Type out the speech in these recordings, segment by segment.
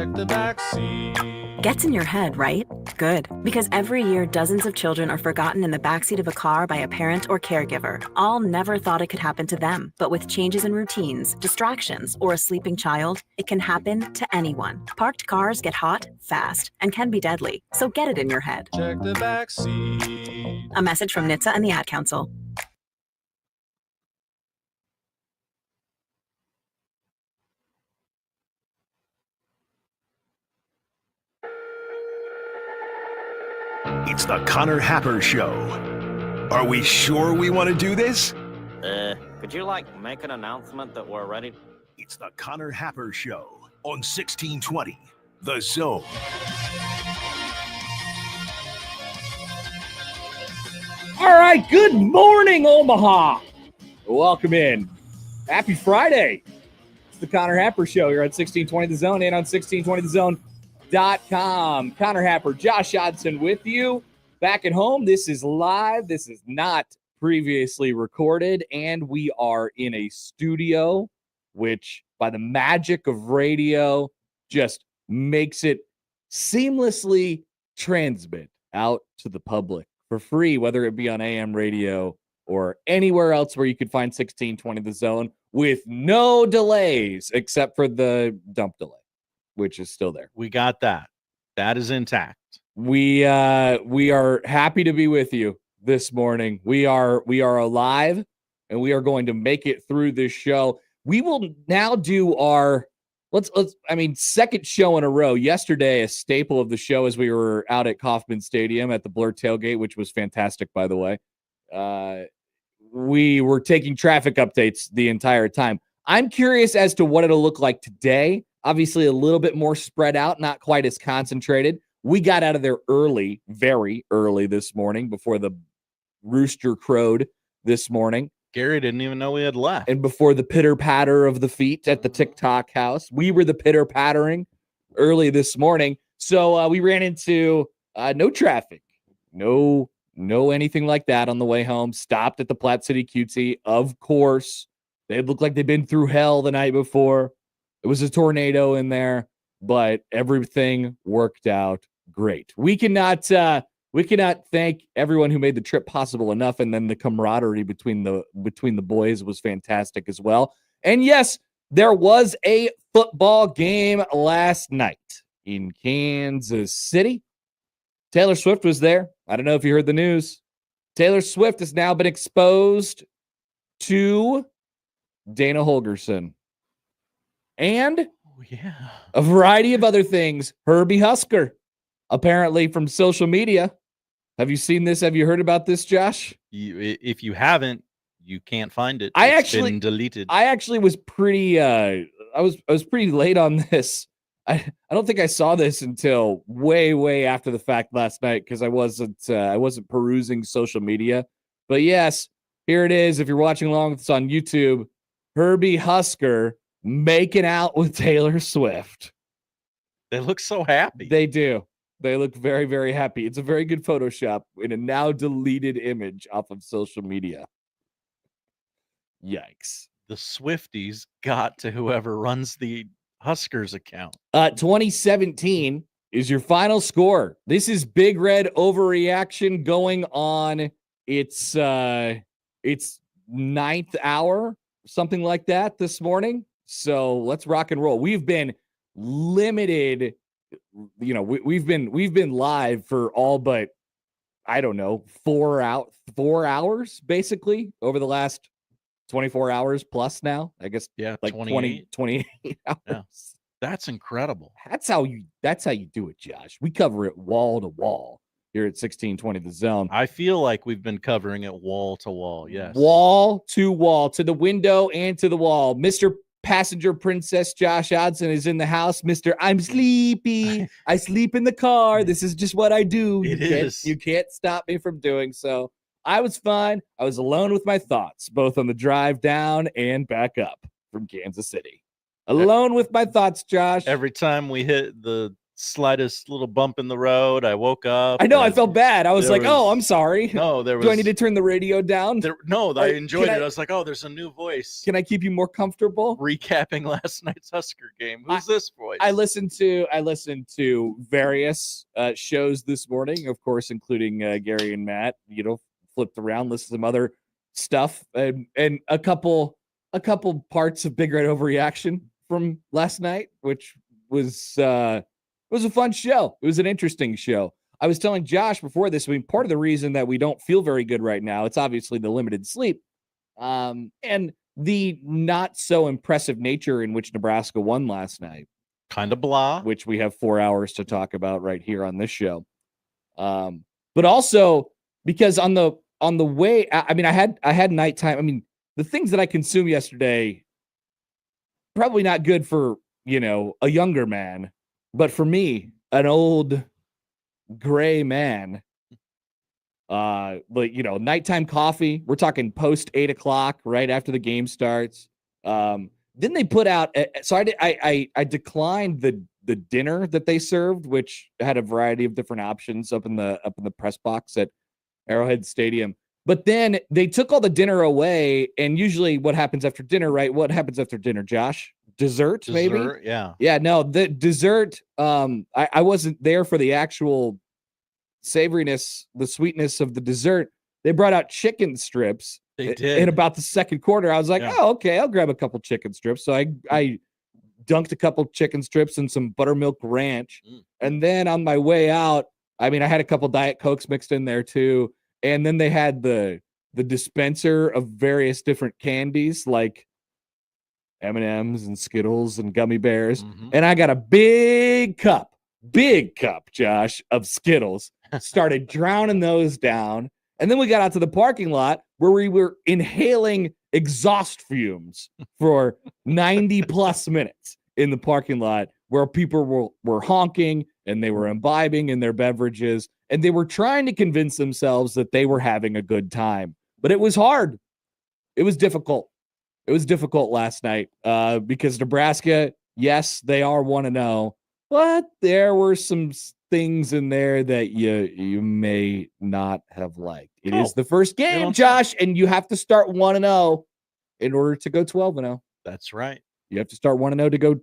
Check the back seat. Gets in your head, right? Good. Because every year, dozens of children are forgotten in the backseat of a car by a parent or caregiver. All never thought it could happen to them. But with changes in routines, distractions, or a sleeping child, it can happen to anyone. Parked cars get hot, fast, and can be deadly. So get it in your head. Check the back seat. A message from NHTSA and the Ad Council. It's the Connor Happer Show. Are we sure we want to do this? Could you, make an announcement that we're ready? It's the Connor Happer Show on 1620, The Zone. All right, good morning, Omaha. Welcome in. Happy Friday. It's the Connor Happer Show here on 1620 The Zone and on 1620thezone.com. Connor Happer, Josh Hodson with you. Back at home, this is live. This is not previously recorded, and we are in a studio, which by the magic of radio just makes it seamlessly transmit out to the public for free, whether it be on AM radio or anywhere else where you could find 1620 The Zone with no delays except for the dump delay, which is still there. We got that. That is intact. We are happy to be with you this morning. We are alive, and we are going to make it through this show. We will now do our second show in a row. Yesterday, a staple of the show as we were out at Kauffman Stadium at the Blur tailgate, which was fantastic, by the way. We were taking traffic updates the entire time. I'm curious as to what it'll look like today. Obviously, a little bit more spread out, not quite as concentrated. We got out of there early, very early this morning before the rooster crowed this morning. Gary didn't even know we had left. And before the pitter-patter of the feet at the TikTok house. We were the pitter-pattering early this morning. So we ran into no traffic, no anything like that on the way home. Stopped at the Platte City Cutesy. Of course, they looked like they'd been through hell the night before. It was a tornado in there, but everything worked out great. We cannot thank everyone who made the trip possible enough, and then the camaraderie between the boys was fantastic as well. And yes, there was a football game last night in Kansas City. Taylor Swift was there. I don't know if you heard the news. Taylor Swift has now been exposed to Dana Holgerson. And a variety of other things. Herbie Husker, apparently from social media. Have you seen this? Have you heard about this, Josh? If you haven't, you can't find it. It's been deleted. I actually was pretty. I was pretty late on this. I don't think I saw this until way after the fact last night because I wasn't perusing social media. But yes, here it is. If you're watching along with us on YouTube, Herbie Husker making out with Taylor Swift. They look so happy. They do. They look very, very happy. It's a very good Photoshop in a now deleted image off of social media. Yikes. The Swifties got to whoever runs the Huskers account. 2017 is your final score. This is Big Red Overreaction going on its ninth hour, something like that this morning. So let's rock and roll. We've been limited, we've been live for all but, I don't know, 4 hours basically over the last 24 hours plus now. I guess like 28 hours. Yeah. That's incredible. That's how you do it, Josh. We cover it wall to wall here at 1620 The Zone. I feel like we've been covering it wall to wall. Yes. Wall, to the window and to the wall. Mr. Passenger Princess Josh Hodson is in the house. Mr. I'm sleepy. I sleep in the car. This is just what I do. You can't stop me from doing so. I was fine. I was alone with my thoughts, both on the drive down and back up from Kansas City. Alone with my thoughts, Josh. Every time we hit the slightest little bump in the road. I woke up. I know. I felt bad. I was like, "Oh, I'm sorry." No, there was. Do I need to turn the radio down? I enjoyed it. I was like, "Oh, there's a new voice." Can I keep you more comfortable? Recapping last night's Husker game. Who's this voice? I listened to various shows this morning, of course, including Gary and Matt. Flipped around, listened to some other stuff, and a couple parts of Big Red Overreaction from last night, which was a fun show. It was an interesting show. I was telling Josh before this, part of the reason that we don't feel very good right now, it's obviously the limited sleep, and the not so impressive nature in which Nebraska won last night. Kind of blah. Which we have 4 hours to talk about right here on this show. But also because on the way, I had nighttime. I mean, the things that I consumed yesterday, probably not good for, a younger man, but for me, an old gray man, nighttime coffee, we're talking post 8 o'clock, right after the game starts. Then they put out, so I declined the dinner that they served, which had a variety of different options up in the press box at Arrowhead Stadium. But then they took all the dinner away, and usually what happens after dinner, right? What happens after dinner, Josh? Dessert, maybe? Yeah. Yeah, no, the dessert, I wasn't there for the actual savoriness, the sweetness of the dessert. They brought out chicken strips. They did. In about the second quarter. I was like, oh, okay, I'll grab a couple chicken strips. So I dunked a couple chicken strips and some buttermilk ranch. And then on my way out, I had a couple Diet Cokes mixed in there too. And then they had the dispenser of various different candies like M&Ms and Skittles and gummy bears. And I got a big cup, Josh, of Skittles. Started drowning those down. And then we got out to the parking lot where we were inhaling exhaust fumes for 90 plus minutes in the parking lot, where people were honking and they were imbibing in their beverages, and they were trying to convince themselves that they were having a good time. But it was hard. It was difficult. It was difficult last night because Nebraska, yes, they are 1-0, but there were some things in there that you may not have liked. It is the first game, Josh, and you have to start 1-0 in order to go 12-0. That's right. You have to start 1-0 to go.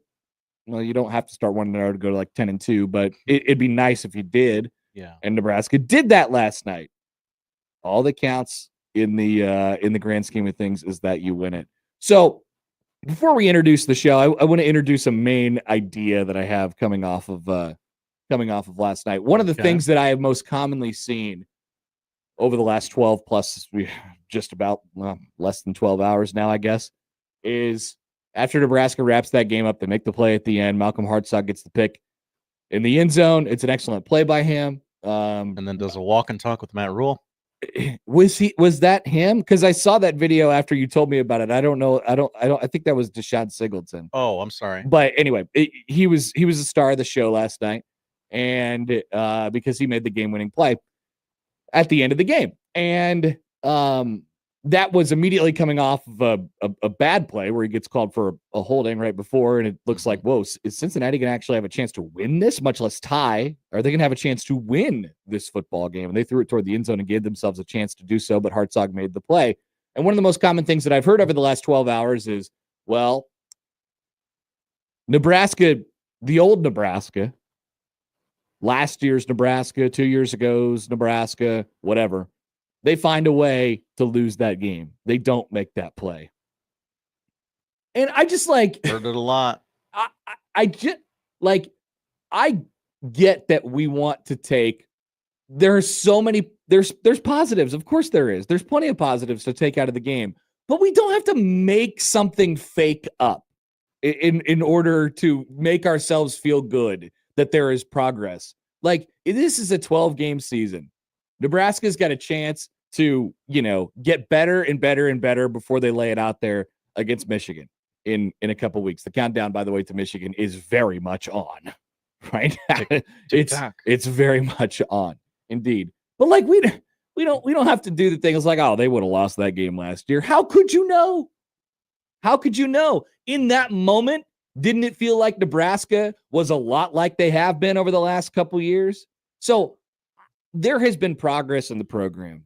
Well, you don't have to start 1-0 to go to like 10-2, but it'd be nice if you did. Yeah. And Nebraska did that last night. All that counts in the grand scheme of things is that you win it. So before we introduce the show, I want to introduce a main idea that I have coming off of last night. One of the things that I have most commonly seen over the last 12 plus, just about less than 12 hours now, I guess, is after Nebraska wraps that game up, they make the play at the end. Malcolm Hartzog gets the pick in the end zone. It's an excellent play by him. And then does a walk and talk with Matt Rule. Was that him? Because I saw that video after you told me about it. I don't know. I think that was Deshaun Singleton. Oh, I'm sorry. But anyway, he was a star of the show last night, and because he made the game-winning play at the end of the game, and that was immediately coming off of a bad play where he gets called for a holding right before, and it looks like, whoa, is Cincinnati going to actually have a chance to win this, much less tie? Are they going to have a chance to win this football game? And they threw it toward the end zone and gave themselves a chance to do so, but Hartzog made the play. And one of the most common things that I've heard over the last 12 hours is, well, Nebraska, the old Nebraska, last year's Nebraska, 2 years ago's Nebraska, whatever, they find a way to lose that game. They don't make that play. And I just heard it a lot. I get that we want to take, there's so many, there's positives. Of course there is. There's plenty of positives to take out of the game, but we don't have to make something fake up in order to make ourselves feel good that there is progress. This is a 12-game season. Nebraska's got a chance to, get better and better and better before they lay it out there against Michigan in a couple weeks. The countdown, by the way, to Michigan is very much on, right? It's very much on, indeed. But we don't have to do the things like, oh, they would have lost that game last year. How could you know? How could you know? In that moment, Didn't it feel like Nebraska was a lot like they have been over the last couple years? So there has been progress in the program.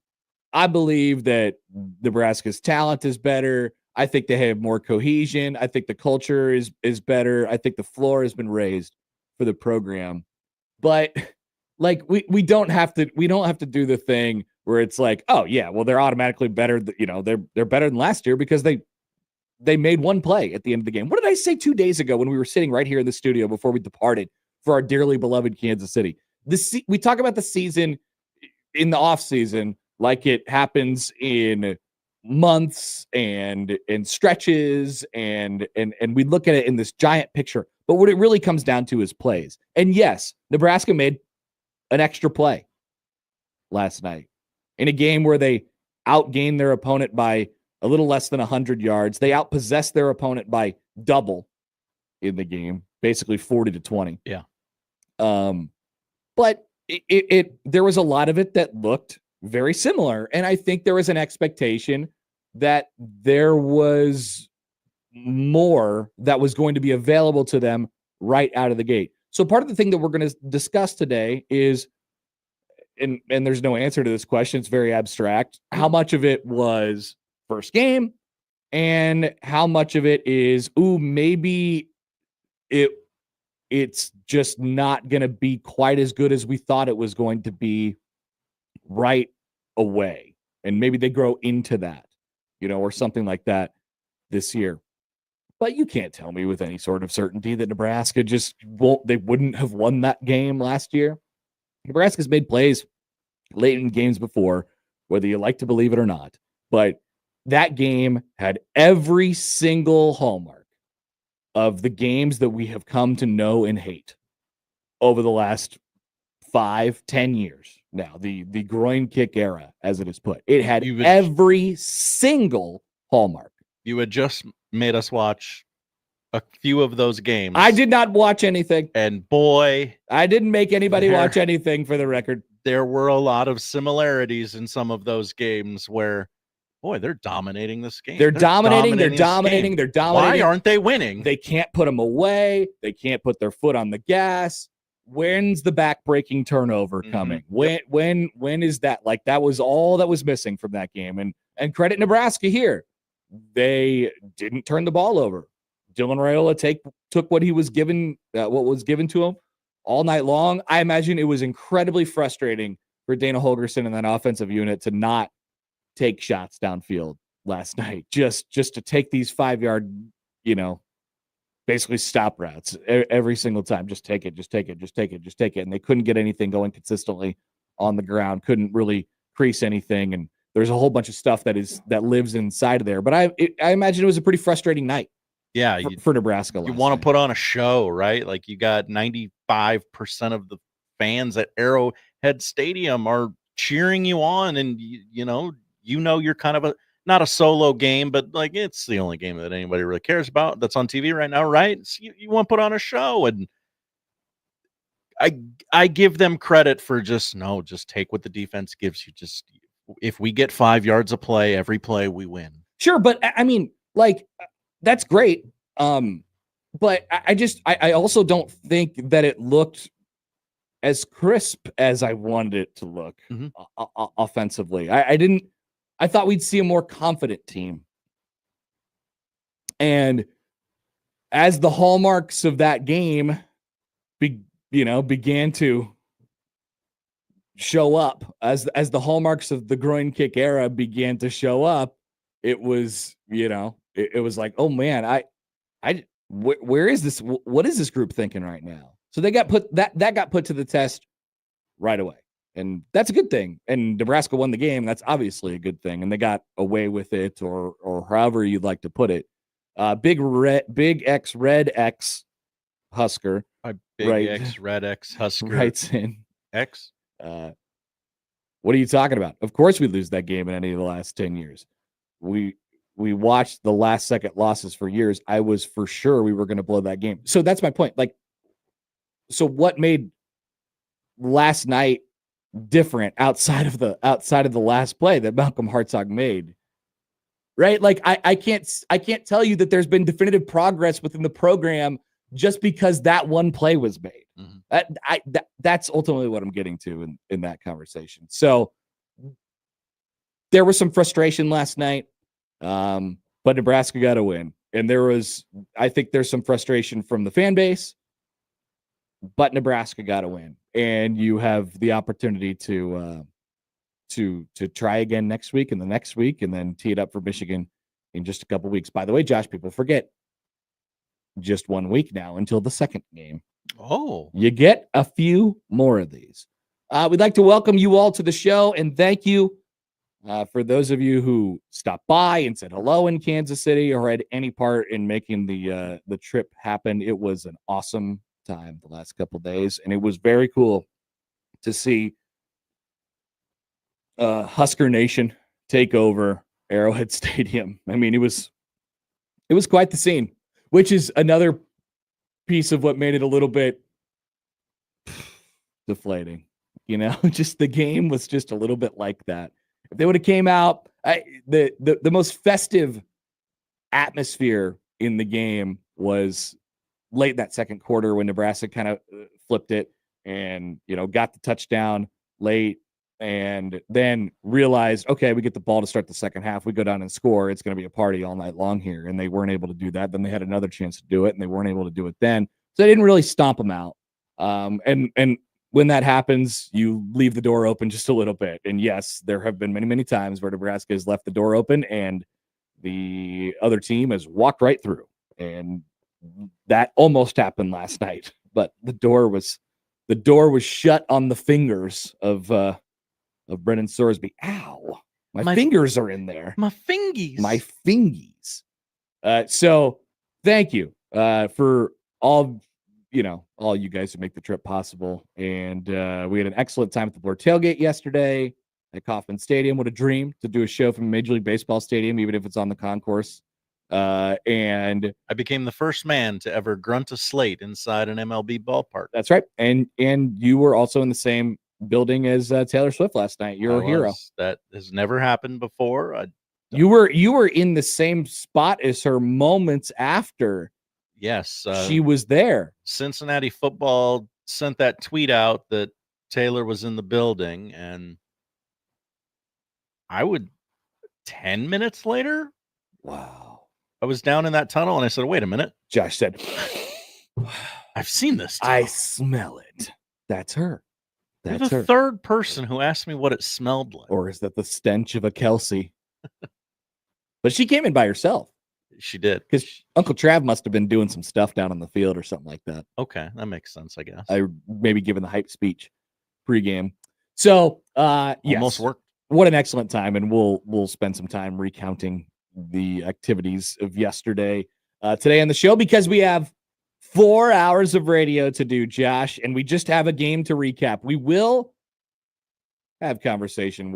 I believe that Nebraska's talent is better. I think they have more cohesion. I think the culture is better. I think the floor has been raised for the program. But like we don't have to do the thing where it's like, oh yeah, well they're automatically better. They're better than last year because they made one play at the end of the game. What did I say 2 days ago when we were sitting right here in the studio before we departed for our dearly beloved Kansas City? We talk about the season in the off season like it happens in months and stretches and we look at it in this giant picture. But what it really comes down to is plays. And yes, Nebraska made an extra play last night in a game where they outgained their opponent by a little less than 100 yards. They outpossessed their opponent by double in the game, basically 40-20. Yeah. But there was a lot of it that looked very similar. And I think there was an expectation that there was more that was going to be available to them right out of the gate. So part of the thing that we're going to discuss today is, and there's no answer to this question, it's very abstract, how much of it was first game and how much of it is, maybe it's just not going to be quite as good as we thought it was going to be right away. And maybe they grow into that, or something like that this year. But you can't tell me with any sort of certainty that Nebraska they wouldn't have won that game last year. Nebraska's made plays late in games before, whether you like to believe it or not. But that game had every single hallmark of the games that we have come to know and hate over the last 5-10 years now, the groin kick era, as it is put. It had every single hallmark. You had just made us watch a few of those games. I did not watch anything. And boy, I didn't make anybody watch anything, for the record. There were a lot of similarities in some of those games where, boy, they're dominating this game. They're dominating. Why aren't they winning? They can't put them away. They can't put their foot on the gas. When's the back-breaking turnover coming? When is that? Like, that was all that was missing from that game. And credit Nebraska here. They didn't turn the ball over. Dylan Raiola took what was given to him all night long. I imagine it was incredibly frustrating for Dana Holgorsen and that offensive unit to not take shots downfield last night. Just to take these 5-yard, basically stop routes every single time. Just take it. And they couldn't get anything going consistently on the ground. Couldn't really crease anything. And there's a whole bunch of stuff that lives inside of there. But I imagine it was a pretty frustrating night. Yeah, for Nebraska. You want to put on a show, right? Like, you got 95% of the fans at Arrowhead Stadium are cheering you on, and you know you're kind of not a solo game, but like it's the only game that anybody really cares about that's on TV right now, right? So you want to put on a show, and I give them credit for just take what the defense gives you. Just if we get 5 yards a play, every play we win. Sure, but I mean, like, that's great. But I also don't think that it looked as crisp as I wanted it to look offensively. I thought we'd see a more confident team. And as the hallmarks of that game began to show up, as the hallmarks of the groin kick era began to show up, it was, it was like, oh man, where is this? What is this group thinking right now? So they got got put to the test right away. And that's a good thing. And Nebraska won the game. That's obviously a good thing. And they got away with it, or however you'd like to put it. Big X Red X Husker. X Red X Husker writes in X. What are you talking about? Of course we lose that game in any of the last 10 years. We watched the last second losses for years. I was for sure we were going to blow that game. So that's my point. Like, so what made last night different outside of the last play that Malcolm Hartzog made? right? Like I can't tell you that there's been definitive progress within the program just because that one play was made. That's ultimately what I'm getting to in that conversation. So there was some frustration last night, but Nebraska got a win. And I think there's some frustration from the fan base, but Nebraska got a win. And you have the opportunity to try again next week and the next week, and then tee it up for Michigan in just a couple weeks. By the way, Josh, people forget, just 1 week now until the second game. Oh, you get a few more of these. We'd like to welcome you all to the show, and thank you for those of you who stopped by and said hello in Kansas City or had any part in making the trip happen. It was an awesome time the last couple of days, and it was very cool to see Husker Nation take over Arrowhead Stadium. I mean, it was quite the scene, which is another piece of what made it a little bit deflating. Just the game was just a little bit like that. If they would have came out, the most festive atmosphere in the game was late in that second quarter when Nebraska kind of flipped it and, got the touchdown late and then realized, okay, we get the ball to start the second half. We go down and score. It's going to be a party all night long here. And they weren't able to do that. Then they had another chance to do it and they weren't able to do it then. So they didn't really stomp them out. And when that happens, you leave the door open just a little bit. And yes, there have been many, many times where Nebraska has left the door open and the other team has walked right through. And that almost happened last night, but the door was shut on the fingers of Brennan Sorsby. Ow. My fingers are in there. My fingies. So thank you for all you guys who make the trip possible. And we had an excellent time at the Blur Tailgate yesterday at Kauffman Stadium. What a dream to do a show from Major League Baseball Stadium, even if it's on the concourse. And I became the first man to ever grunt a slate inside an MLB ballpark. That's right. And you were also in the same building as Taylor Swift last night. You're a hero. That has never happened before. You were in the same spot as her moments after. Yes. She was there. Cincinnati football sent that tweet out that Taylor was in the building, and 10 minutes later, wow, I was down in that tunnel and I said, wait a minute. Josh said, I've seen this tunnel. I smell it. That's her. You're the third person who asked me what it smelled like. Or is that the stench of a Kelsey? But she came in by herself. She did. Because Uncle Trav must have been doing some stuff down on the field or something like that. Okay, that makes sense, I guess. I maybe giving the hype speech pregame. So, almost worked. What an excellent time, and we'll spend some time recounting the activities of yesterday today on the show because we have 4 hours of radio to do, Josh, and we just have a game to recap. We will have conversations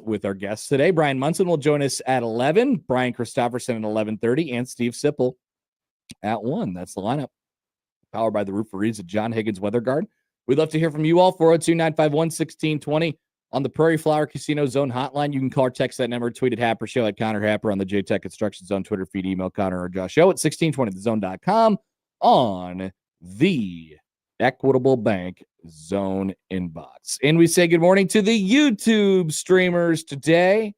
with our guests today. Bryan Munson will join us at 11, Brian Christopherson at 11:30, and Steve Sipple at 1. That's the lineup. Powered by the Rooferees at John Higgins Weather Guard. We'd love to hear from you all. 402-951-1620 on the Prairie Flower Casino Zone hotline. You can call or text that number. Tweet at Happer Show at Connor Happer on the JTech Construction Zone Twitter feed. Email Connor or Josh Show at 1620thezone.com on the Equitable Bank Zone inbox. And we say good morning to the YouTube streamers today.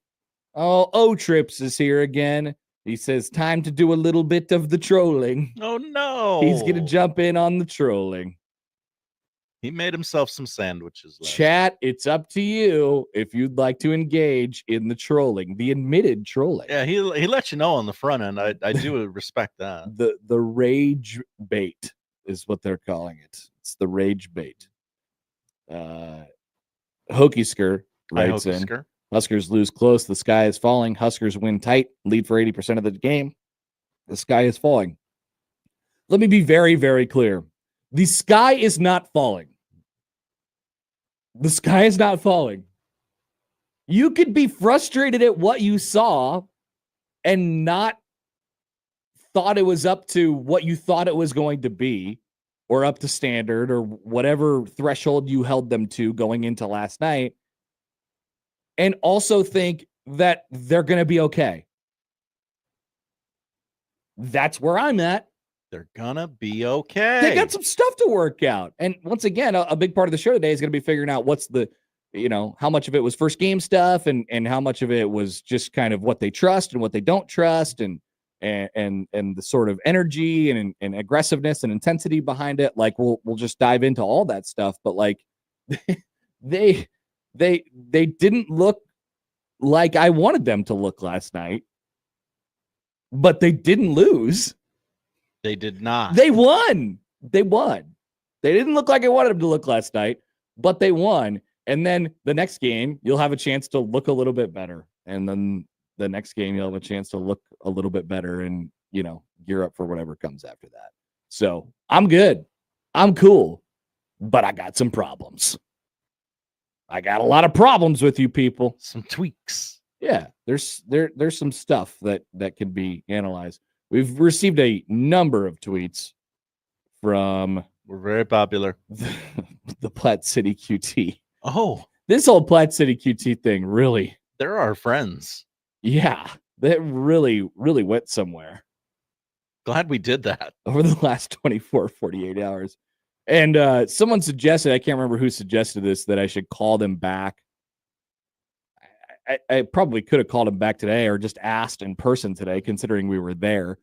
Oh, O-Trips is here again. He says, time to do a little bit of the trolling. Oh, no. He's going to jump in on the trolling. He made himself some sandwiches. Chat, it's up to you if you'd like to engage in the trolling, the admitted trolling. Yeah, he let you know on the front end. I do respect that. The rage bait is what they're calling it. It's the rage bait. Hokisker writes in, Huskers lose close. The sky is falling. Huskers win tight. Lead for 80% of the game. The sky is falling. Let me be very, very clear. The sky is not falling. The sky is not falling. You could be frustrated at what you saw and not thought it was up to what you thought it was going to be or up to standard or whatever threshold you held them to going into last night. And also think that they're going to be okay. That's where I'm at. They're gonna be okay. They got some stuff to work out. And once again, a big part of the show today is going to be figuring out what's the, how much of it was first game stuff and how much of it was just kind of what they trust and what they don't trust and the sort of energy and aggressiveness and intensity behind it. Like we'll just dive into all that stuff. But like they didn't look like I wanted them to look last night, but they didn't lose. They did not. They won. They didn't look like I wanted them to look last night, but they won. And then the next game, you'll have a chance to look a little bit better. And then the next game, you'll have a chance to look a little bit better and, gear up for whatever comes after that. So I'm good. I'm cool, but I got some problems. I got a lot of problems with you people. Some tweaks. Yeah, there's some stuff that can be analyzed. We've received a number of tweets from We're very popular. the Platte City QT. Oh, This whole Platte City QT thing really, they're our friends. yeah, that really, really went somewhere Glad we did that. over the last 24, 48 hours. And someone suggested, I can't remember who suggested this, that I should call them back. I probably could have called him back today or just asked in person today, considering we were there.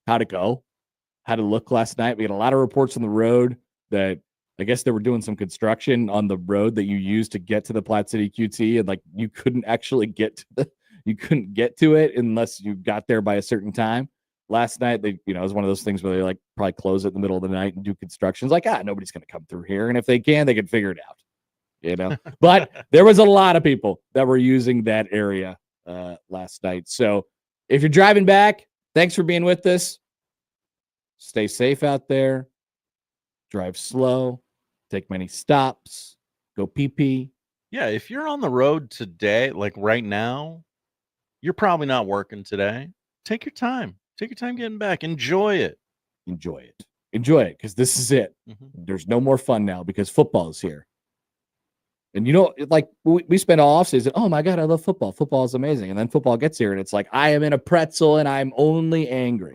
How'd it go? How'd it look last night? We had a lot of reports on the road that I guess they were doing some construction on the road that you use to get to the Platte City QT, and like you couldn't actually get to it unless you got there by a certain time. Last night, it was one of those things where they like probably close it in the middle of the night and do constructions. Like, nobody's going to come through here, and if they can figure it out. But there was a lot of people that were using that area last night. So if you're driving back, thanks for being with us. Stay safe out there. Drive slow. Take many stops. Go pee-pee. Yeah, if you're on the road today, like right now, you're probably not working today. Take your time. Take your time getting back. Enjoy it. Enjoy it. Enjoy it, because this is it. Mm-hmm. There's no more fun now because football is here. And like we spend all offseason, oh my God, I love football. Football is amazing. And then football gets here and it's like, I am in a pretzel and I'm only angry.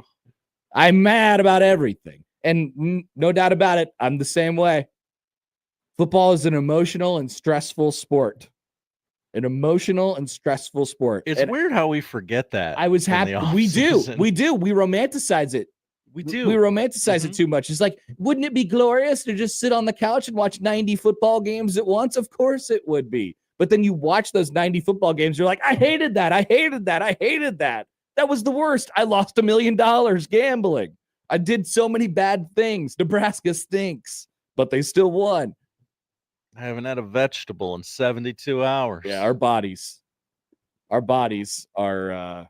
I'm mad about everything. And no doubt about it, I'm the same way. Football is an emotional and stressful sport. An emotional and stressful sport. It's weird how we forget that. I was happy. We do. We romanticize it. We do. We romanticize it too much. It's like, wouldn't it be glorious to just sit on the couch and watch 90 football games at once? Of course it would be. But then you watch those 90 football games, you're like, I hated that. I hated that. I hated that. That was the worst. I lost $1 million gambling. I did so many bad things. Nebraska stinks, but they still won. I haven't had a vegetable in 72 hours. Yeah, our bodies are,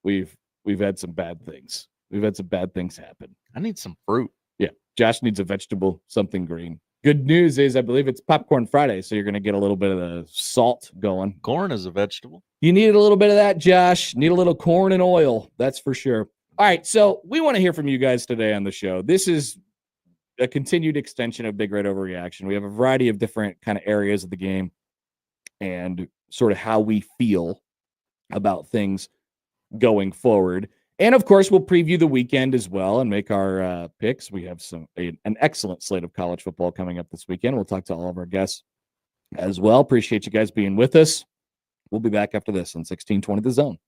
we've had some bad things. We've had some bad things happen. I need some fruit. Yeah, Josh needs a vegetable, something green. Good news is I believe it's Popcorn Friday, so you're going to get a little bit of the salt going. Corn is a vegetable. You need a little bit of that, Josh. Need a little corn and oil. That's for sure. All right, so we want to hear from you guys today on the show. This is a continued extension of Big Red Overreaction. We have a variety of different kind of areas of the game and sort of how we feel about things going forward. And of course, we'll preview the weekend as well and make our picks. We have an excellent slate of college football coming up this weekend. We'll talk to all of our guests as well. Appreciate you guys being with us. We'll be back after this on 1620 The Zone.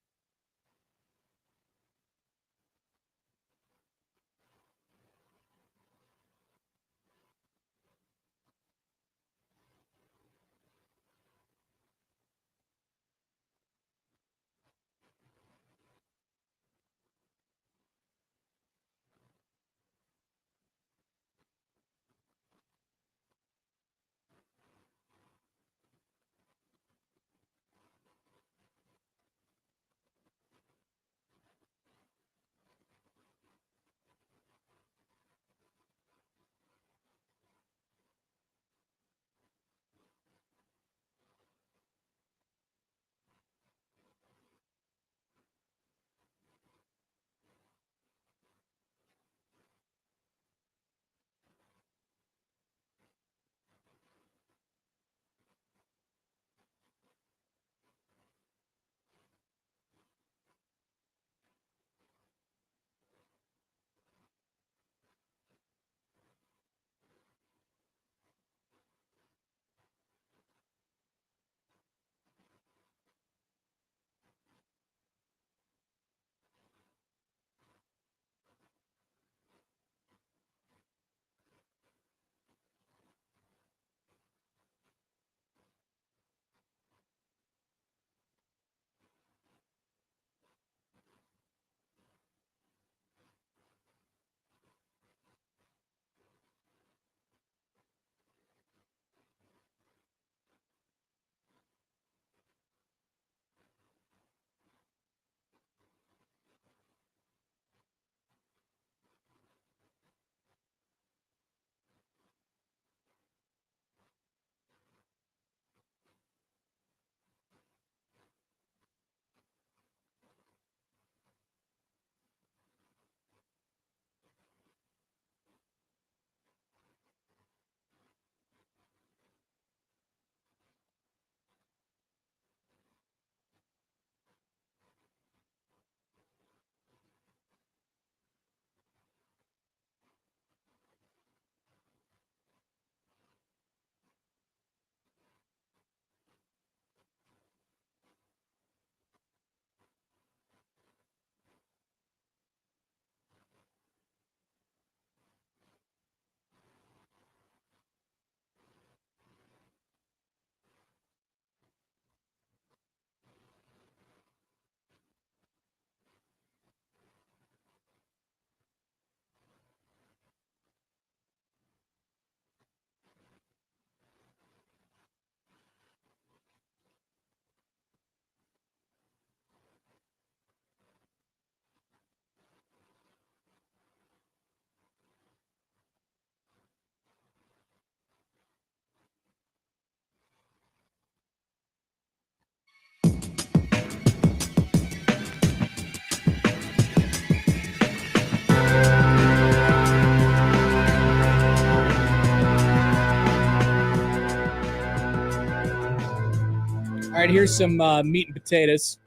right, here's some meat and potatoes.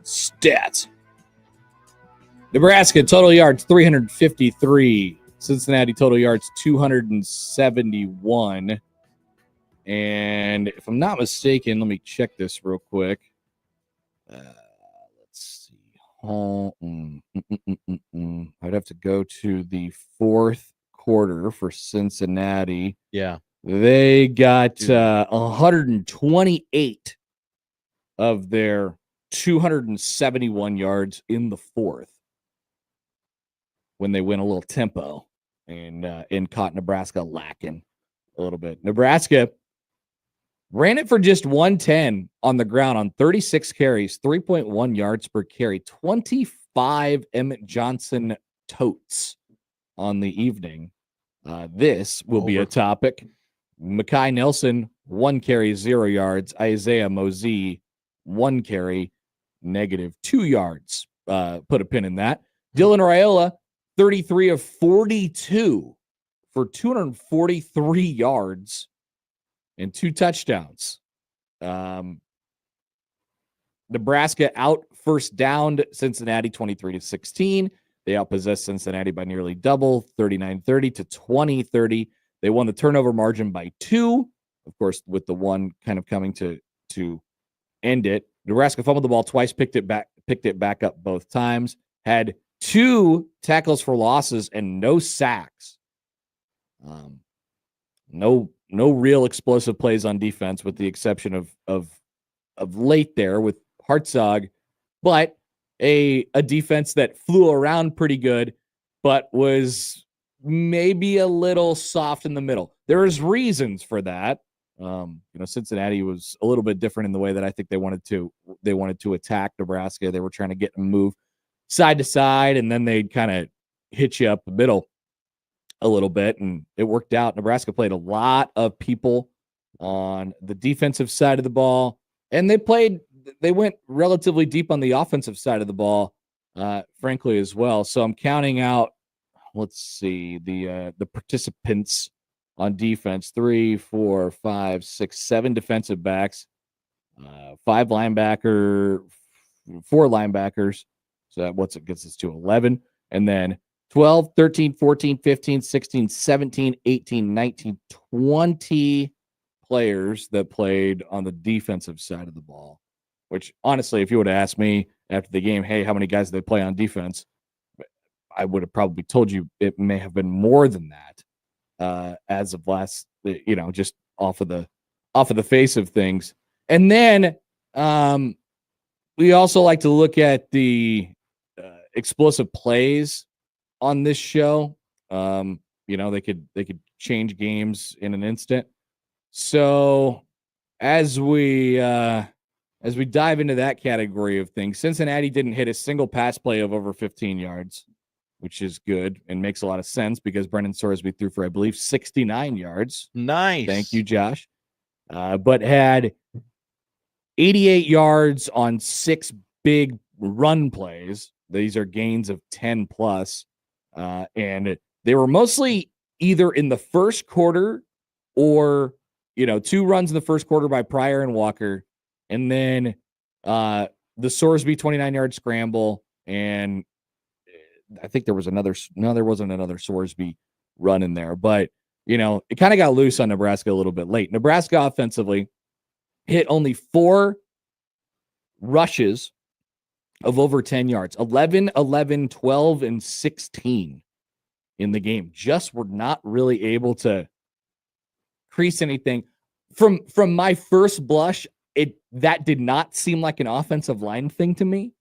Stats. Nebraska total yards 353. Cincinnati total yards 271. And if I'm not mistaken, let me check this real quick. Let's see. I'd have to go to the fourth quarter for Cincinnati. Yeah. They got 128 of their 271 yards in the fourth when they went a little tempo and caught Nebraska lacking a little bit. Nebraska ran it for just 110 on the ground on 36 carries, 3.1 yards per carry, 25 Emmett Johnson totes on the evening. This will be a topic. Mekhi Nelson, 1 carry, 0 yards. Isaiah Mosey, 1 carry, -2 yards. Put a pin in that. Dylan Raiola, 33 of 42 for 243 yards and 2 touchdowns. Nebraska out first downed Cincinnati 23-16. They outpossessed Cincinnati by nearly double, 39-30 to 20-30. They won the turnover margin by 2, of course, with the one kind of coming to end it. Nebraska fumbled the ball twice, picked it back up both times, had 2 tackles for losses and no sacks. No real explosive plays on defense, with the exception of late there with Hartzog, but a defense that flew around pretty good, but was maybe a little soft in the middle. There's reasons for that. Cincinnati was a little bit different in the way that I think they wanted to attack Nebraska. They were trying to get them move side to side, and then they'd kind of hit you up the middle a little bit, and it worked out. Nebraska played a lot of people on the defensive side of the ball, and they went relatively deep on the offensive side of the ball, frankly, as well. So I'm counting out, let's see, the participants on defense: 3, 4, 5, 6, 7 defensive backs, 4 linebackers. So that gets us to 11. And then 12, 13, 14, 15, 16, 17, 18, 19, 20 players that played on the defensive side of the ball, which honestly, if you would have asked me after the game, hey, how many guys did they play on defense? I would have probably told you it may have been more than that as of last, just off of the face of things. And then we also like to look at the explosive plays on this show. They could change games in an instant. So as we dive into that category of things, Cincinnati didn't hit a single pass play of over 15 yards, which is good and makes a lot of sense because Brendan Sorsby threw for, I believe, 69 yards. Nice. Thank you, Josh. But had 88 yards on 6 big run plays. These are gains of 10 plus. And they were mostly either in the first quarter or, 2 runs in the first quarter by Pryor and Walker. And then the Sorsby 29-yard scramble. And I think there was there wasn't another Sorsby run in there. But, it kind of got loose on Nebraska a little bit late. Nebraska offensively hit only 4 rushes of over 10 yards, 11, 11, 12, and 16 in the game. Just were not really able to crease anything. From my first blush, that did not seem like an offensive line thing to me.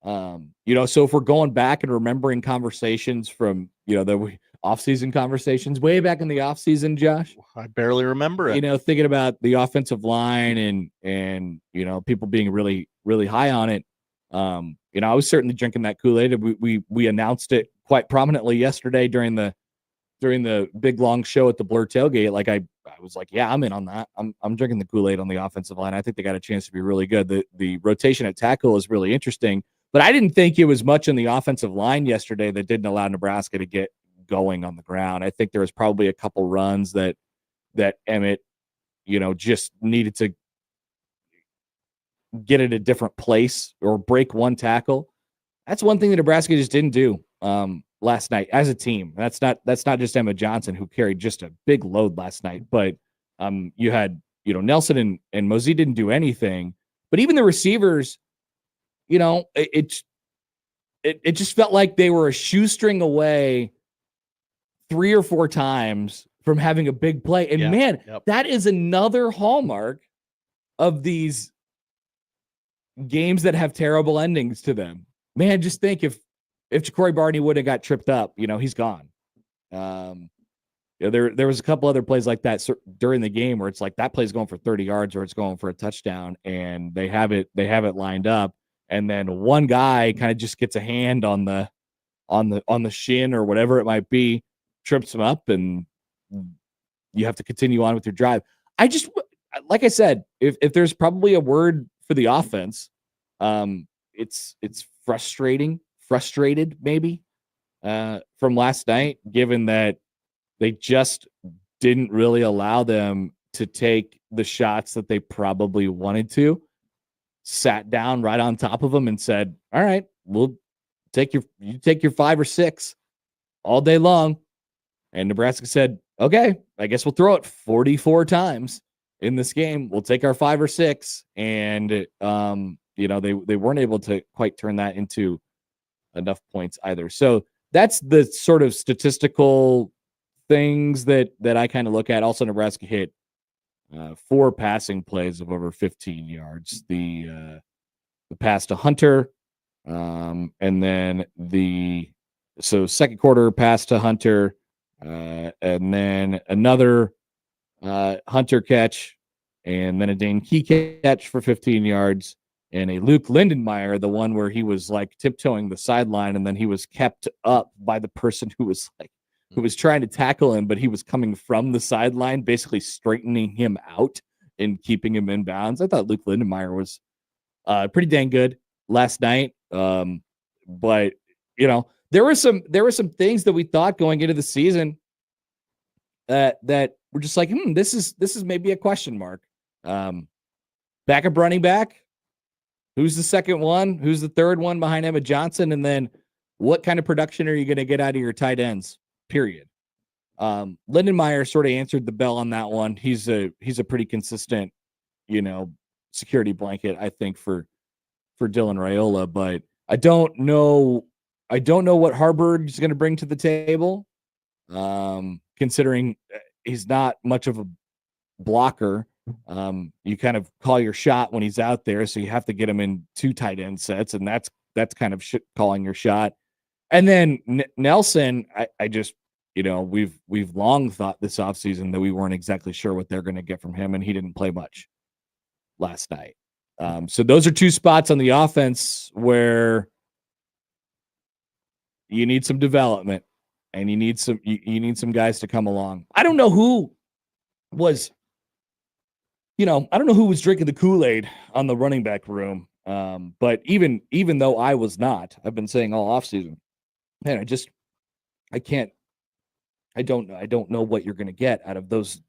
So if we're going back and remembering conversations from, the offseason conversations way back in the offseason, Josh, I barely remember it. Thinking about the offensive line and people being really, really high on it. I was certainly drinking that Kool-Aid. We announced it quite prominently yesterday during the big long show at the Blur tailgate. Like I was like, yeah, I'm in on that. I'm drinking the Kool-Aid on the offensive line. I think they got a chance to be really good. The rotation at tackle is really interesting, but I didn't think it was much in the offensive line yesterday that didn't allow Nebraska to get going on the ground. I think there was probably a couple runs that Emmett, just needed to get at a different place or break one tackle. That's one thing that Nebraska just didn't do last night as a team. That's not just Emma Johnson, who carried just a big load last night, but you had, Nelson and Mosey didn't do anything, but even the receivers, it just felt like they were a shoestring away 3 or 4 times from having a big play. And that is another hallmark of these games that have terrible endings to them. Man, just think if Ja'Cory Barney would have got tripped up, he's gone. There was a couple other plays like that during the game where it's like that play's going for 30 yards or it's going for a touchdown, and they have it lined up, and then one guy kind of just gets a hand on the shin or whatever it might be, trips him up, and you have to continue on with your drive. Like I said, if there's probably a word for the offense, it's frustrated maybe from last night, given that they just didn't really allow them to take the shots that they probably wanted to, sat down right on top of them and said, all right, we'll take your 5 or 6 all day long. And Nebraska said, okay, I guess we'll throw it 44 times in this game. We'll take our 5 or 6. And, they weren't able to quite turn that into enough points either. So that's the sort of statistical things that I kind of look at. Also, Nebraska hit 4 passing plays of over 15 yards. The pass to Hunter, and then second quarter pass to Hunter, and then another Hunter catch, and then a Dane Key catch for 15 yards, and a Luke Lindenmeyer, the one where he was like tiptoeing the sideline, and then he was kept up by the person who was trying to tackle him, but he was coming from the sideline, basically straightening him out and keeping him in bounds. I thought Luke Lindenmeyer was pretty dang good last night. But there were some things that we thought going into the season that were just like, this is maybe a question mark. Backup running back. Who's the second one? Who's the third one behind Emma Johnson? And then what kind of production are you going to get out of your tight ends? Period. Lindenmeyer sort of answered the bell on that one. He's a pretty consistent, security blanket, I think, for Dylan Raiola. But I don't know what Harburg is going to bring to the table, considering he's not much of a blocker. You kind of call your shot when he's out there, so you have to get him in 2 tight end sets, and that's kind of calling your shot. And then Nelson, I just, we've long thought this offseason that we weren't exactly sure what they're going to get from him, and he didn't play much last night. So those are 2 spots on the offense where you need some development, and you need some guys to come along. I don't know who was drinking the Kool-Aid on the running back room. But even though I was not, I've been saying all offseason, man, I don't know what you're going to get out of those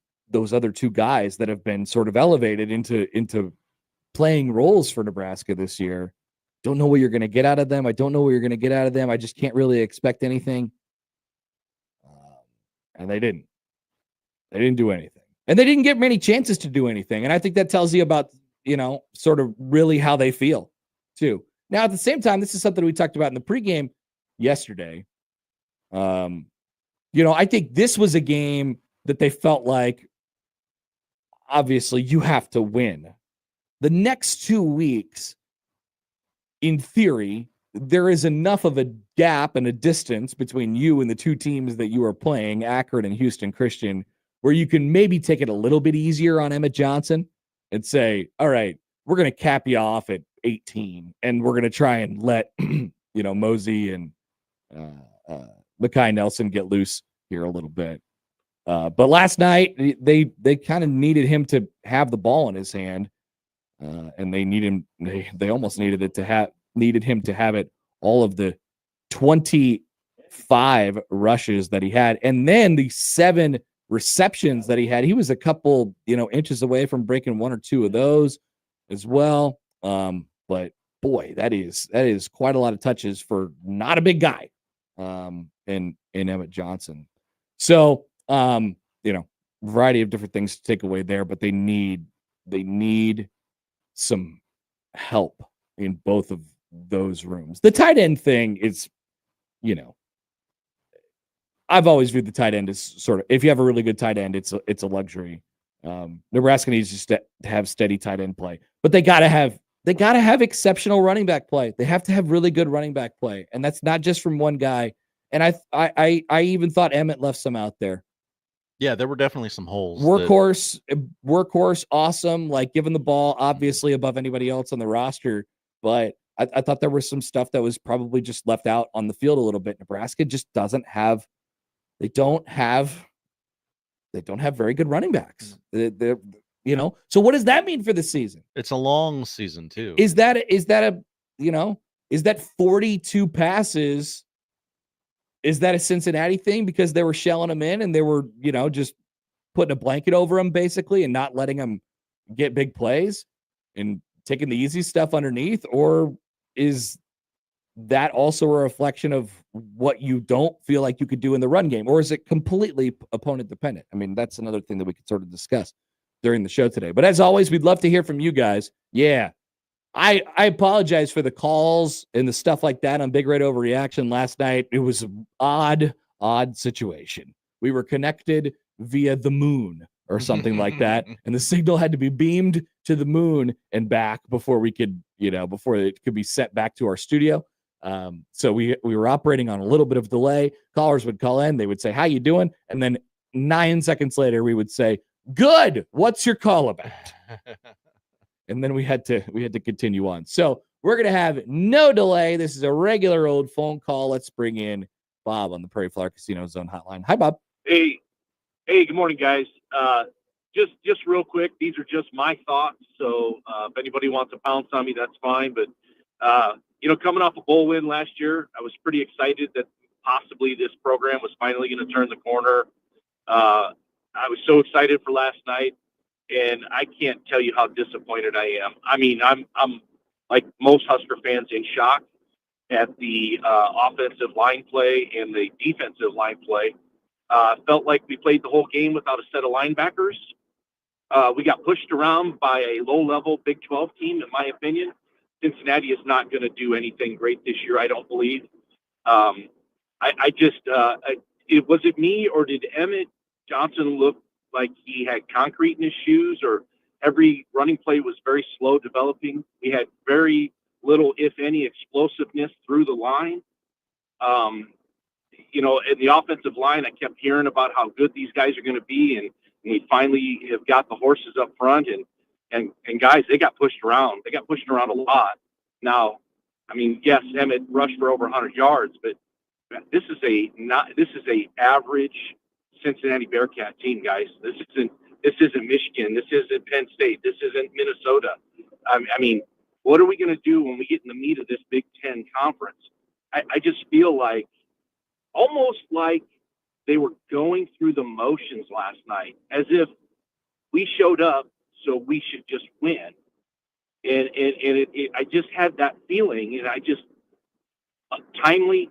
other 2 guys that have been sort of elevated into playing roles for Nebraska this year. Don't know what you're going to get out of them. I don't know what you're going to get out of them. I just can't really expect anything. And they didn't do anything. And they didn't get many chances to do anything. And I think that tells you about, sort of really how they feel too. Now, at the same time, this is something we talked about in the pregame yesterday. I think this was a game that they felt like, obviously, you have to win. The next 2 weeks, in theory, there is enough of a gap and a distance between you and the 2 teams that you are playing, Akron and Houston Christian, where you can maybe take it a little bit easier on Emma Johnson and say, all right, we're going to cap you off at 18, and we're going to try and let, Mosey and Mekhi Nelson get loose here a little bit. But last night, they kind of needed him to have the ball in his hand, and they almost needed him to have it all of the 25 rushes that he had, and then the 7 receptions that he had. He was a couple, inches away from breaking 1 or 2 of those as well. But boy, that is quite a lot of touches for not a big guy. In Emmett Johnson. So, variety of different things to take away there, but they need some help in both of those rooms. The tight end thing is, I've always viewed the tight end as sort of, if you have a really good tight end, it's a luxury. Nebraska needs just to have steady tight end play, but they gotta have exceptional running back play. They have to have really good running back play, and that's not just from one guy. And I even thought Emmett left some out there. Yeah, there were definitely some holes. Workhorse, awesome. Like giving the ball, obviously above anybody else on the roster. But I thought there was some stuff that was probably just left out on the field a little bit. Nebraska just doesn't have. They don't have very good running backs. They're So what does that mean for the season? It's a long season too. Is that 42 passes? Is that a Cincinnati thing because they were shelling them in and they were, just putting a blanket over them basically and not letting them get big plays and taking the easy stuff underneath? Or is that also a reflection of what you don't feel like you could do in the run game? Or is it completely opponent dependent? I mean, that's another thing that we could sort of discuss during the show today. But as always, we'd love to hear from you guys. Yeah. I apologize for the calls and the stuff like that on Big Red Overreaction last night. It was an odd situation. We were connected via the moon or something like that, and the signal had to be beamed to the moon and back before we could, before it could be sent back to our studio. So we were operating on a little bit of delay. Callers would call in, they would say, "How you doing?" And then 9 seconds later, we would say, "Good. What's your call about?" And then we had to continue on. So we're going to have no delay. This is a regular old phone call. Let's bring in Bob on the Prairie Flower Casino Zone hotline. Hi, Bob. Hey, good morning, guys. Just real quick, these are just my thoughts. So if anybody wants to pounce on me, that's fine. But, coming off a bowl win last year, I was pretty excited that possibly this program was finally going to turn the corner. I was so excited for last night. And I can't tell you how disappointed I am. I mean, I'm like most Husker fans in shock at the offensive line play and the defensive line play. Felt like we played the whole game without a set of linebackers. We got pushed around by a low-level Big 12 team, in my opinion. Cincinnati is not going to do anything great this year, I don't believe. Was it me or did Emmett Johnson look like he had concrete in his shoes, or every running play was very slow developing? We had very little, if any, explosiveness through the line. In the offensive line, I kept hearing about how good these guys are going to be, and we finally have got the horses up front, and guys, they got pushed around. They got pushed around a lot. Now, I mean, yes, Emmett rushed for over 100 yards, but this is a average Cincinnati Bearcat team, guys. This isn't Michigan. This isn't Penn State. This isn't Minnesota. I mean, what are we going to do when we get in the meat of this Big Ten conference? I just feel like almost like they were going through the motions last night, as if we showed up, so we should just win. And I just had that feeling, and I just timely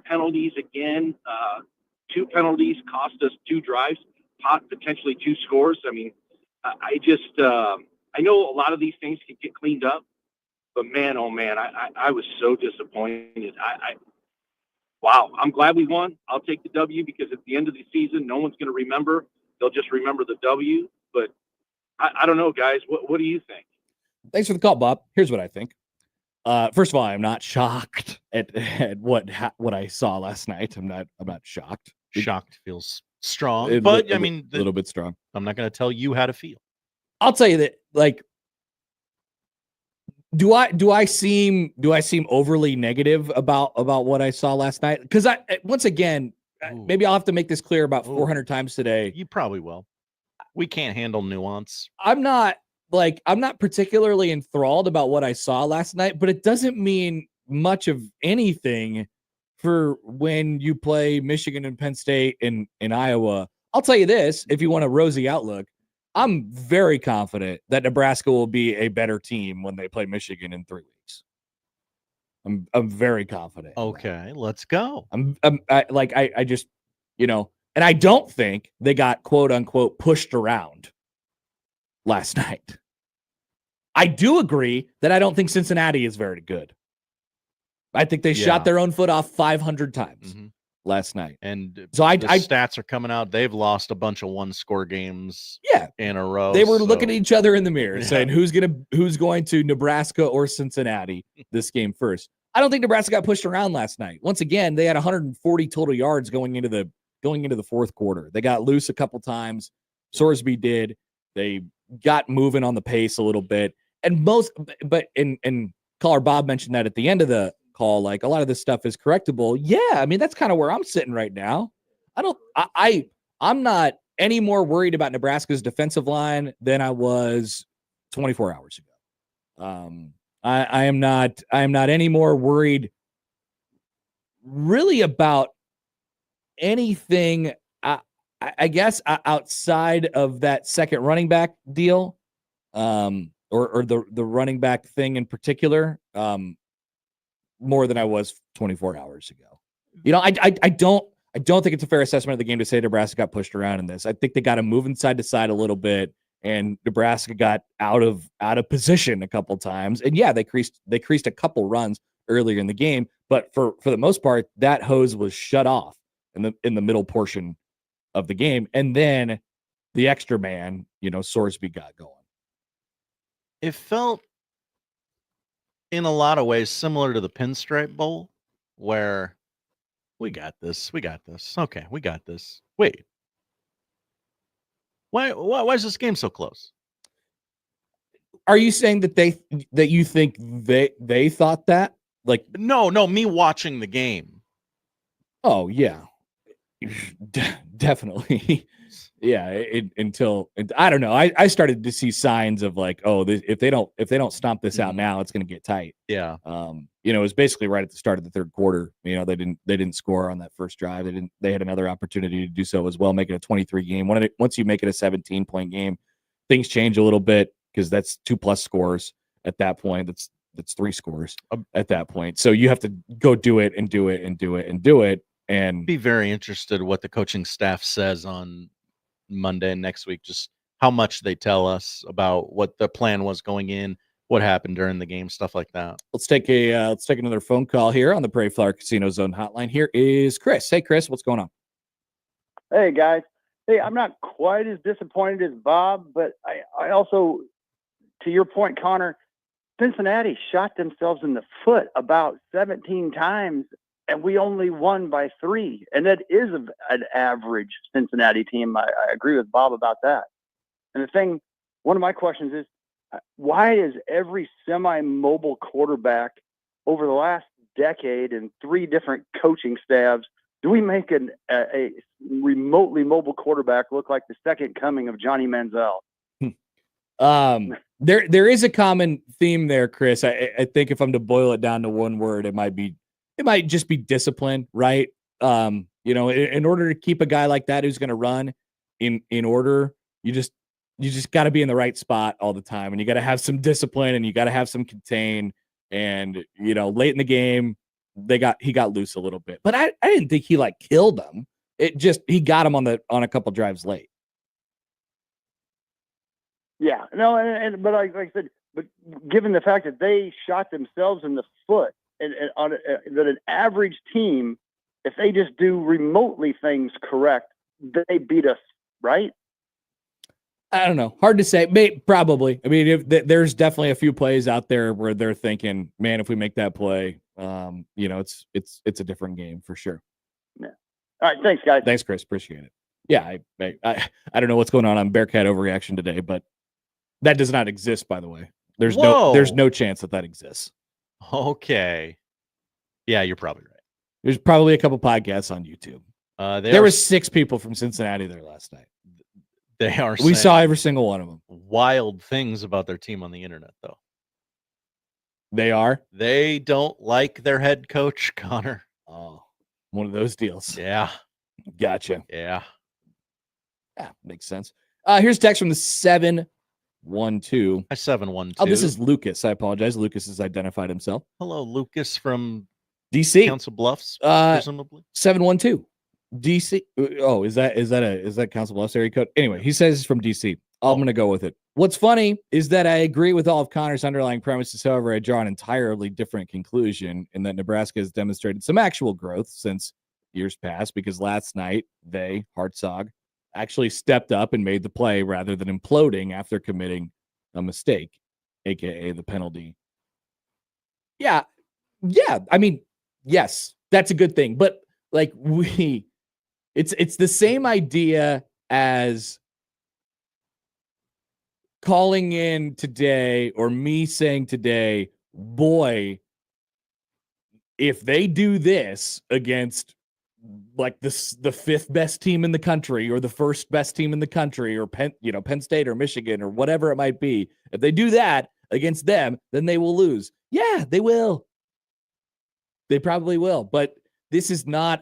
penalties again. 2 penalties cost us 2 drives, potentially 2 scores. I mean, I know a lot of these things can get cleaned up, but man, oh man, I was so disappointed. Wow, I'm glad we won. I'll take the W, because at the end of the season, no one's going to remember. They'll just remember the W. But I don't know, guys. What do you think? Thanks for the call, Bob. Here's what I think. First of all, I'm not shocked at what I saw last night. I'm not shocked. Shocked feels strong, but I mean, a little bit strong. I'm not going to tell you how to feel. I'll tell you that, like, do I seem overly negative about what I saw last night? Because once again, maybe I'll have to make this clear about 400 times today. You probably will. We can't handle nuance. I'm not particularly enthralled about what I saw last night, but it doesn't mean much of anything for when you play Michigan and Penn State in Iowa. I'll tell you this, if you want a rosy outlook, I'm very confident that Nebraska will be a better team when they play Michigan in 3 weeks. I'm very confident. Okay, let's go. I just, and I don't think they got quote unquote pushed around last night. I do agree that I don't think Cincinnati is very good. I think they shot their own foot off 500 times last night. And so the stats are coming out. They've lost a bunch of one-score games in a row. They were looking at each other in the mirror saying who's going to Nebraska or Cincinnati this game first. I don't think Nebraska got pushed around last night. Once again, they had 140 total yards going into the fourth quarter. They got loose a couple times. Sorsby did. They got moving on the pace a little bit. And caller Bob mentioned that at the end of the call, like a lot of this stuff is correctable. Yeah, I mean, that's kind of where I'm sitting right now. I'm not any more worried about Nebraska's defensive line than I was 24 hours ago. I am not any more worried really about anything, I guess, outside of that second running back deal, or the running back thing in particular, more than I was 24 hours ago. I don't think it's a fair assessment of the game to say Nebraska got pushed around in this. I think they got to move inside to side a little bit, and Nebraska got out of position a couple times. And yeah, they creased a couple runs earlier in the game, but for the most part, that hose was shut off in the middle portion of the game. And then the extra man, Sorsby got going. It felt in a lot of ways similar to the Pinstripe Bowl, where we got this. Okay, we got this. Wait, why is this game so close? Are you saying that you think they thought that? Like, no, me watching the game. Oh yeah, definitely. Yeah, until I don't know. I started to see signs of like, if they don't stomp this out now, it's going to get tight. Yeah. It was basically right at the start of the third quarter. They didn't score on that first drive. They had another opportunity to do so as well, make it a 23 game. Once you make it a 17-point game, things change a little bit because that's 2+ scores at that point. That's 3 scores at that point. So you have to go do it and do it and do it and do it. And be very interested what the coaching staff says on Monday and next week, just how much they tell us about what the plan was going in, what happened during the game, stuff like that. Let's take another phone call here on the Prairie Flower Casino Zone hotline. Here is Chris. Hey, Chris, what's going on? Hey, guys. Hey, I'm not quite as disappointed as Bob, but I also, to your point, Connor, Cincinnati shot themselves in the foot about 17 times, and we only won by 3. And that is an average Cincinnati team. I agree with Bob about that. And one of my questions is, why is every semi-mobile quarterback over the last decade and 3 different coaching staffs, do we make a remotely mobile quarterback look like the second coming of Johnny Manziel? There is a common theme there, Chris. I think if I'm to boil it down to one word, it might just be discipline, right? In order to keep a guy like that who's going to run in order, you just got to be in the right spot all the time, and you got to have some discipline, and you got to have some contain. And late in the game, he got loose a little bit, but I didn't think he killed them. He got him on a couple drives late. Yeah, no, but like I said, but given the fact that they shot themselves in the foot, and that an average team, if they just do remotely things correct, they beat us, right? I don't know. Hard to say. Probably. I mean, there's definitely a few plays out there where they're thinking, man, if we make that play, it's a different game for sure. Yeah. All right. Thanks, guys. Thanks, Chris. Appreciate it. Yeah. I don't know what's going on Bearcat Overreaction today, but that does not exist, by the way. There's no chance that exists. Okay. Yeah, you're probably right. There's probably a couple podcasts on YouTube. There were 6 people from Cincinnati there last night. We saw every single one of them. Wild things about their team on the internet, though. They don't like their head coach, Connor. Oh, one of those deals. Yeah. Gotcha. Yeah. Yeah, makes sense. Here's text from the 712. Hi, 712. Oh, this is Lucas. I apologize. Lucas has identified himself. Hello, Lucas from DC. Council Bluffs, presumably. 712. DC. Oh, is that Council Bluffs area code? Anyway, he says he's from DC. I'm going to go with it. What's funny is that I agree with all of Connor's underlying premises. However, I draw an entirely different conclusion in that Nebraska has demonstrated some actual growth since years past, because last night they, Hartzog, actually stepped up and made the play rather than imploding after committing a mistake, aka the penalty. Yeah. I mean, yes, that's a good thing. But like it's the same idea as calling in today, or me saying today, boy, if they do this against like the fifth best team in the country, or the first best team in the country, or Penn State or Michigan or whatever it might be, if they do that against them, then they will lose. Yeah, they will. They probably will. But this is not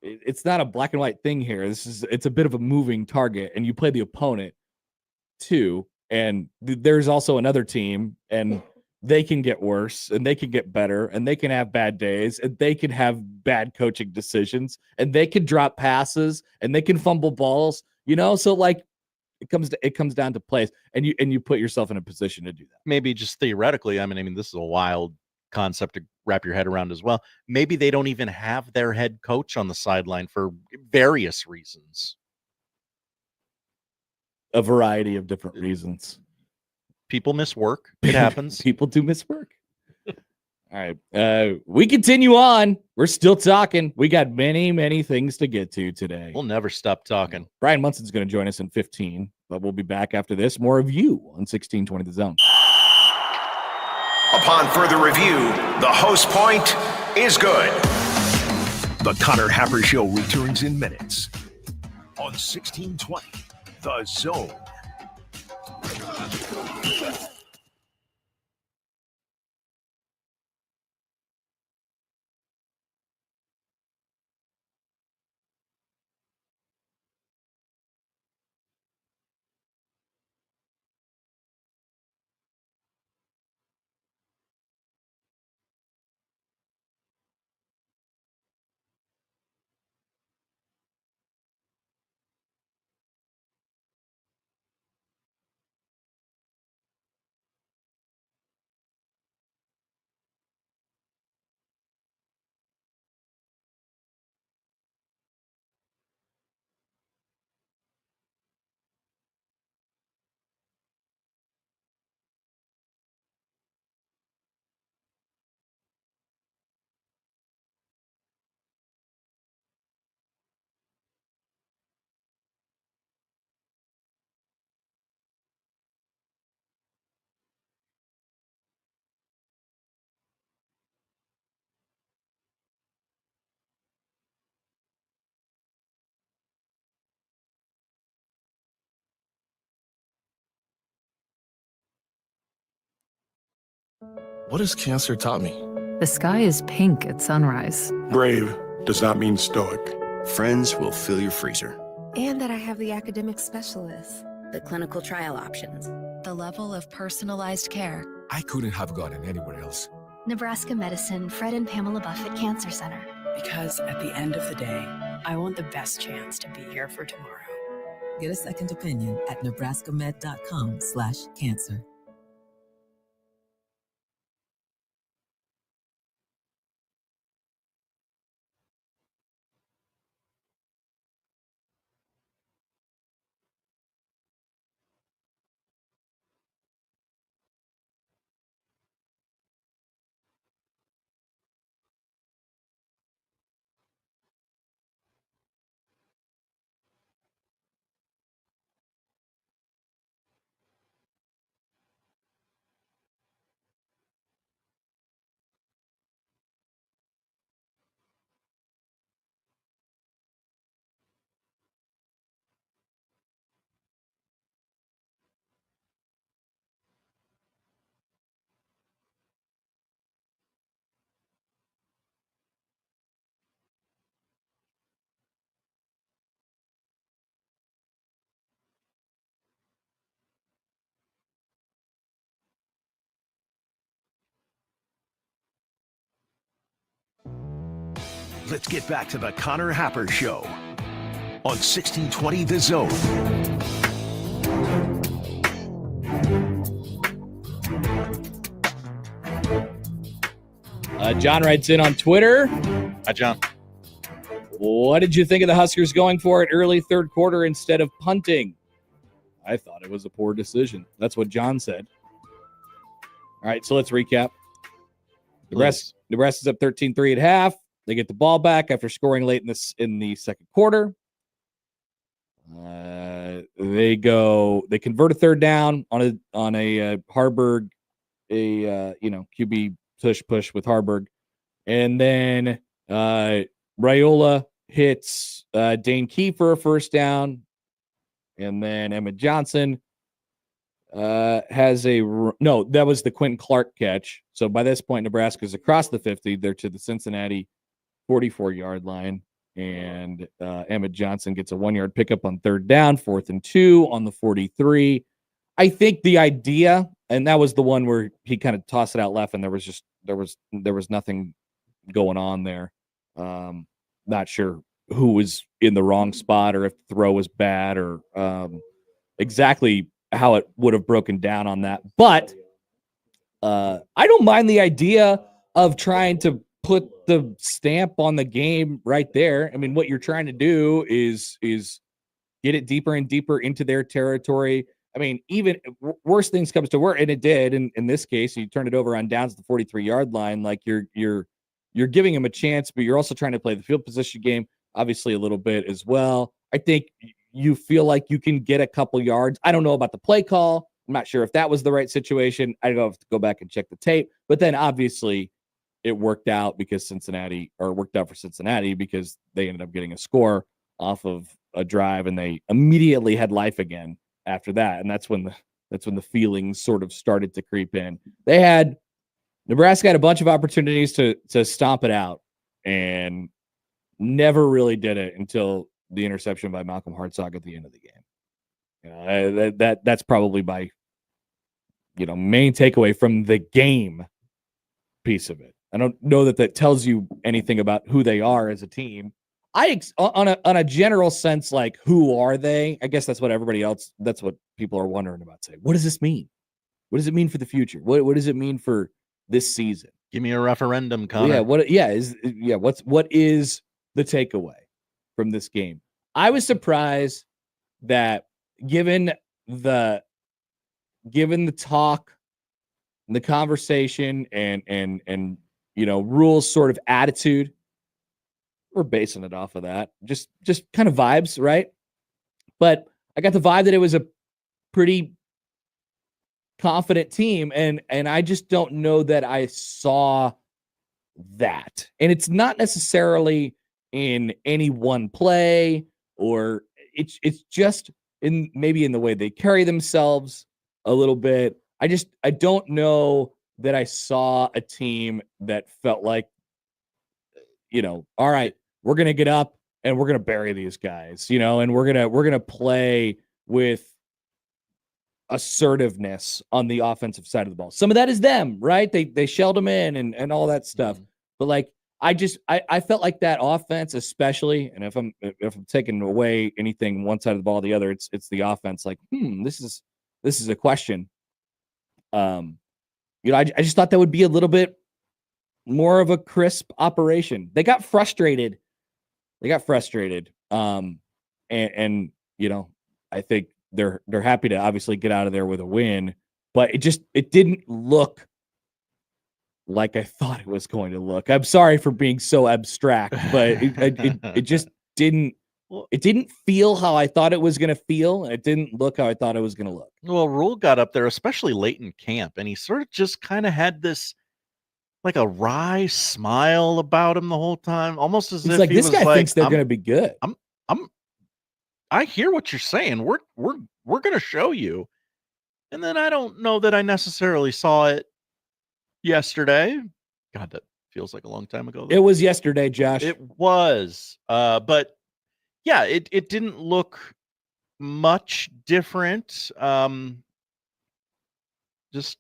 it's not a black and white thing here. It's a bit of a moving target, and you play the opponent too. And there's also another team, and they can get worse, and they can get better, and they can have bad days, and they can have bad coaching decisions, and they can drop passes, and they can fumble balls, so like it comes down to plays, and you put yourself in a position to do that. Maybe just theoretically, I mean, this is a wild concept to wrap your head around as well. Maybe they don't even have their head coach on the sideline for various reasons. A variety of different reasons. People miss work. It happens. People do miss work. All right. We continue on. We're still talking. We got many, many things to get to today. We'll never stop talking. Bryan Munson's going to join us in 15, but we'll be back after this. More of you on 1620 The Zone. Upon further review, the host point is good. The Connor Happer Show returns in minutes on 1620 The Zone. What has cancer taught me? The sky is pink at sunrise. Brave does not mean stoic. Friends will fill your freezer. And that I have the academic specialists, the clinical trial options, the level of personalized care. I couldn't have gotten anywhere else. Nebraska Medicine Fred and Pamela Buffett Cancer Center. Because at the end of the day, I want the best chance to be here for tomorrow. Get a second opinion at nebraskamed.com/cancer. Let's get back to the Connor Happer Show on 1620 The Zone. John writes in on Twitter. Hi, John. What did you think of the Huskers going for it early third quarter instead of punting? I thought it was a poor decision. That's what John said. All right, so let's recap. Nebraska's up 13-3 at half. They get the ball back after scoring late in the second quarter. They convert a third down on a Harburg, QB push with Harburg, and then Raiola hits Dane Key for a first down, and then Emmett Johnson that was the Quentin Clark catch. So by this point, Nebraska's across the 50. They're to the Cincinnati 44-yard line, and Emmett Johnson gets a 1-yard pickup on third down, 4th and 2 on the 43. I think the idea, and that was the one where he kind of tossed it out left, and there was nothing going on there. Not sure who was in the wrong spot or if the throw was bad or exactly how it would have broken down on that. But I don't mind the idea of trying to put the stamp on the game right there. I mean, what you're trying to do is get it deeper and deeper into their territory. I mean, even worse things comes to worse, and it did. In this case, you turn it over on downs at the 43-yard line. Like you're giving him a chance, but you're also trying to play the field position game, obviously a little bit as well. I think you feel like you can get a couple yards. I don't know about the play call. I'm not sure if that was the right situation. I have to go back and check the tape. But then obviously it worked out for Cincinnati because they ended up getting a score off of a drive, and they immediately had life again after that. And that's when the feelings sort of started to creep in. Nebraska had a bunch of opportunities to stomp it out and never really did it until the interception by Malcolm Hartzog at the end of the game. That's probably my main takeaway from the game piece of it. I don't know that tells you anything about who they are as a team. On a general sense, like, who are they? I guess that's what people are wondering about. Say, what does this mean? What does it mean for the future? What does it mean for this season? Give me a referendum, Connor. What is the takeaway from this game? I was surprised that given the talk, the conversation, and Rule's sort of attitude, we're basing it off of that. Just kind of vibes, right? But I got the vibe that it was a pretty confident team, and I just don't know that I saw that. And it's not necessarily in any one play, or it's just maybe in the way they carry themselves a little bit. I don't know that I saw a team that felt like, all right, we're going to get up and we're going to bury these guys, and we're going to play with assertiveness on the offensive side of the ball. Some of that is them, right? They shelled them in and all that stuff. Mm-hmm. But like, I felt like that offense, especially, and if I'm taking away anything one side of the ball or the other, it's the offense. Like, this is a question. I just thought that would be a little bit more of a crisp operation. They got frustrated. And I think they're happy to obviously get out of there with a win, but it didn't look like I thought it was going to look. I'm sorry for being so abstract, but it just didn't. It didn't feel how I thought it was going to feel, and it didn't look how I thought it was going to look. Well, Rule got up there, especially late in camp, and he sort of just kind of had this, like, a wry smile about him the whole time, almost as if like, he this was guy like, thinks they're going to be good. I hear what you're saying. We're going to show you. And then I don't know that I necessarily saw it yesterday. God, that feels like a long time ago, though. It was yesterday, Josh. It was. But yeah, it didn't look much different. Just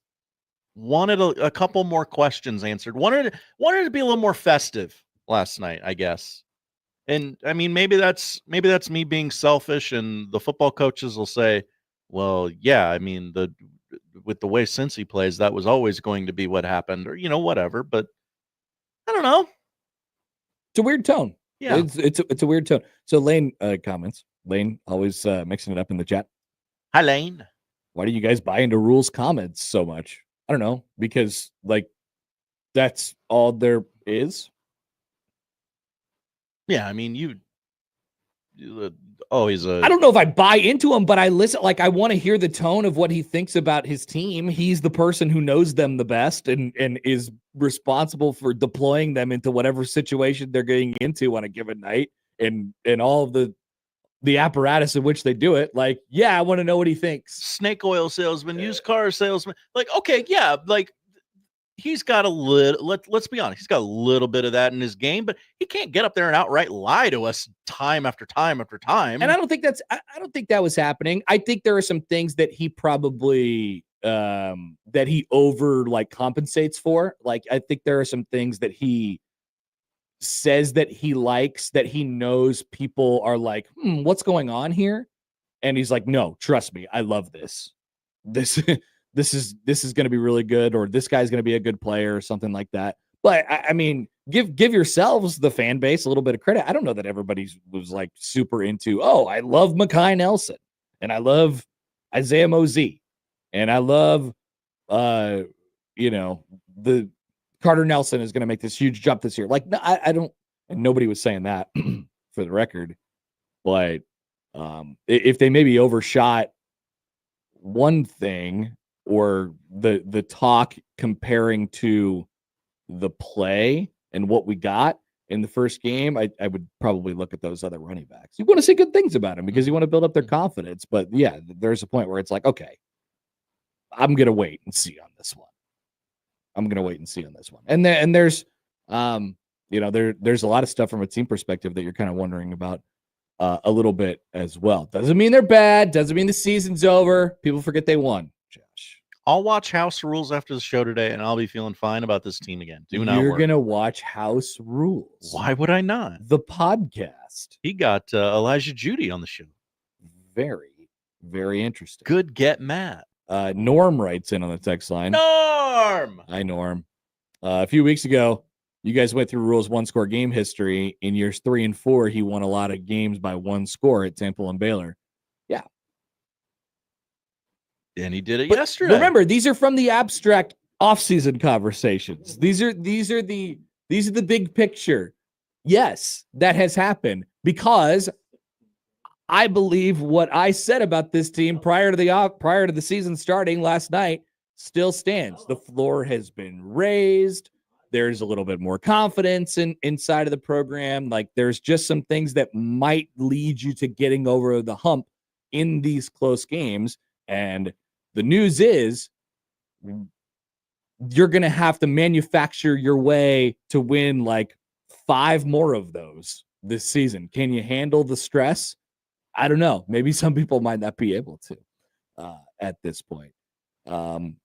wanted a couple more questions answered. Wanted to be a little more festive last night, I guess. And I mean, maybe that's me being selfish, and the football coaches will say, well, yeah, I mean, with the way Cincy plays, that was always going to be what happened, or whatever. But I don't know. It's a weird tone. Yeah. It's a weird tone. So Lane comments. Lane always mixing it up in the chat. Hi, Lane. Why do you guys buy into Rules comments so much? I don't know, because like that's all there is. Yeah, I mean, always I don't know if I buy into him, but I listen. Like, I want to hear the tone of what he thinks about his team. He's the person who knows them the best and is responsible for deploying them into whatever situation they're getting into on a given night, and all of the apparatus in which they do it. Like, yeah, I want to know what he thinks. Snake oil salesman, used car salesman. Like, okay, yeah, like he's got a little, let's be honest, he's got a little bit of that in his game, but he can't get up there and outright lie to us time after time after time. And I don't think that was happening. I think there are some things that he probably that he over like compensates for. Like, I think there are some things that he says that he likes that he knows people are like, what's going on here? And he's like, no, trust me, I love this. This is going to be really good, or this guy's going to be a good player or something like that. But I mean, give yourselves, the fan base, a little bit of credit. I don't know that everybody was like super into, oh, I love Mekhi Nelson and I love Isaiah Mosey and I love the Carter Nelson is going to make this huge jump this year. Like, no, I don't, and nobody was saying that for the record, but if they maybe overshot one thing, or the talk comparing to the play and what we got in the first game, I would probably look at those other running backs. You want to say good things about them because you want to build up their confidence. But yeah, there's a point where it's like, okay, I'm going to wait and see on this one. And there's there's a lot of stuff from a team perspective that you're kind of wondering about a little bit as well. Doesn't mean they're bad. Doesn't mean the season's over. People forget they won. Josh, I'll watch House Rules after the show today, and I'll be feeling fine about this team again. You're gonna watch House Rules. Why would I not? The podcast. He got Elijah Judy on the show. Very, very interesting. Good get, Matt. Norm writes in on the text line. Norm! Hi, Norm. A few weeks ago, you guys went through Rules one-score game history. In years 3 and 4, he won a lot of games by one score at Temple and Baylor. Yeah. And he did it yesterday. Remember, these are from the abstract offseason conversations. These are the big picture. Yes, that has happened because I believe what I said about this team prior to the season starting last night still stands. The floor has been raised. There's a little bit more confidence inside of the program. Like, there's just some things that might lead you to getting over the hump in these close games. And the news is you're going to have to manufacture your way to win like 5 more of those this season. Can you handle the stress? I don't know. Maybe some people might not be able to at this point.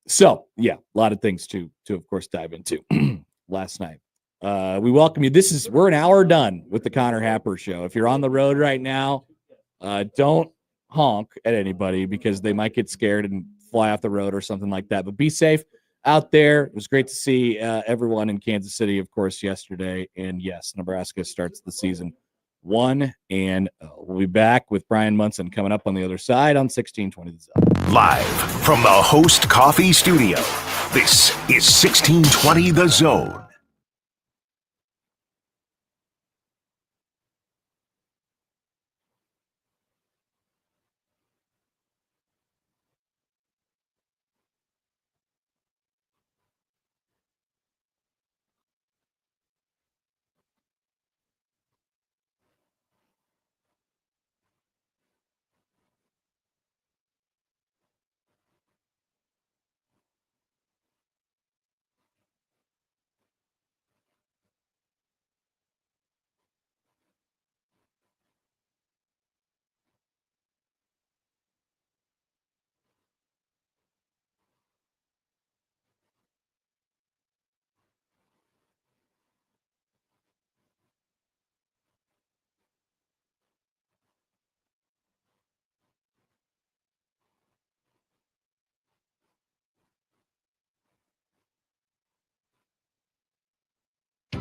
So yeah, a lot of things to of course dive into last night. We welcome you. We're an hour done with the Connor Happer show. If you're on the road right now, don't honk at anybody because they might get scared and fly off the road or something like that. But be safe out there. It was great to see everyone in Kansas City, of course, yesterday. And yes, Nebraska starts the season 1-0. We'll be back with Bryan Munson coming up on the other side on 1620 The Zone. Live from the Host Coffee Studio, this is 1620 The Zone.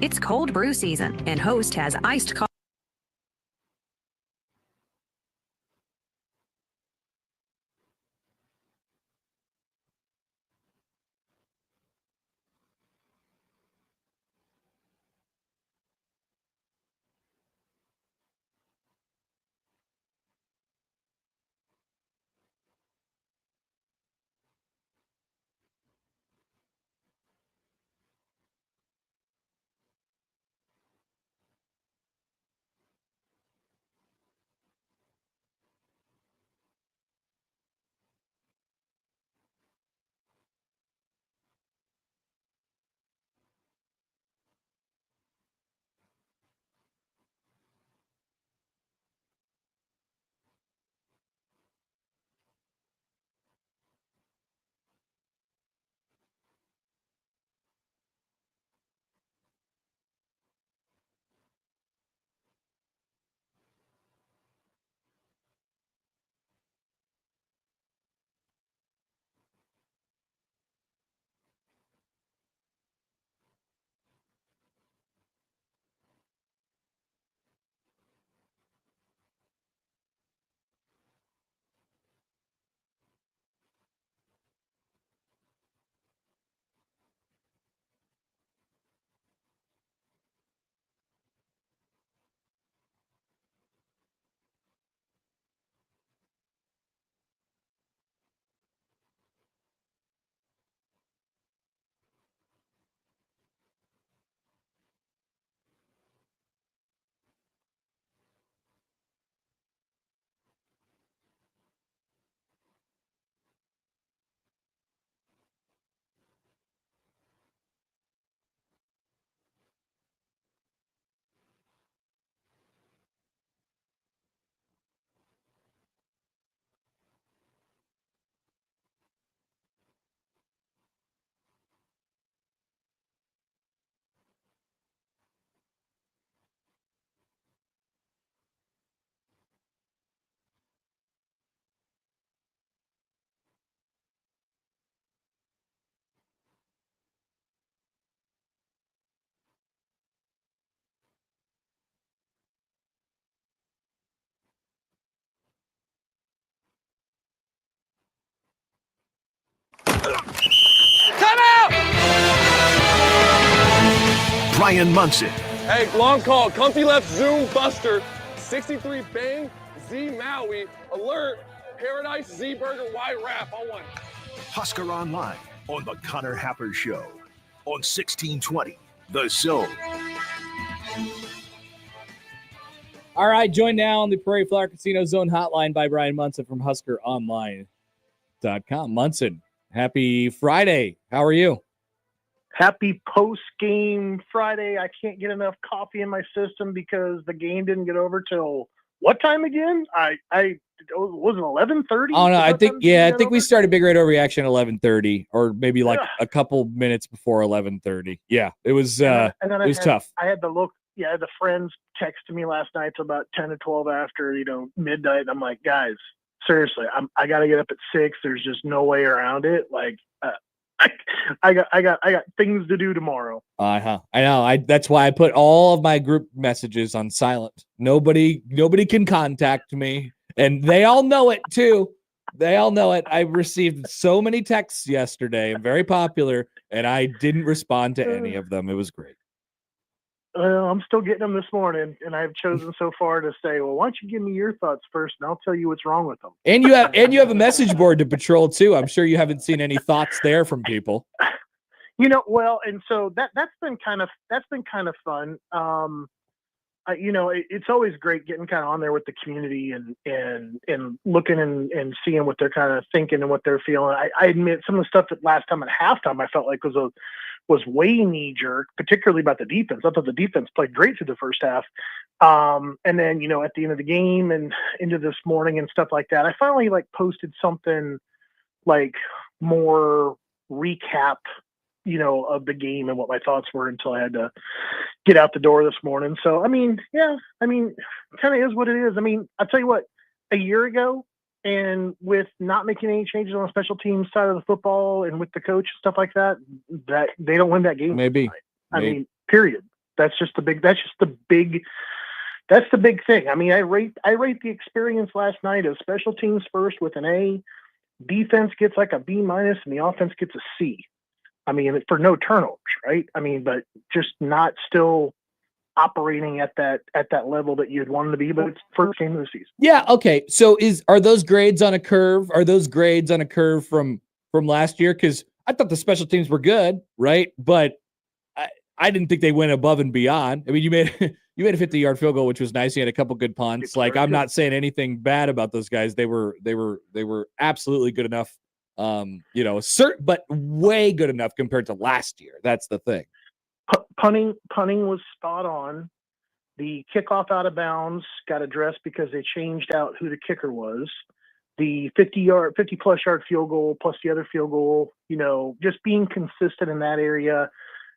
It's cold brew season, and Host has iced coffee. Bryan Munson. Hey, long call. Comfy left zoom buster. 63 bang. Z Maui. Alert. Paradise Z Burger Y Wrap. On one. Husker Online on the Connor Happer Show on 1620 The Zone. All right, joined now on the Prairie Flower Casino Zone hotline by Bryan Munson from HuskerOnline.com. Munson, happy Friday. How are you? Happy post-game Friday. I can't get enough coffee in my system because the game didn't get over till what time again? I was it 11:30? Oh no, I think we started Big Red Overreaction at 11:30, or maybe like a couple minutes before 11:30. Yeah, it was. And then it was tough. I had to look. Yeah, the friends texted me last night till about 10 to 12 after midnight. And I'm like, guys, seriously, I got to get up at 6. There's just no way around it. Like, I got things to do tomorrow. I know. That's why I put all of my group messages on silent. Nobody can contact me, and they all know it too. They all know it. I received so many texts yesterday, and very popular, and I didn't respond to any of them. It was great. I'm still getting them this morning, and I've chosen so far to say, well, why don't you give me your thoughts first, and I'll tell you what's wrong with them. And you have a message board to patrol too. I'm sure you haven't seen any thoughts there from people. Well, and so that's been kind of fun. It's always great getting kind of on there with the community and looking and seeing what they're kind of thinking and what they're feeling. I admit some of the stuff that last time at halftime I felt like was way knee-jerk, particularly about the defense. I thought the defense played great through the first half. And then, at the end of the game and into this morning and stuff like that, I finally posted something more recap, of the game and what my thoughts were until I had to get out the door this morning. So, kind of is what it is. I'll tell you what, a year ago, and with not making any changes on the special teams side of the football and with the coach and stuff like that they don't win that game. Maybe. Period. That's the big thing. I mean, I rate the experience last night of special teams first with an A, defense gets like a B-, and the offense gets a C. I mean, for no turnovers, right? I mean, but just not still operating at that level that you'd want them to be, but it's first game of the season. Yeah, okay. So are those grades on a curve? Are those grades on a curve from last year? Because I thought the special teams were good, right? But I didn't think they went above and beyond. I mean, you made a 50-yard field goal, which was nice. You had a couple good punts. Like, I'm not saying anything bad about those guys. They were absolutely good enough. Certain, but way good enough compared to last year. That's the thing. Punting was spot on. The kickoff out of bounds got addressed because they changed out who the kicker was. The 50-plus yard field goal plus the other field goal, just being consistent in that area,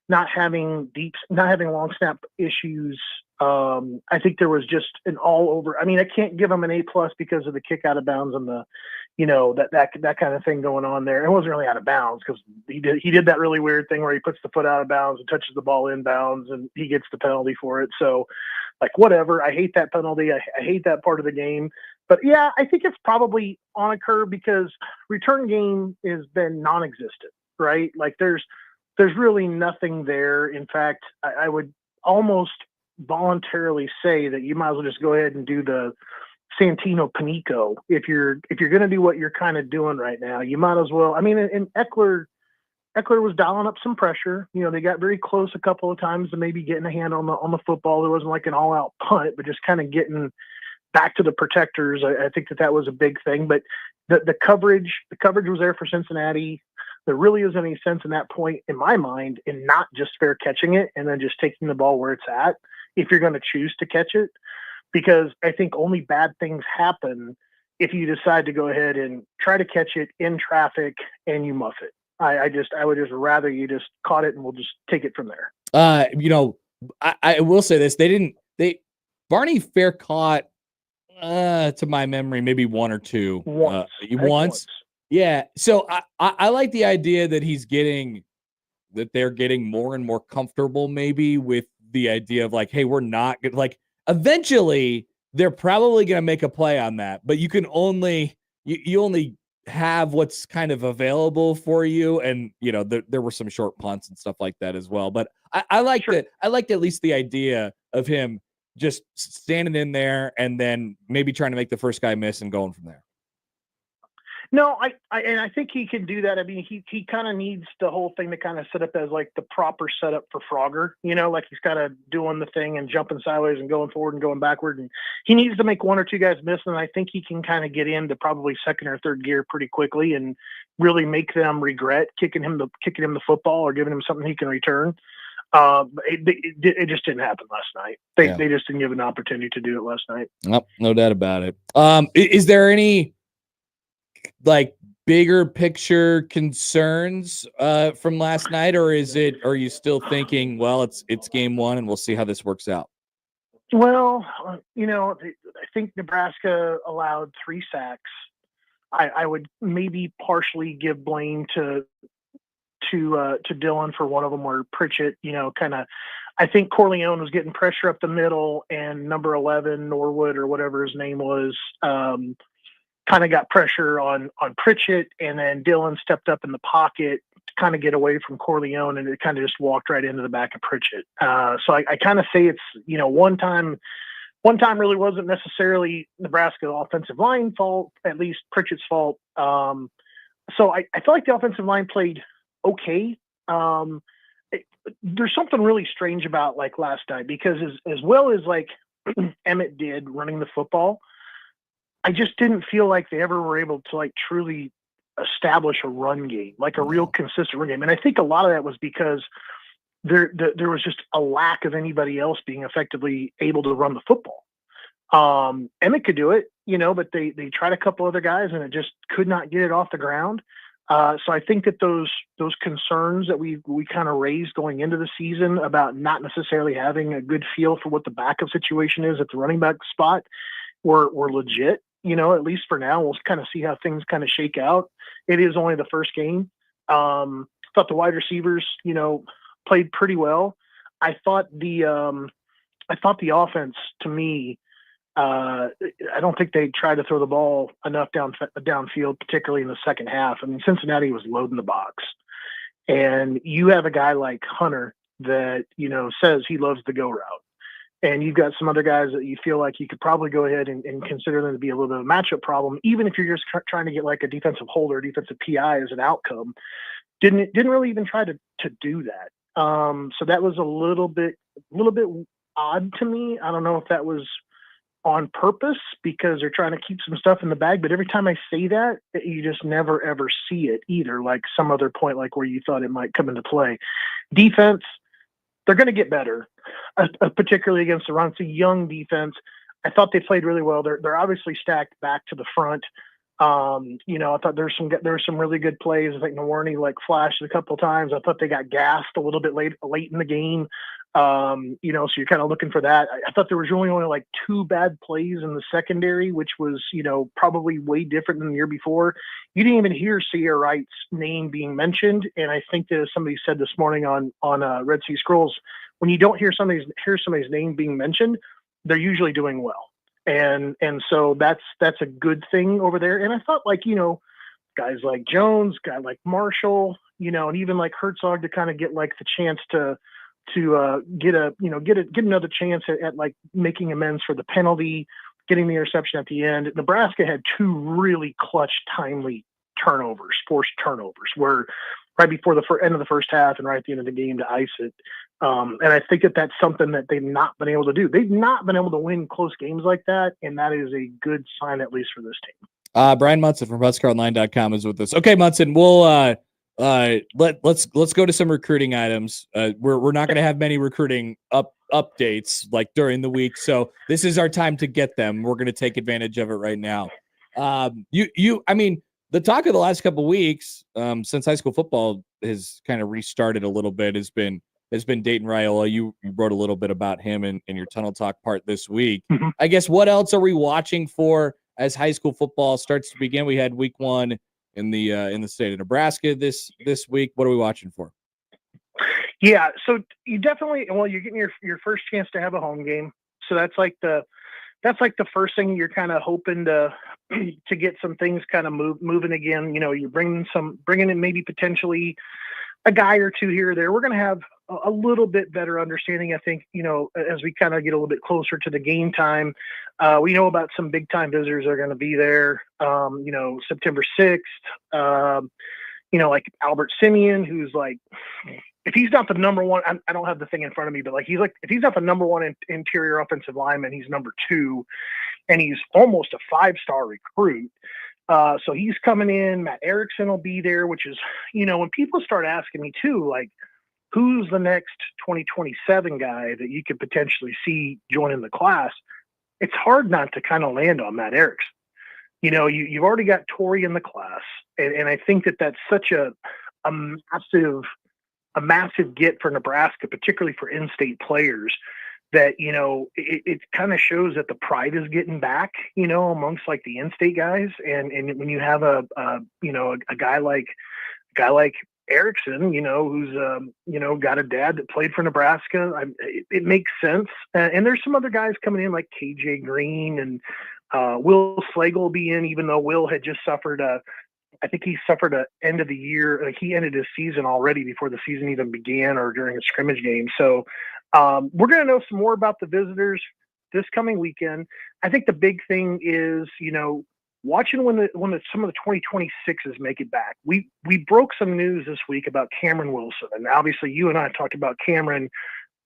not having long snap issues. I think there was just an all over. I mean, I can't give him an A+ because of the kick out of bounds and the, that kind of thing going on there. It wasn't really out of bounds because he did that really weird thing where he puts the foot out of bounds and touches the ball in bounds and he gets the penalty for it. So, like, whatever. I hate that penalty. I hate that part of the game. But yeah, I think it's probably on a curve because return game has been non-existent, right? Like there's really nothing there. In fact, I would almost voluntarily say that you might as well just go ahead and do the Santino Panico. If you're going to do what you're kind of doing right now, you might as well. I mean, and Eckler was dialing up some pressure. They got very close a couple of times to maybe getting a hand on the football. There wasn't like an all out punt, but just kind of getting back to the protectors. I think that was a big thing, but the coverage was there for Cincinnati. There really isn't any sense in that point in my mind in not just fair catching it and then just taking the ball where it's at if you're going to choose to catch it, because I think only bad things happen if you decide to go ahead and try to catch it in traffic and you muff it. I would just rather you just caught it and we'll just take it from there. I will say this. Barney fair caught, to my memory, maybe one or two. Once. Yeah. So I like the idea that they're getting more and more comfortable maybe with the idea of like, hey, we're not like, eventually they're probably going to make a play on that, but you can only, you only have what's kind of available for you. And, there were some short punts and stuff like that as well. But I like that. I liked at least the idea of him just standing in there and then maybe trying to make the first guy miss and going from there. No, I think he can do that. I mean, he kind of needs the whole thing to kind of set up as like the proper setup for Frogger, like he's kind of doing the thing and jumping sideways and going forward and going backward. And he needs to make one or two guys miss. And I think he can kind of get into probably second or third gear pretty quickly and really make them regret kicking him the football or giving him something he can return. It just didn't happen last night. They just didn't give an opportunity to do it last night. Nope, no doubt about it. Is there any like bigger picture concerns from last night, or are you still thinking, well, it's game one and we'll see how this works out? Well, I think Nebraska allowed 3 sacks. I would maybe partially give blame to Dylan for one of them, where Pritchett, I think Corleone was getting pressure up the middle, and number 11 Norwood or whatever his name was, kind of got pressure on Pritchett, and then Dylan stepped up in the pocket to kind of get away from Corleone, and it kind of just walked right into the back of Pritchett. So I kind of say it's, one time really wasn't necessarily Nebraska offensive line fault, at least Pritchett's fault. So I feel like the offensive line played okay. There's something really strange about like last night, because as well as like Emmett did running the football, I just didn't feel like they ever were able to like truly establish a run game, like a real consistent run game. And I think a lot of that was because there was just a lack of anybody else being effectively able to run the football. Emmett could do it, but they tried a couple other guys and it just could not get it off the ground. So I think that those concerns that we kind of raised going into the season about not necessarily having a good feel for what the backup situation is at the running back spot were legit. At least for now, we'll kind of see how things kind of shake out. It is only the first game. Thought the wide receivers, played pretty well. I thought the offense, to me, I don't think they tried to throw the ball enough downfield, particularly in the second half. I mean, Cincinnati was loading the box, and you have a guy like Hunter that, says he loves the go route. And you've got some other guys that you feel like you could probably go ahead and consider them to be a little bit of a matchup problem, even if you're just trying to get like a defensive holder, defensive PI as an outcome. Didn't really even try to do that. So that was a little bit odd to me. I don't know if that was on purpose because they're trying to keep some stuff in the bag, but every time I say that, you just never ever see it either. Like some other point, like where you thought it might come into play. Defense, they're going to get better, particularly against the run. It's a young defense. I thought they played really well. They're obviously stacked back to the front. I thought there were some really good plays. I think Nowinski flashed a couple of times. I thought they got gassed a little bit late in the game. So you're kind of looking for that. I thought there was really only like 2 bad plays in the secondary, which was, probably way different than the year before. You didn't even hear Sierra Wright's name being mentioned. And I think that somebody said this morning on Red Sea Scrolls, when you don't hear somebody's name being mentioned, they're usually doing well. And so that's a good thing over there. And I thought guys like Jones, guy like Marshall, and even like Herzog to kind of get like the chance to get another chance at like making amends for the penalty, getting the interception at the end. Nebraska had 2 really clutch, timely forced turnovers, where right before the end of the first half and right at the end of the game to ice it. And I think that's something that they've not been able to do. They've not been able to win close games like that, and that is a good sign, at least for this team. Bryan Munson from HuskerOnline.com is with us. Okay, Munson, we'll let's go to some recruiting items. We're not going to have many recruiting updates like during the week, so this is our time to get them. We're going to take advantage of it right now. I mean, the talk of the last couple of weeks, since high school football has kind of restarted a little bit, has been Dayton Raiola. You wrote a little bit about him in your Tunnel Talk part this week. Mm-hmm. I guess what else are we watching for as high school football starts to begin? We had week 1 in the state of Nebraska this week. What are we watching for? Yeah, so you definitely, you're getting your first chance to have a home game. So that's like the first thing you're kind of hoping to get some things kind of moving again. You're bringing in maybe potentially a guy or 2 here or there. We're going to have a little bit better understanding, I think, as we kind of get a little bit closer to the game time. We know about some big time visitors that are going to be there. September 6th, like Albert Simeon, who's like, if he's not the number 1, I don't have the thing in front of me, but like, if he's not the number 1 interior offensive lineman, he's number 2, and he's almost a 5-star recruit. So he's coming in. Matt Erickson will be there, which is, when people start asking me too, like, who's the next 2027 guy that you could potentially see joining the class, it's hard not to kind of land on Matt Erickson. You've already got Torrey in the class, and I think that's such a massive get for Nebraska, particularly for in-state players, that, it kind of shows that the pride is getting back, amongst like the in-state guys. And when you have a guy like Erickson, who's, got a dad that played for Nebraska, it makes sense. And there's some other guys coming in like KJ Green and Will Slagle will be in, even though Will had just suffered I think he suffered an end of the year. Like he ended his season already before the season even began or during a scrimmage game. So we're going to know some more about the visitors this coming weekend. I think the big thing is, watching when some of the 2026s make it back. We broke some news this week about Cameron Wilson. And obviously you and I talked about Cameron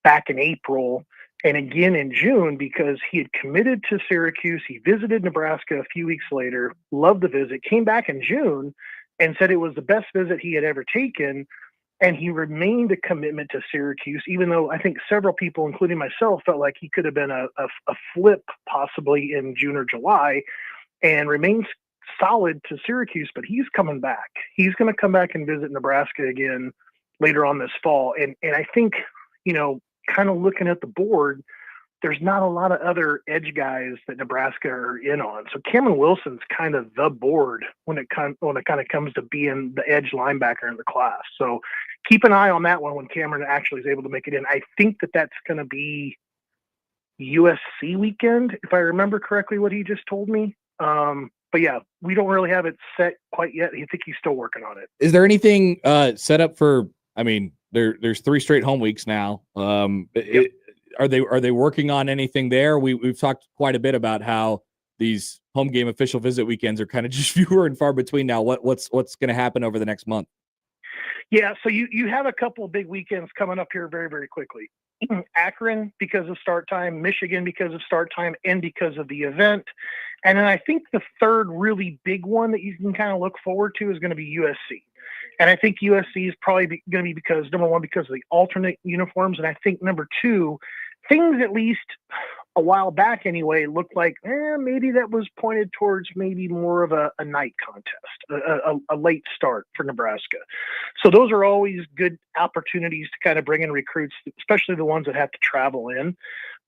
back in April and again in June because he had committed to Syracuse. He visited Nebraska a few weeks later, loved the visit, came back in June and said it was the best visit he had ever taken. And he remained a commitment to Syracuse, even though I think several people, including myself, felt like he could have been a flip possibly in June or July, and remains solid to Syracuse. But he's coming back. He's going to come back and visit Nebraska again later on this fall. And I think, kind of looking at the board, there's not a lot of other edge guys that Nebraska are in on. So Cameron Wilson's kind of the board when it kind of comes to being the edge linebacker in the class. So keep an eye on that one when Cameron actually is able to make it in. I think that's going to be USC weekend, if I remember correctly what he just told me. But yeah, we don't really have it set quite yet. I think he's still working on it. Is there anything set up for? I mean, there's 3 straight home weeks now. Yep. Are they working on anything there? We've talked quite a bit about how these home game official visit weekends are kind of just fewer and far between now. What's going to happen over the next month? Yeah, so you have a couple of big weekends coming up here very, very quickly. Akron because of start time, Michigan because of start time, and because of the event. And then I think the third really big one that you can kind of look forward to is going to be USC. And I think USC is probably going to be because, number one, because of the alternate uniforms. And I think, number two, things at least a while back anyway looked like maybe that was pointed towards maybe more of a night contest, a late start for Nebraska. So those are always good opportunities to kind of bring in recruits, especially the ones that have to travel in.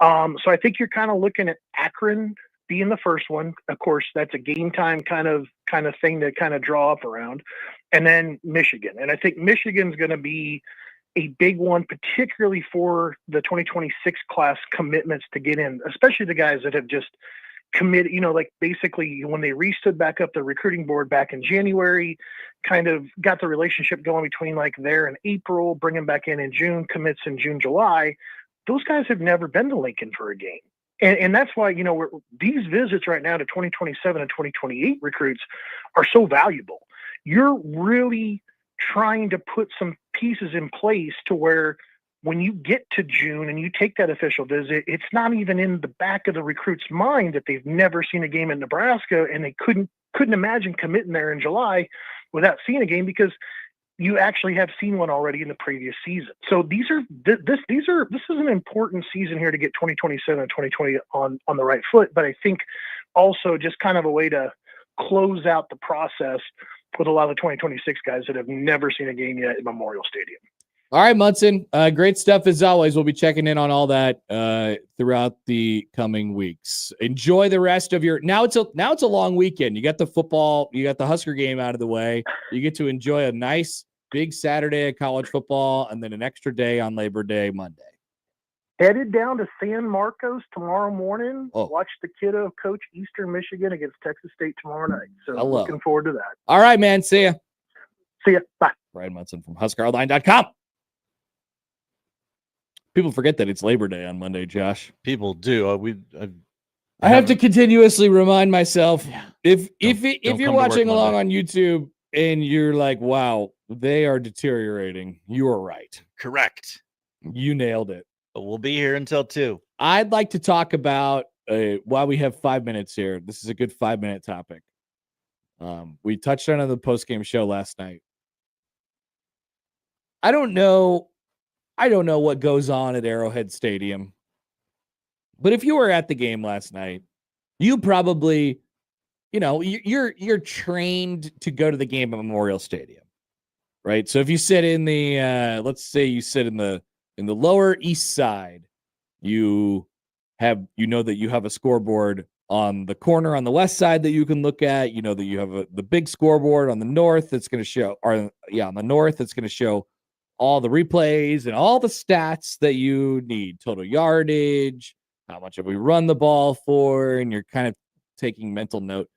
So I think you're kind of looking at Akron being the first one. Of course, that's a game time kind of thing to kind of draw up around. And then Michigan. And I think Michigan's going to be a big one, particularly for the 2026 class commitments to get in, especially the guys that have just committed, like basically when they restood back up the recruiting board back in January, kind of got the relationship going between like there in April, bring them back in June, commits in June, July. Those guys have never been to Lincoln for a game. And that's why, these visits right now to 2027 and 2028 recruits are so valuable. You're really trying to put some pieces in place to where when you get to June and you take that official visit, it's not even in the back of the recruit's mind that they've never seen a game in Nebraska and they couldn't imagine committing there in July without seeing a game because you actually have seen one already in the previous season. So this is an important season here to get 2027 and 2020 on the right foot. But I think also just kind of a way to close out the process with a lot of the 2026 guys that have never seen a game yet at Memorial Stadium. All right, Munson. Great stuff as always. We'll be checking in on all that throughout the coming weeks. Enjoy the rest of your. Now it's a long weekend. You got the football. You got the Husker game out of the way. You get to enjoy a nice big Saturday of college football, and then an extra day on Labor Day Monday. Headed down to San Marcos tomorrow morning. Watch the kiddo coach Eastern Michigan against Texas State tomorrow night. So looking forward to that. All right, man. See ya. See ya. Bye. Bryan Munson from HuskerOnline.com. People forget that it's Labor Day on Monday, Josh. People do. I have to continuously remind myself if you're watching along on YouTube and you're like, wow, they are deteriorating. You are right. Correct. You nailed it. But we'll be here until 2. I'd like to talk about while we have 5 minutes here. This is a good 5-minute topic. We touched on it the post-game show last night. I don't know what goes on at Arrowhead Stadium, but if you were at the game last night, you probably, you're trained to go to the game at Memorial Stadium, right? So if you sit in the, let's say you sit in the lower east side, you know that you have a scoreboard on the corner on the west side that you can look at. You know that you have the big scoreboard on the north that's going to show, on the north that's going to show all the replays and all the stats that you need, total yardage, how much have we run the ball for, and you're kind of taking mental note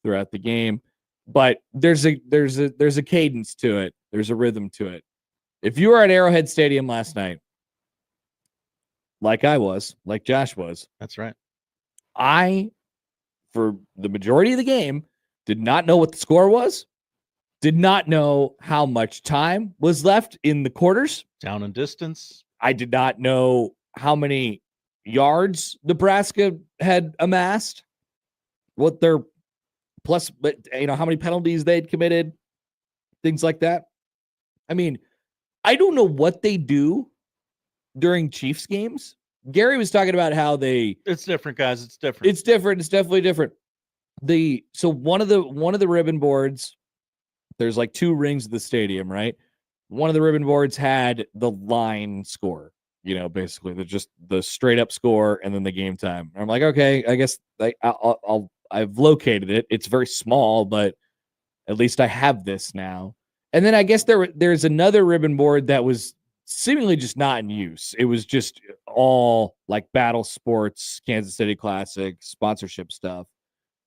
throughout the game. But there's a cadence to it. There's a rhythm to it. If you were at Arrowhead Stadium last night, like Josh was, that's right. I, for the majority of the game, did not know what the score was. Did not know how much time was left in the quarters. Down in distance. I did not know how many yards Nebraska had amassed, what their plus, but how many penalties they'd committed, things like that. I mean, I don't know what they do during Chiefs games. Gary was talking about how it's different, guys. It's different. It's different. It's definitely different. So one of the ribbon boards, there's like 2 rings of the stadium, right? One of the ribbon boards had the line score, basically just the straight up score and then the game time. And I'm like, okay, I guess I've located it. It's very small, but at least I have this now. And then I guess there's another ribbon board that was seemingly just not in use. It was just all like Battle Sports, Kansas City Classic, sponsorship stuff.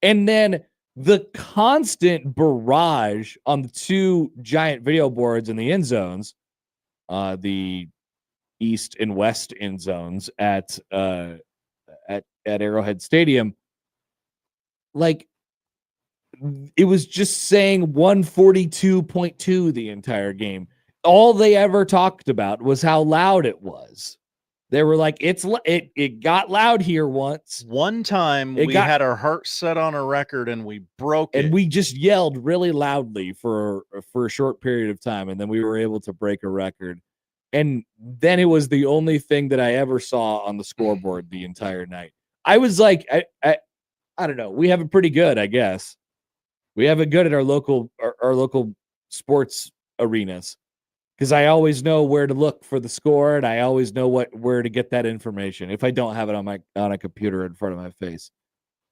And then the constant barrage on the two giant video boards in the end zones, the east and west end zones at Arrowhead Stadium, like it was just saying 142.2 the entire game. All they ever talked about was how loud it was. They were like, it got loud here once. One time we had our heart set on a record and we broke it. And we just yelled really loudly for a short period of time. And then we were able to break a record. And then it was the only thing that I ever saw on the scoreboard the entire night. I was like, I don't know. We have it pretty good, I guess. We have it good at our local sports arenas, because I always know where to look for the score, and I always know where to get that information if I don't have it on a computer in front of my face.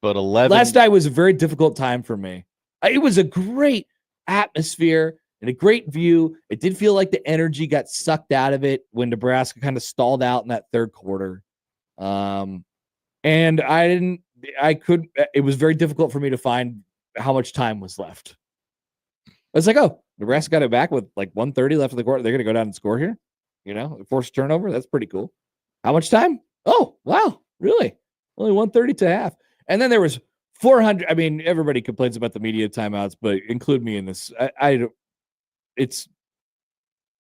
But last night was a very difficult time for me. It was a great atmosphere and a great view. It did feel like the energy got sucked out of it when Nebraska kind of stalled out in that third quarter. And it was very difficult for me to find how much time was left. I was like, oh, Nebraska got it back with like 1:30 left in the quarter. They're going to go down and score here. Force a turnover. That's pretty cool. How much time? Oh, wow. Really? Only 1:30 to half. And then there was 400. I mean, everybody complains about the media timeouts, but include me in this. It's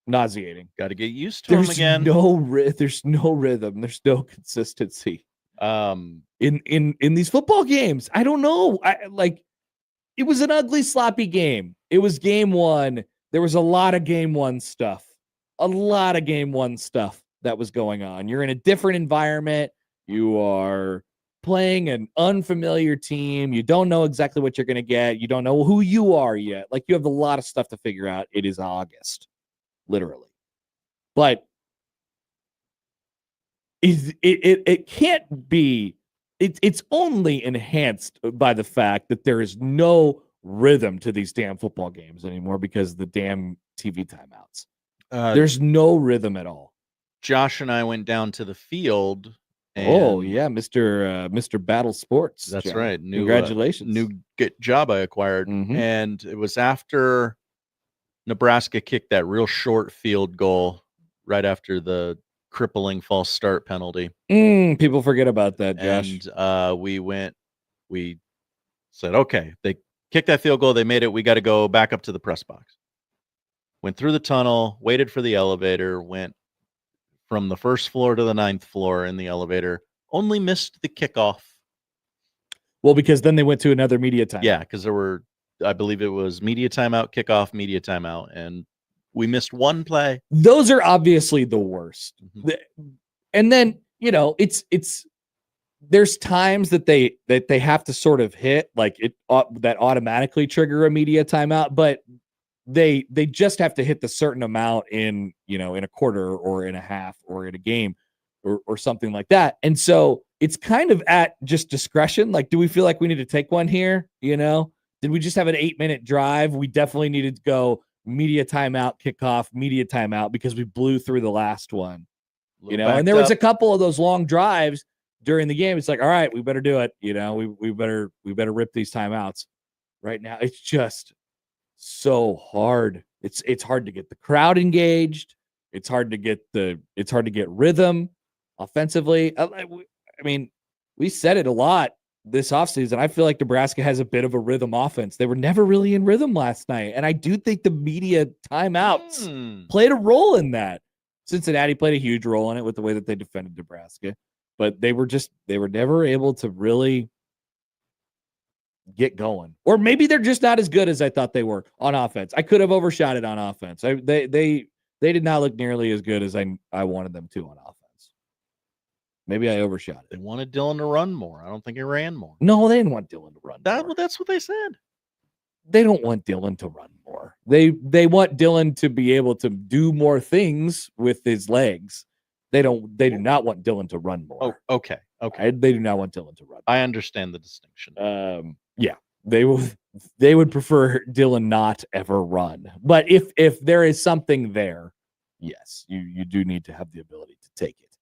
nauseating. Got to get used to them again. There's no rhythm. There's no consistency. In these football games, I don't know. It was an ugly, sloppy game. It was game one. There was a lot of game one stuff. That was going on. You're in a different environment. You are playing an unfamiliar team. You don't know exactly what you're going to get. You don't know who you are yet. Like, you have a lot of stuff to figure out. It is August, literally. But it can't be. It's only enhanced by the fact that there is no rhythm to these damn football games anymore because of the damn TV timeouts. There's no rhythm at all. Josh and I went down to the field. Oh yeah, Mr. Battle Sports. That's John. right. Congratulations. New job I acquired. Mm-hmm. And it was after Nebraska kicked that real short field goal right after the crippling false start penalty. People forget about that, Josh. And we said, okay, they kicked that field goal. They made it. We got to go back up to the press box. Went through the tunnel, waited for the elevator, went from the first floor to the 9th floor in the elevator, only missed the kickoff. Well, because then they went to another media timeout. Yeah, because there were, I believe it was media timeout, kickoff, media timeout, and we missed one play. Those are obviously the worst. Mm-hmm. And then, there's times that they have to sort of hit that automatically trigger a media timeout, but they just have to hit the certain amount in a quarter or in a half or in a game or something like that. And so it's kind of at just discretion. Like, do we feel like we need to take one here? Did we just have an 8-minute drive? We definitely needed to go media timeout, kickoff, media timeout, because we blew through the last one, and there was a couple of those long drives during the game. It's like, all right, we better do it. We better rip these timeouts right now. It's just so hard. It's hard to get the crowd engaged. It's hard to get rhythm offensively. I mean, we said it a lot this offseason. I feel like Nebraska has a bit of a rhythm offense. They were never really in rhythm last night. And I do think the media timeouts played a role in that. Cincinnati played a huge role in it with the way that they defended Nebraska. But they were never able to really get going. Or maybe they're just not as good as I thought they were on offense. I could have overshot it on offense. They did not look nearly as good as I wanted them to on offense. Maybe I overshot it. They wanted Dylan to run more. I don't think he ran more. No, they didn't want Dylan to run more. That's what they said. They don't want Dylan to run more. They want Dylan to be able to do more things with his legs. They do not want Dylan to run more. Oh, okay. They do not want Dylan to run more. I understand the distinction. Yeah. They they would prefer Dylan not ever run. But if there is something there, yes, you do need to have the ability to take it.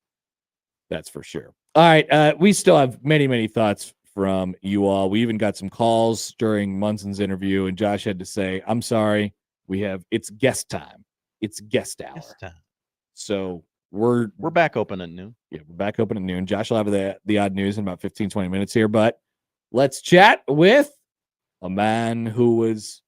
That's for sure. All right, we still have many, many thoughts from you all. We even got some calls during Munson's interview, and Josh had to say, I'm sorry, it's guest time. It's guest hour. Guest time. So we're back open at noon. Yeah, we're back open at noon. Josh will have the odd news in about 15, 20 minutes here, but let's chat with a man who was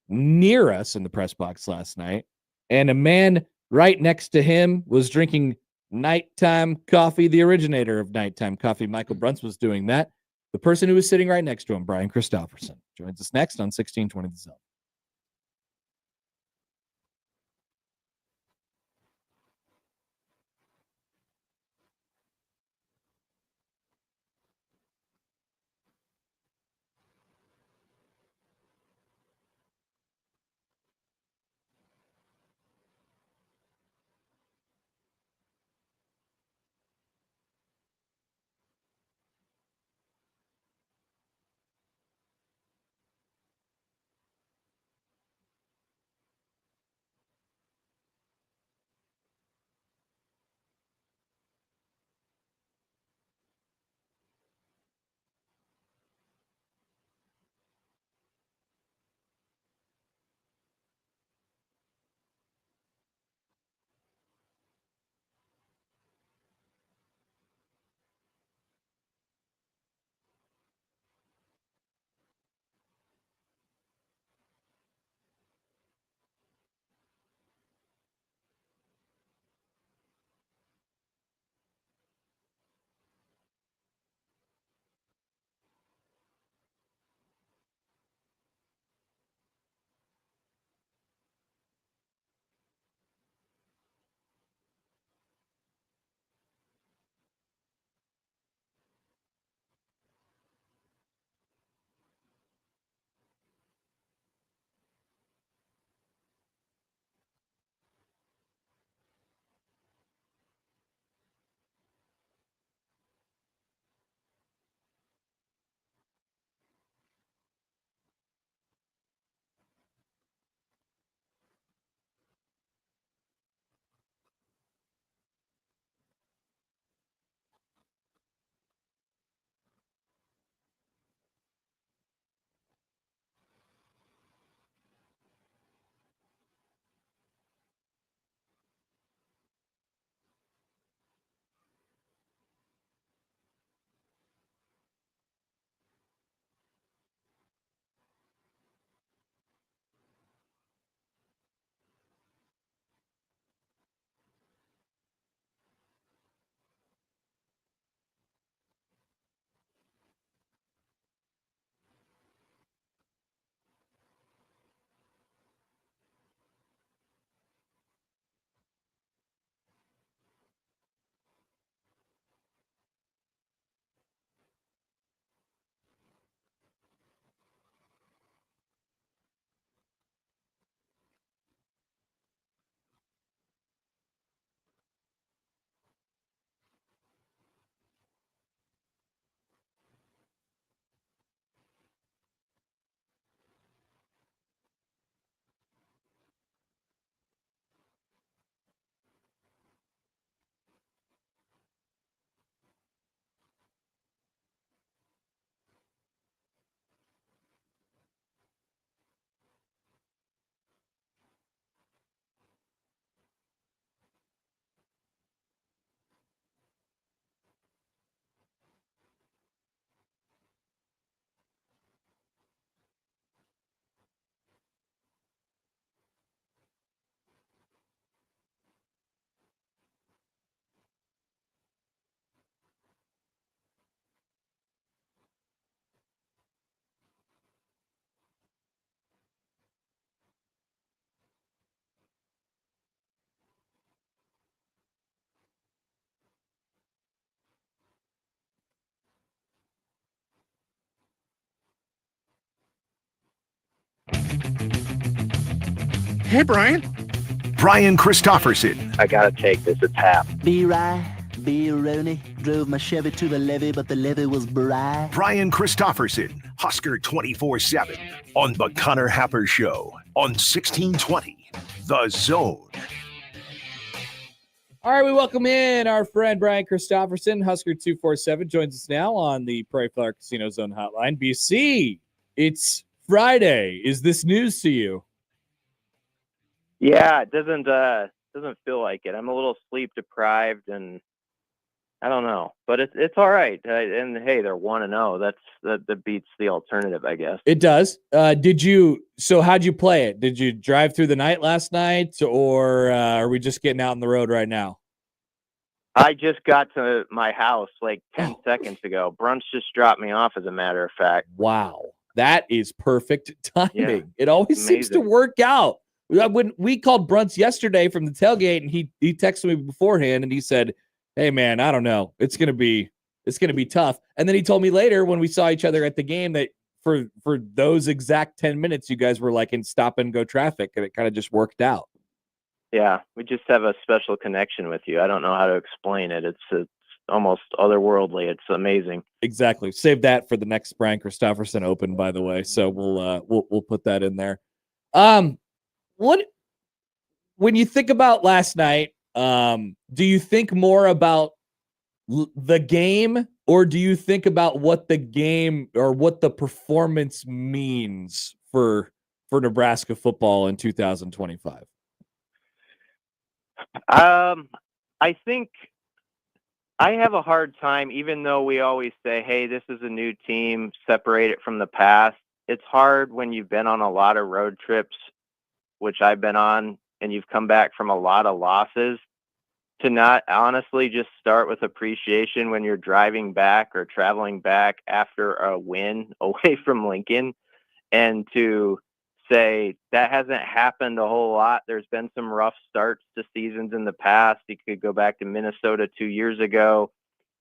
near us in the press box last night, and a man right next to him was drinking nighttime coffee. The originator of nighttime coffee, Michael Brunson, was doing that. The person who was sitting right next to him, Bryan Christopherson, joins us next on 1620 The Zone. Hey, Bryan. Bryan Christopherson. I gotta take this. It's Hap. Be right beer, Rooney. Drove my Chevy to the levee, but the levee was dry. Bryan Christopherson, Husker 24/7 on the Connor Happer Show on 1620 The Zone. All right, we welcome in our friend Bryan Christopherson, Husker 247, joins us now on the Prairie Flower Casino Zone hotline. BC, it's Friday. Is this news to you? Yeah, it doesn't feel like it. I'm a little sleep deprived, and I don't know, but it's all right. And hey, they're 1-0. That beats the alternative, I guess. It does. So how'd you play it? Did you drive through the night last night, or are we just getting out on the road right now? I just got to my house like 10 seconds ago. Brunch just dropped me off, as a matter of fact. Wow. That is perfect timing. Yeah, it always seems to work out. When we called Brunts yesterday from the tailgate, and he texted me beforehand, and he said, "Hey man, I don't know. It's gonna be tough." And then he told me later when we saw each other at the game that for those exact 10 minutes, you guys were like in stop and go traffic, and it kind of just worked out. Yeah, we just have a special connection with you. I don't know how to explain it. It's almost otherworldly. It's amazing. Exactly. Save that for the next Bryan Christopherson Open, by the way. So we'll put that in there. When you think about last night, do you think more about the game, or do you think about what the game or what the performance means for Nebraska football in 2025? I think I have a hard time, even though we always say, hey, this is a new team, separate it from the past. It's hard when you've been on a lot of road trips, which I've been on, and you've come back from a lot of losses, to not honestly just start with appreciation when you're driving back or traveling back after a win away from Lincoln, and to say that hasn't happened a whole lot. There's been some rough starts to seasons in the past. You could go back to Minnesota 2 years ago.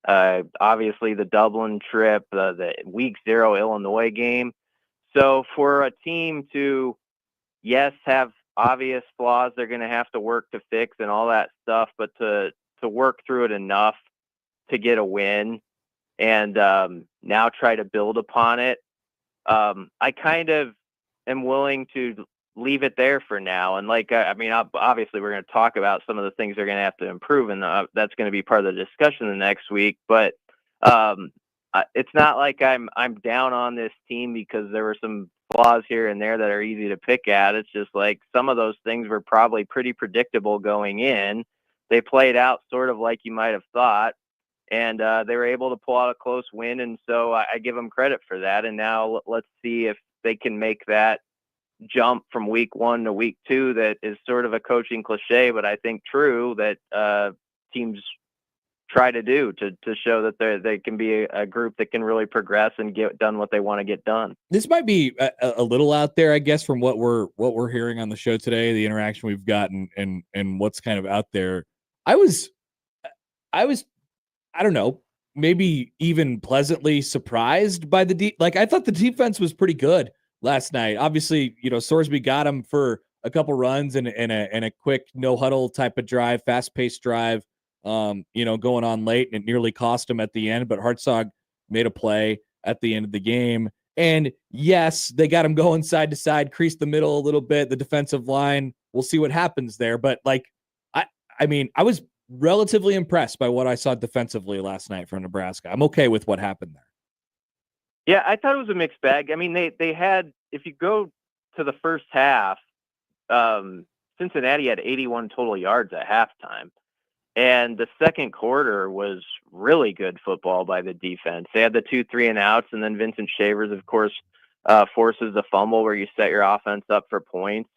Obviously the Dublin trip, the week 0 Illinois game. So for a team to, yes, have obvious flaws they're going to have to work to fix and all that stuff, but to work through it enough to get a win and now try to build upon it. I kind of am willing to leave it there for now. And obviously we're going to talk about some of the things they're going to have to improve, and that's going to be part of the discussion the next week. But it's not like I'm down on this team because there were some flaws here and there that are easy to pick at. It's just like some of those things were probably pretty predictable going in. They played out sort of like you might have thought, and they were able to pull out a close win. And so I give them credit for that. And now let's see if they can make that jump from week 1 to week 2. That is sort of a coaching cliche, but I think true, that teams try to do to show that they can be a group that can really progress and get done what they want to get done. This might be a little out there, I guess, from what we're hearing on the show today, the interaction we've gotten and what's kind of out there. I was, I don't know, maybe even pleasantly surprised by I thought the defense was pretty good last night. Obviously, Sorsby got him for a couple runs and a quick no huddle type of drive, fast paced drive, going on late, and it nearly cost him at the end, but Hartzog made a play at the end of the game. And yes, they got him going side to side, creased the middle a little bit, the defensive line. We'll see what happens there. But I was relatively impressed by what I saw defensively last night from Nebraska. I'm okay with what happened there. Yeah, I thought it was a mixed bag. I mean, they had, if you go to the first half, Cincinnati had 81 total yards at halftime. And the second quarter was really good football by the defense. They had the 2 3-and-outs, and then Vincent Shavers, of course, forces the fumble where you set your offense up for points.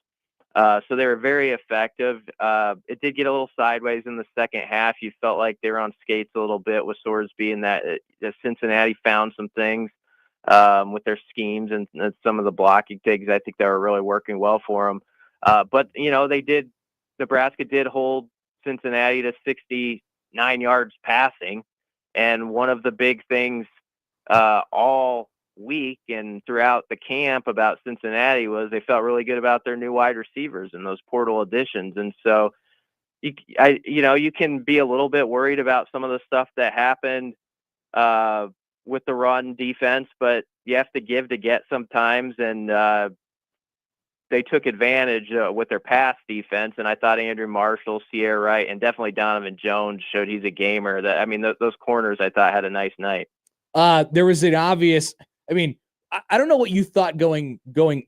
So they were very effective. It did get a little sideways in the second half. You felt like they were on skates a little bit with Sorsby, and that Cincinnati found some things with their schemes and some of the blocking things. I think they were really working well for them. But Nebraska did hold Cincinnati to 69 yards passing. And one of the big things all week and throughout the camp about Cincinnati was they felt really good about their new wide receivers and those portal additions. And so you can be a little bit worried about some of the stuff that happened with the run defense, but you have to give to get sometimes. And they took advantage with their pass defense. And I thought Andrew Marshall, Sierra Wright, and definitely Donovan Jones showed he's a gamer. Those corners I thought had a nice night. There was an obvious, I don't know what you thought going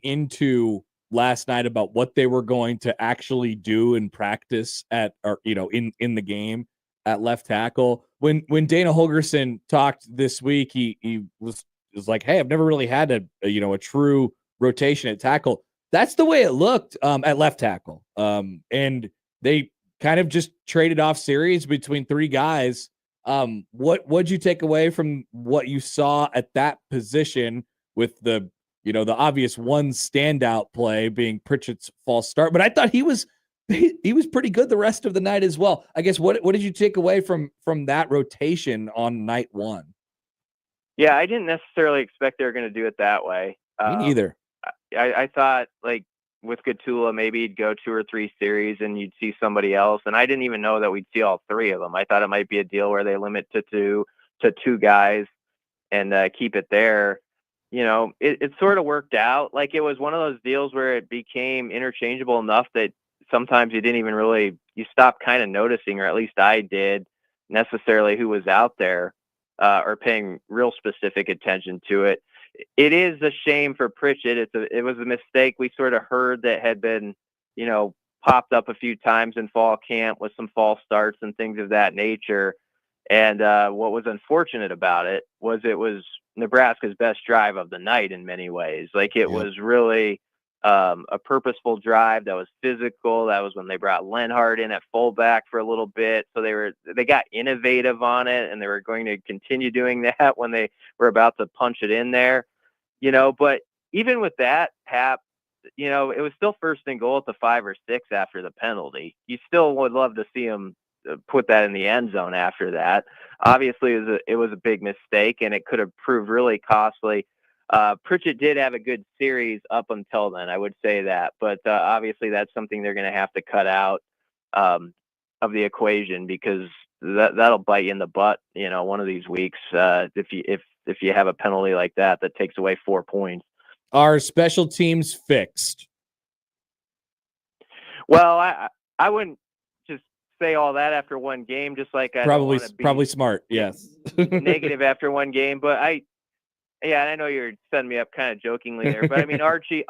into last night about what they were going to actually do in practice in the game at left tackle. When Dana Holgerson talked this week, he was like, "Hey, I've never really had a true rotation at tackle." That's the way it looked at left tackle. And they kind of just traded off series between three guys. What'd you take away from what you saw at that position with the obvious one standout play being Pritchett's false start? But I thought he was pretty good the rest of the night as well. I guess what did you take away from that rotation on night one? Yeah, I didn't necessarily expect they were going to do it that way. Me neither. I thought, like, with Gatula, maybe he'd go 2 or 3 series and you'd see somebody else. And I didn't even know that we'd see all 3 of them. I thought it might be a deal where they limit to two guys and keep it there. It sort of worked out. Like, it was one of those deals where it became interchangeable enough that sometimes you didn't even really, you stopped kind of noticing, or at least I did, necessarily who was out there or paying real specific attention to it. It is a shame for Pritchett. It was a mistake we sort of heard that had been, popped up a few times in fall camp with some false starts and things of that nature. And what was unfortunate about it was Nebraska's best drive of the night in many ways. Like, it was really a purposeful drive that was physical. That was when they brought Lenhart in at fullback for a little bit. So they got innovative on it, and they were going to continue doing that when they were about to punch it in there, but even with that, Hap, it was still first and goal at the 5 or 6 after the penalty. You still would love to see them put that in the end zone after that. Obviously it was a big mistake, and it could have proved really costly. Pritchett did have a good series up until then, I would say that, but obviously that's something they're going to have to cut out of the equation, because that'll bite you in the butt, one of these weeks, if you have a penalty like that takes away 4 points. Are special teams fixed? Well, I wouldn't just say all that after one game, just like I probably smart. Yes. Negative after one game, but I know you're setting me up kind of jokingly there, but Archie,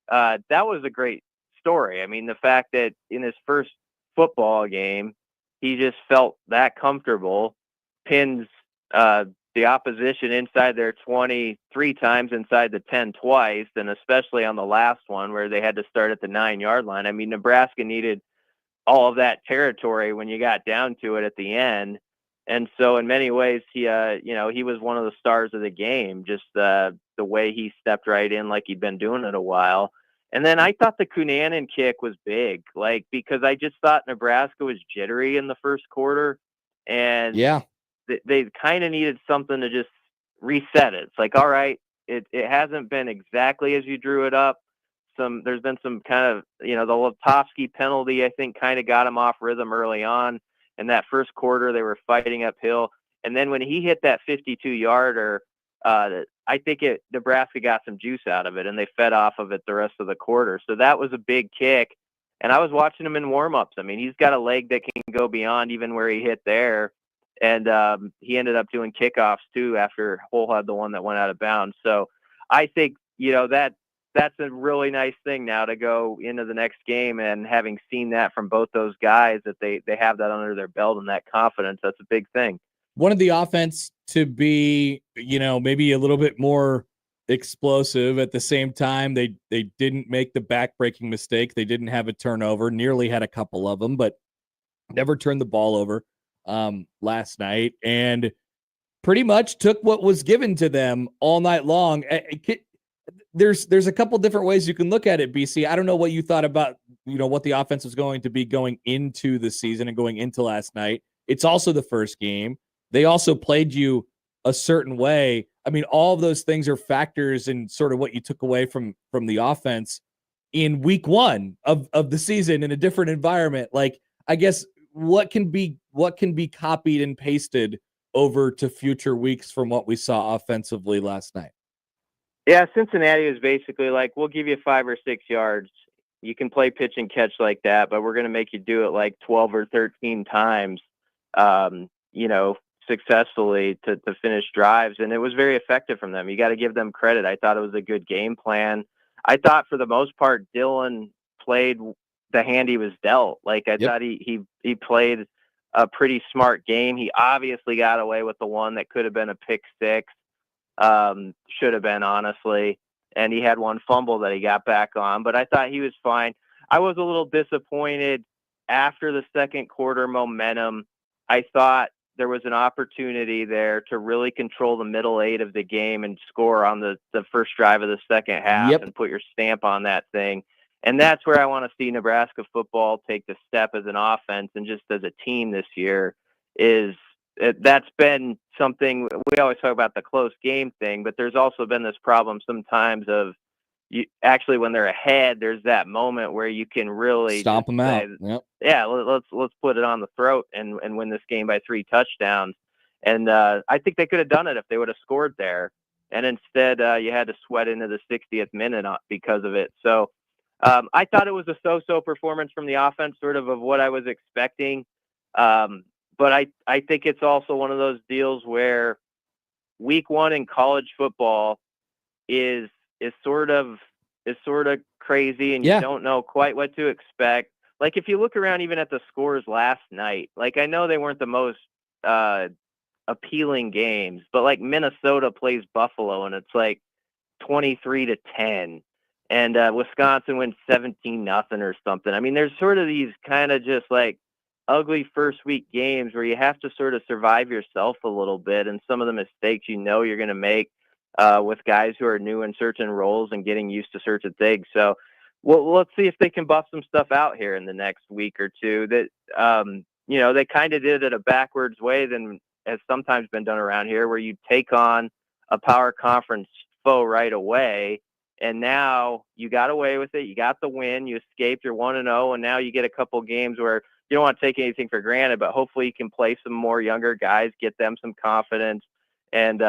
that was a great story. The fact that in his first football game, he just felt that comfortable, pins the opposition inside their 20 3 times, inside the 10 twice, and especially on the last one where they had to start at the 9-yard line. Nebraska needed all of that territory when you got down to it at the end. And so in many ways, he was one of the stars of the game, just the way he stepped right in like he'd been doing it a while. And then I thought the Cunanan kick was big, because I just thought Nebraska was jittery in the first quarter. And they kind of needed something to just reset it. It's like, all right, it hasn't been exactly as you drew it up. There's been some kind of, the Letovsky penalty, I think, kind of got him off rhythm early on. In that first quarter, they were fighting uphill. And then when he hit that 52-yarder, I think Nebraska got some juice out of it, and they fed off of it the rest of the quarter. So that was a big kick. And I was watching him in warm-ups. He's got a leg that can go beyond even where he hit there. And he ended up doing kickoffs, too, after Hull had the one that went out of bounds. So I think, that's a really nice thing now to go into the next game, and having seen that from both those guys, that they have that under their belt and that confidence, that's a big thing. Wanted the offense to be, maybe a little bit more explosive. At the same time, they didn't make the back-breaking mistake. They didn't have a turnover, nearly had a couple of them, but never turned the ball over last night, and pretty much took what was given to them all night long. There's a couple different ways you can look at it, BC. I don't know what you thought about, what the offense was going to be going into the season and going into last night. It's also the first game. They also played you a certain way. All of those things are factors in sort of what you took away from the offense. in week 1 of the season in a different environment. Like, I guess what can be copied and pasted over to future weeks from what we saw offensively last night? Yeah, Cincinnati was basically like, we'll give you 5 or 6 yards. You can play pitch and catch like that, but we're going to make you do it like 12 or 13 times, successfully to finish drives. And it was very effective from them. You got to give them credit. I thought it was a good game plan. I thought for the most part, Dylan played the hand he was dealt. Like I thought he played a pretty smart game. He obviously got away with the one that could have been a pick six. Should have been, honestly. And he had one fumble that he got back on, but I thought he was fine. I was a little disappointed after the second quarter momentum. I thought there was an opportunity there to really control the middle 8 of the game and score on the first drive of the second half and put your stamp on that thing. And that's where I want to see Nebraska football take the step as an offense and just as a team this year. That's been something we always talk about, the close game thing, but there's also been this problem sometimes of when they're ahead, there's that moment where you can really stomp them out. Yeah, let's put it on the throat and win this game by 3 touchdowns. And I think they could have done it if they would have scored there. And instead, you had to sweat into the 60th minute because of it. So I thought it was a so-so performance from the offense, sort of what I was expecting. But I think it's also one of those deals where week 1 in college football is sort of crazy, and you don't know quite what to expect. Like if you look around even at the scores last night, like I know they weren't the most appealing games, but like Minnesota plays Buffalo and it's like 23-10, and Wisconsin wins 17-0 or something. I mean, there's sort of these kind of just like ugly first week games where you have to sort of survive yourself a little bit, and some of the mistakes you're going to make with guys who are new in certain roles and getting used to certain things. So let's see if they can buff some stuff out here in the next week or two. That they kind of did it a backwards way than has sometimes been done around here, where you take on a power conference foe right away, and now you got away with it. You got the win. You escaped. You're 1-0, and now you get a couple games where you don't want to take anything for granted, but hopefully you can play some more younger guys, get them some confidence, and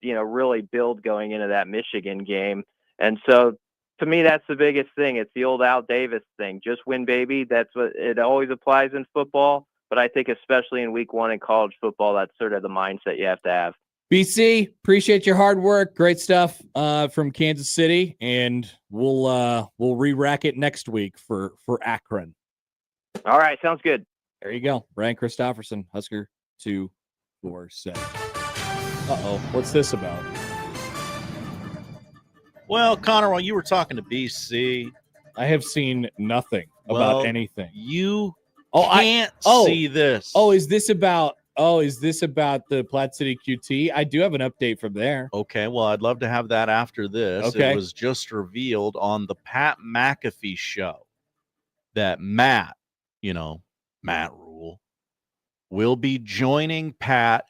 really build going into that Michigan game. And so to me, that's the biggest thing. It's the old Al Davis thing. Just win, baby. That's what it always applies in football. But I think especially in week 1 in college football, that's sort of the mindset you have to have. BC, appreciate your hard work. Great stuff from Kansas City, and we'll re-rack it next week for Akron. All right, sounds good. There you go. Bryan Christopherson, Husker 247. Uh-oh, what's this about? Well, Connor, while you were talking to BC, I have seen nothing about anything. You can't see this. Is this about the Platte City QT? I do have an update from there. Okay, well, I'd love to have that after this. Okay. It was just revealed on the Pat McAfee show that Matt Rule, will be joining Pat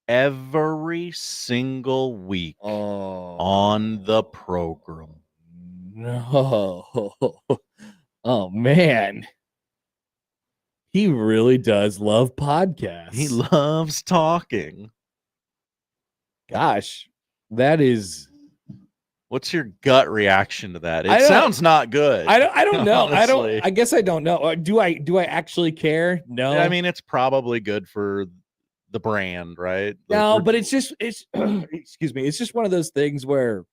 every single week on the program. No. Oh, man. He really does love podcasts. He loves talking. Gosh, that is... What's your gut reaction to that? It sounds not good. I don't know. Honestly. I guess I don't know. Do I actually care? No. I mean, it's probably good for the brand, right? No, but it's excuse me. It's just one of those things where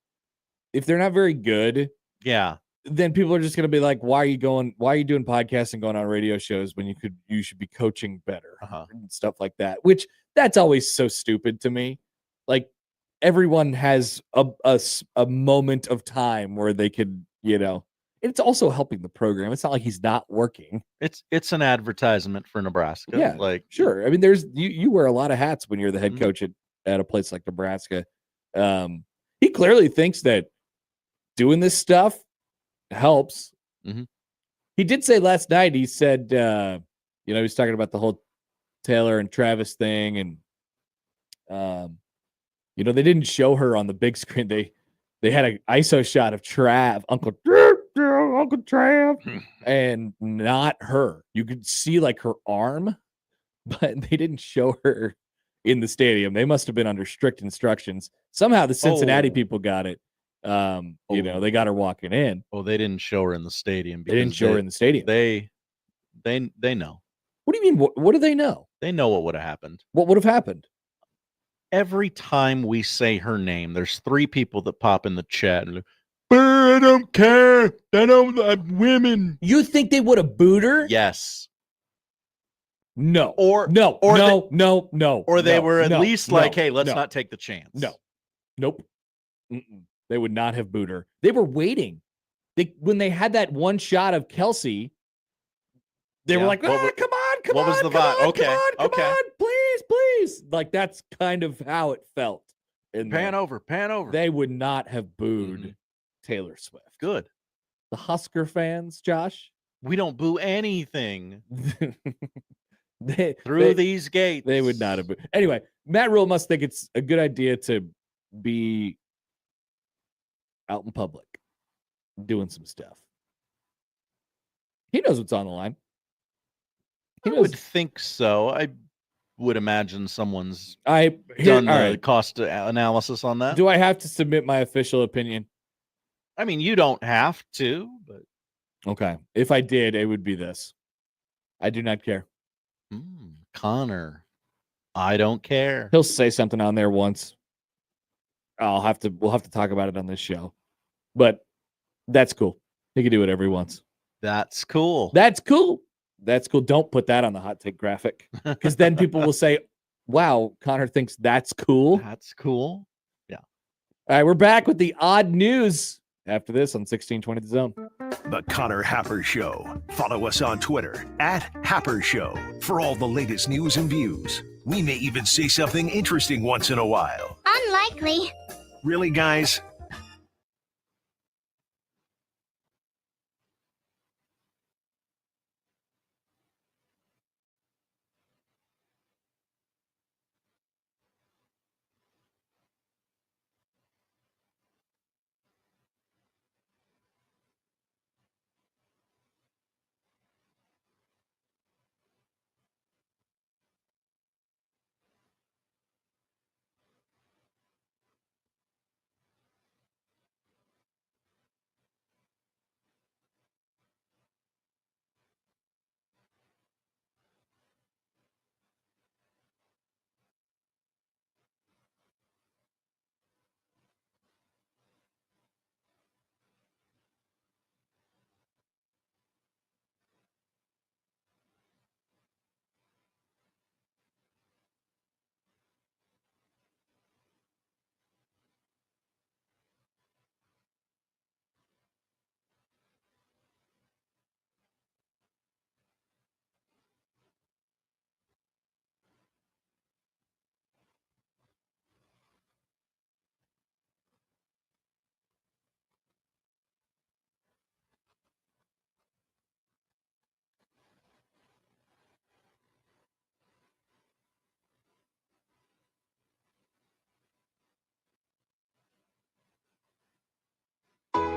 if they're not very good, then people are just going to be like, why are you doing podcasts and going on radio shows when you should be coaching better and stuff like that, which that's always so stupid to me. Like, everyone has a moment of time where they could, it's also helping the program. It's not like he's not working. It's an advertisement for Nebraska. Yeah, like sure. I mean, there's you wear a lot of hats when you're the head coach at a place like Nebraska. He clearly thinks that doing this stuff helps. Mm-hmm. He did say last night, he said, he was talking about the whole Taylor and Travis thing, and they didn't show her on the big screen. They had an ISO shot of Uncle Uncle Trav, and not her. You could see like her arm, but they didn't show her in the stadium. They must have been under strict instructions. Somehow the Cincinnati people got it. They got her walking in. Oh, they didn't show her in the stadium. They didn't show her in the stadium. They know. What do you mean? What do they know? They know what would have happened. What would have happened? Every time we say her name, there's 3 people that pop in the chat and I don't care. I don't like women. You think they would have booed her? Yes. No. Or no. Or they were at least like, hey, let's not take the chance. No. Nope. Mm-mm. They would not have booed her. They were waiting. When they had that one shot of Kelsey, they were like, come on, what was the vibe? Okay. Come on, please. Like, that's kind of how it felt. Pan over. They would not have booed Taylor Swift. Good. The Husker fans, Josh? We don't boo anything. Through these gates. They would not have booed. Anyway, Matt Rule must think it's a good idea to be out in public doing some stuff. He knows what's on the line. I would think so. I would imagine someone's done the cost analysis on that. Do I have to submit my official opinion? I mean, you don't have to, but okay. If I did, it would be this. I do not care. Connor, I don't care. He'll say something on there once. We'll have to talk about it on this show. But that's cool. He can do whatever he wants. That's cool. That's cool. Don't put that on the hot take graphic, because then people will say, wow, Connor thinks that's cool. That's cool. Yeah. All right, we're back with the odd news after this on 1620 The Zone. The Connor Happer Show. Follow us on Twitter @Happer Show for all the latest news and views. We may even say something interesting once in a while. Unlikely. Really, guys?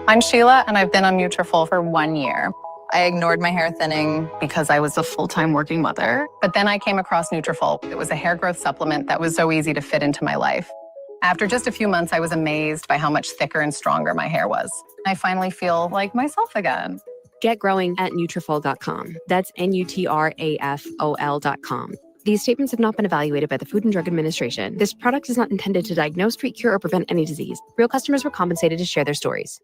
I'm Sheila, and I've been on Nutrafol for 1 year. I ignored my hair thinning because I was a full-time working mother. But then I came across Nutrafol. It was a hair growth supplement that was so easy to fit into my life. After just a few months, I was amazed by how much thicker and stronger my hair was. I finally feel like myself again. Get growing at Nutrafol.com. That's Nutrafol.com. These statements have not been evaluated by the Food and Drug Administration. This product is not intended to diagnose, treat, cure, or prevent any disease. Real customers were compensated to share their stories.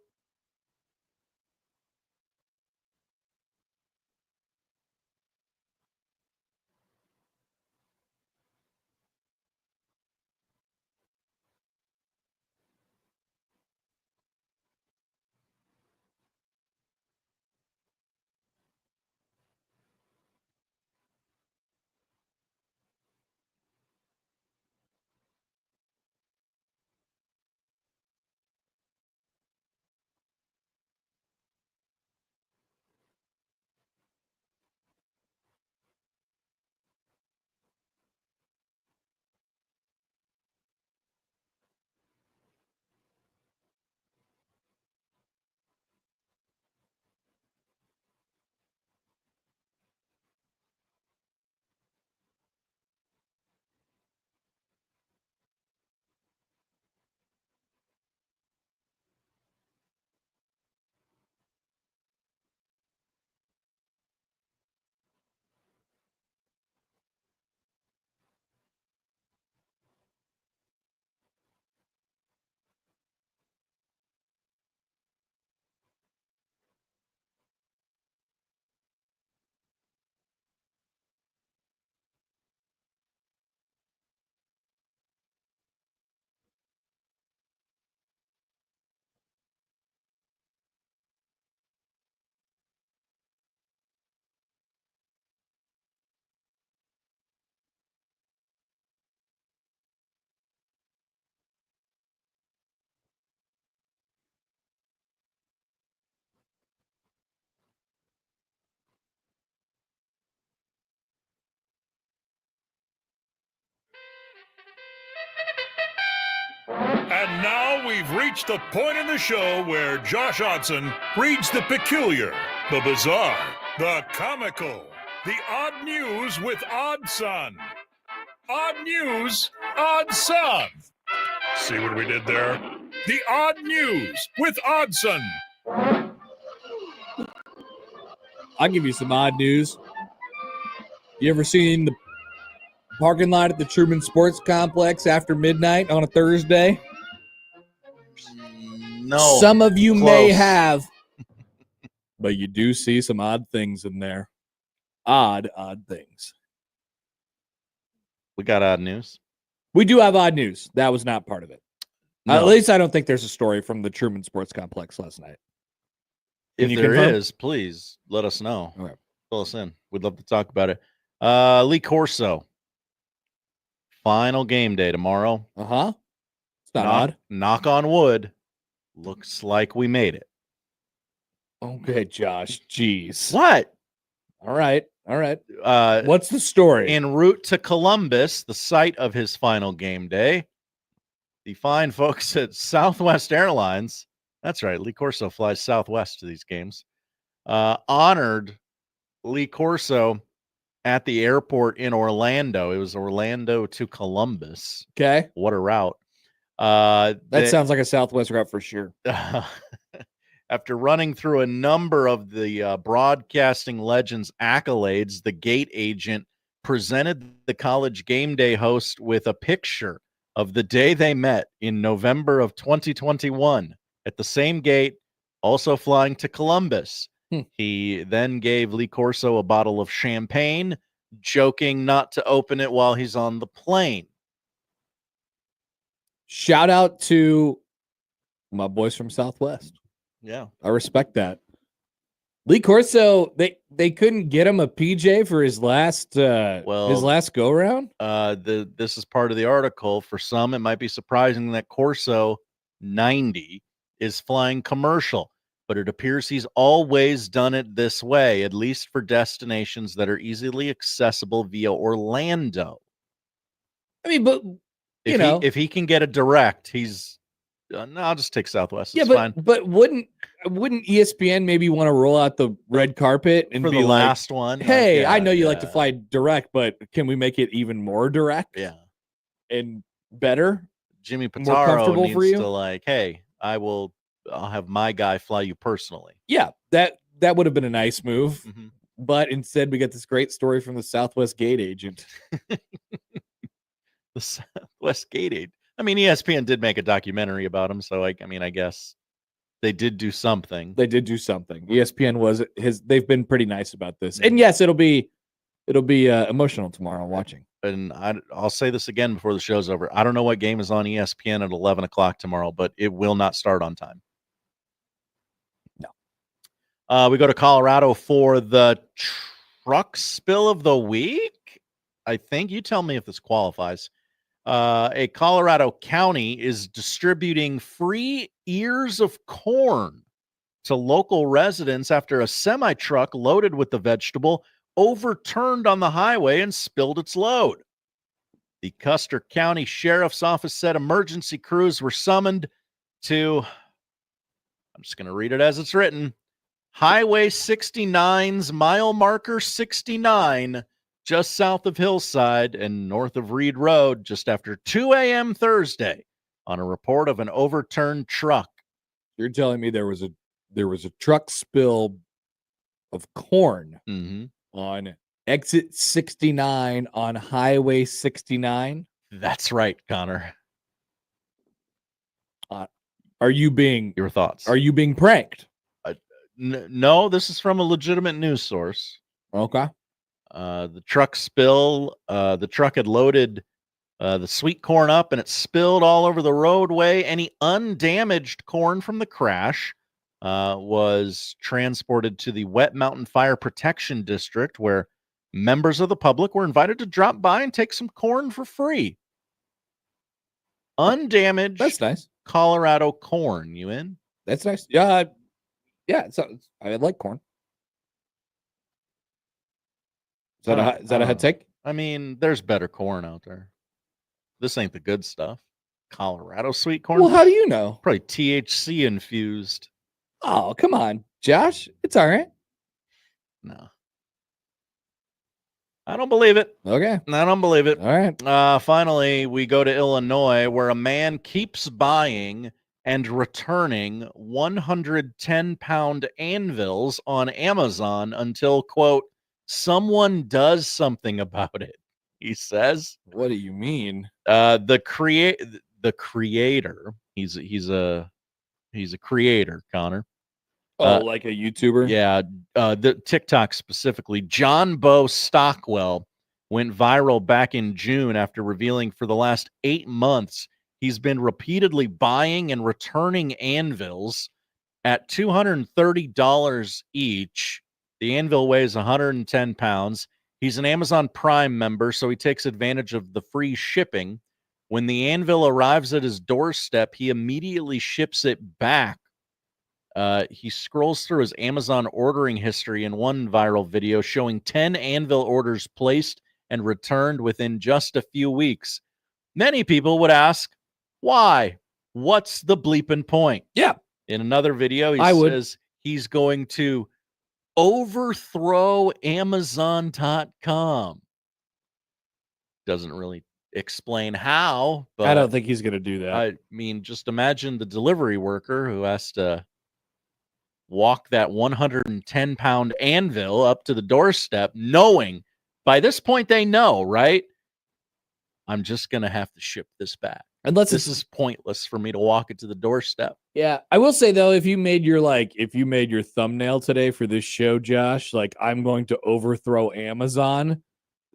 And now we've reached the point in the show where Josh Odson reads the peculiar, the bizarre, the comical, the odd news with Odd Son. Odd news, Odd Son. See what we did there? The odd news with Oddson. I'll give you some odd news. You ever seen the parking lot at the Truman Sports Complex after midnight on a Thursday? No. Some of you Close. may have, but you do see some odd things in there. Odd things. We got odd news. We do have odd news. That was not part of it. No. At least I don't think there's a story from the Truman Sports Complex last night. If there is, please let us know. Okay. Fill us in. We'd love to talk about it. Lee Corso. Final game day tomorrow. Uh-huh. It's not odd. Knock on wood. Looks like we made it. Okay, Josh. Jeez. What? All right. What's the story? En route to Columbus, the site of his final game day, the fine folks at Southwest Airlines, that's right, Lee Corso flies Southwest to these games, honored Lee Corso at the airport in Orlando. It was Orlando to Columbus. Okay. What a route. That sounds like a Southwest route for sure. After running through a number of the broadcasting legends' accolades, the gate agent presented the college game day host with a picture of the day they met in November of 2021 at the same gate, also flying to Columbus. He then gave Lee Corso a bottle of champagne, joking not to open it while he's on the plane. Shout out to my boys from Southwest. Yeah. I respect that. Lee Corso, they couldn't get him a PJ for his last go around. This is part of the article. For some, it might be surprising that Corso 90 is flying commercial, but it appears he's always done it this way, at least for destinations that are easily accessible via Orlando. I mean, but if he can get a direct, he's no, I'll just take Southwest. It's fine. But wouldn't ESPN maybe want to roll out the red carpet and for be the like, last one? Hey, I know you like to fly direct, but can we make it even more direct? Yeah, and better. Jimmy more Pitaro comfortable needs for you? to like, hey, I'll have my guy fly you personally. Yeah, that would have been a nice move. Mm-hmm. But instead, we get this great story from the Southwest gate agent. The Southwest gate agent. I mean, ESPN did make a documentary about him, so I guess they did do something. ESPN was they've been pretty nice about this. And yes, it'll be emotional tomorrow watching. And I'll say this again before the show's over. I don't know what game is on ESPN at 11 o'clock tomorrow, but it will not start on time. No. We go to Colorado for the truck spill of the week. I think you tell me if this qualifies. A Colorado county is distributing free ears of corn to local residents after a semi-truck loaded with the vegetable overturned on the highway and spilled its load. The Custer County Sheriff's Office said emergency crews were summoned to, I'm just going to read it as it's written, Highway 69's mile marker 69, just south of Hillside and north of Reed Road, just after 2 a.m. Thursday, on a report of an overturned truck. You're telling me there was a truck spill of corn on exit 69 on Highway 69? That's right, Connor. Your thoughts? Are you being pranked? No, this is from a legitimate news source. Okay. The truck spill, the truck had loaded the sweet corn up and it spilled all over the roadway. Any undamaged corn from the crash was transported to the Wet Mountain Fire Protection District, where members of the public were invited to drop by and take some corn for free. Undamaged. That's nice. Colorado corn. You in? That's nice. Yeah. I like corn. Is that a hot take? I mean, there's better corn out there. This ain't the good stuff. Colorado sweet corn. Well, how do you know? Probably THC infused. Oh, come on, Josh. It's all right. No. I don't believe it. Okay. I don't believe it. All right. Finally, we go to Illinois, where a man keeps buying and returning 110-pound anvils on Amazon until, quote, someone does something about it, he says. What do you mean? The creator, he's a creator, Connor. Like a YouTuber? Yeah, the TikTok specifically. John Bo Stockwell went viral back in June after revealing for the last 8 months he's been repeatedly buying and returning anvils at $230 each. The anvil weighs 110 pounds. He's an Amazon Prime member, so he takes advantage of the free shipping. When the anvil arrives at his doorstep, he immediately ships it back. He scrolls through his Amazon ordering history in one viral video showing 10 anvil orders placed and returned within just a few weeks. Many people would ask, why? What's the bleeping point? Yeah. In another video, he says he's going to overthrow Amazon.com. Doesn't really explain how, but I don't think he's going to do that. I mean, just imagine the delivery worker who has to walk that 110-pound anvil up to the doorstep, knowing by this point they know, right? I'm just going to have to ship this back. Unless this is pointless for me to walk it to the doorstep. Yeah, I will say though, if you made your thumbnail today for this show, Josh, like I'm going to overthrow Amazon,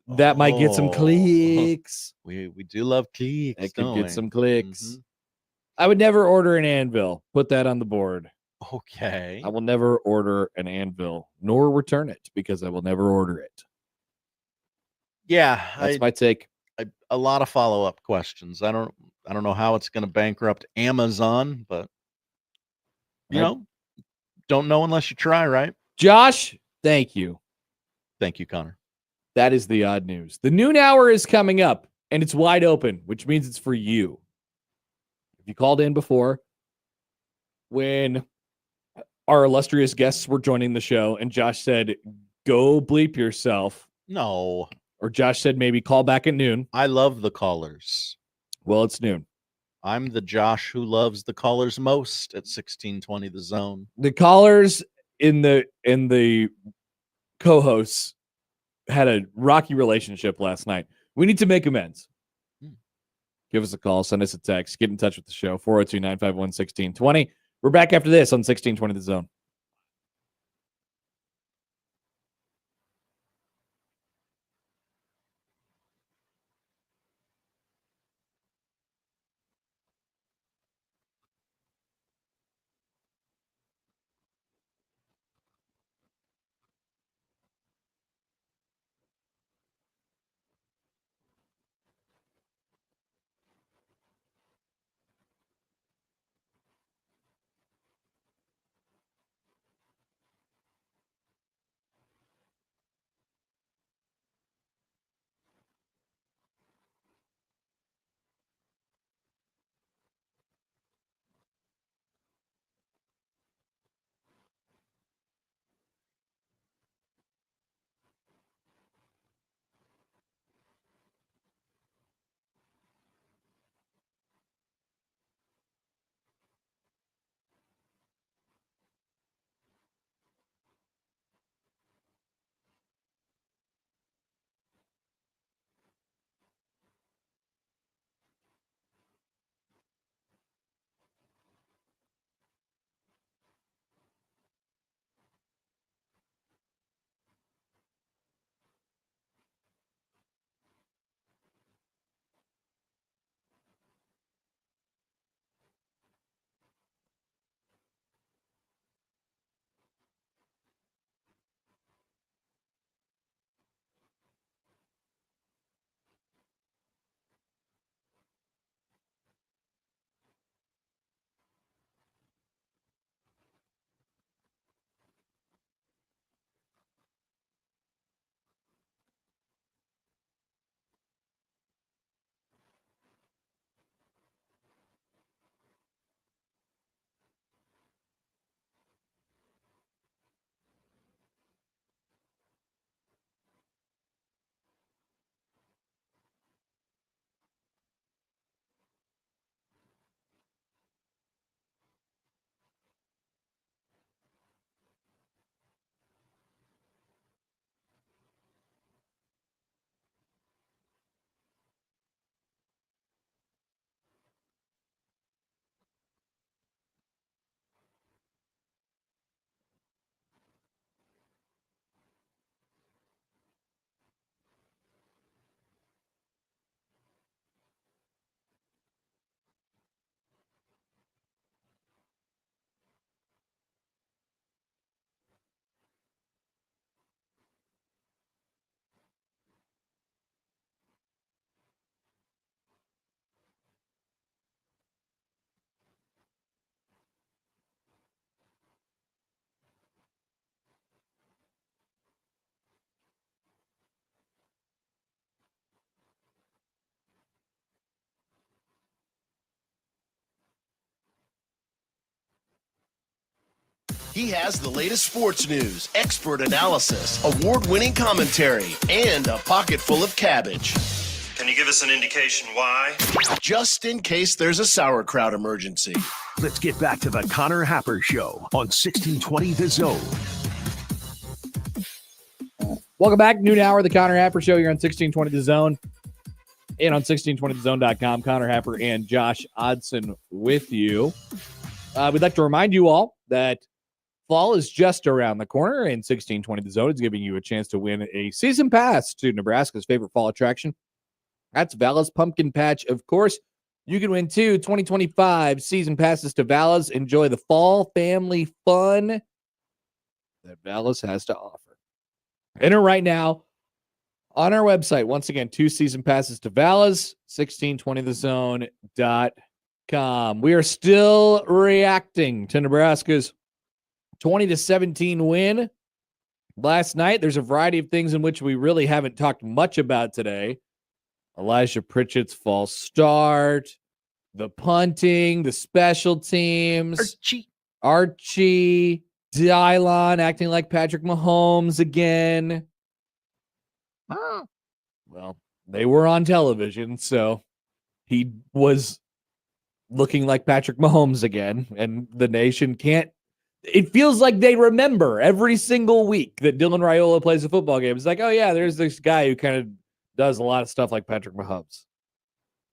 that might get some clicks. We do love clicks. It could get some clicks. Mm-hmm. I would never order an anvil. Put that on the board. Okay. I will never order an anvil nor return it because I will never order it. Yeah, that's my take. A lot of follow-up questions. I don't know how it's going to bankrupt Amazon, but you know, don't know unless you try, right? Josh, thank you. Thank you, Connor. That is the odd news. The noon hour is coming up and it's wide open, which means it's for you. If you called in before when our illustrious guests were joining the show and Josh said, go bleep yourself. No. Or Josh said, maybe call back at noon. I love the callers. Well, it's noon. I'm the Josh who loves the callers most at 1620 The Zone. The callers in the co-hosts had a rocky relationship last night. We need to make amends. Give us a call, send us a text, get in touch with the show, 402-951-1620. We're back after this on 1620 The Zone. He has the latest sports news, expert analysis, award-winning commentary, and a pocket full of cabbage. Can you give us an indication why? Just in case there's a sauerkraut emergency. Let's get back to the Connor Happer Show on 1620 The Zone. Welcome back. Noon hour, the Connor Happer Show here on 1620 The Zone and on 1620thezone.com. Connor Happer and Josh Odson with you. We'd like to remind you all that fall is just around the corner, and 1620 The Zone is giving you a chance to win a season pass to Nebraska's favorite fall attraction. That's Vala's Pumpkin Patch. Of course, you can win 2 2025 season passes to Vala's. Enjoy the fall family fun that Vala's has to offer. Enter right now on our website. Once again, 2 season passes to Vala's, 1620thezone.com. We are still reacting to Nebraska's 20-17 win last night. There's a variety of things in which we really haven't talked much about today. Elijah Pritchett's false start, the punting, the special teams, Archie, Dylon acting like Patrick Mahomes again. Well, they were on television, so he was looking like Patrick Mahomes again, and the nation can't. It feels like they remember every single week that Dylan Raiola plays a football game. It's like, oh yeah, there's this guy who kind of does a lot of stuff like Patrick Mahomes.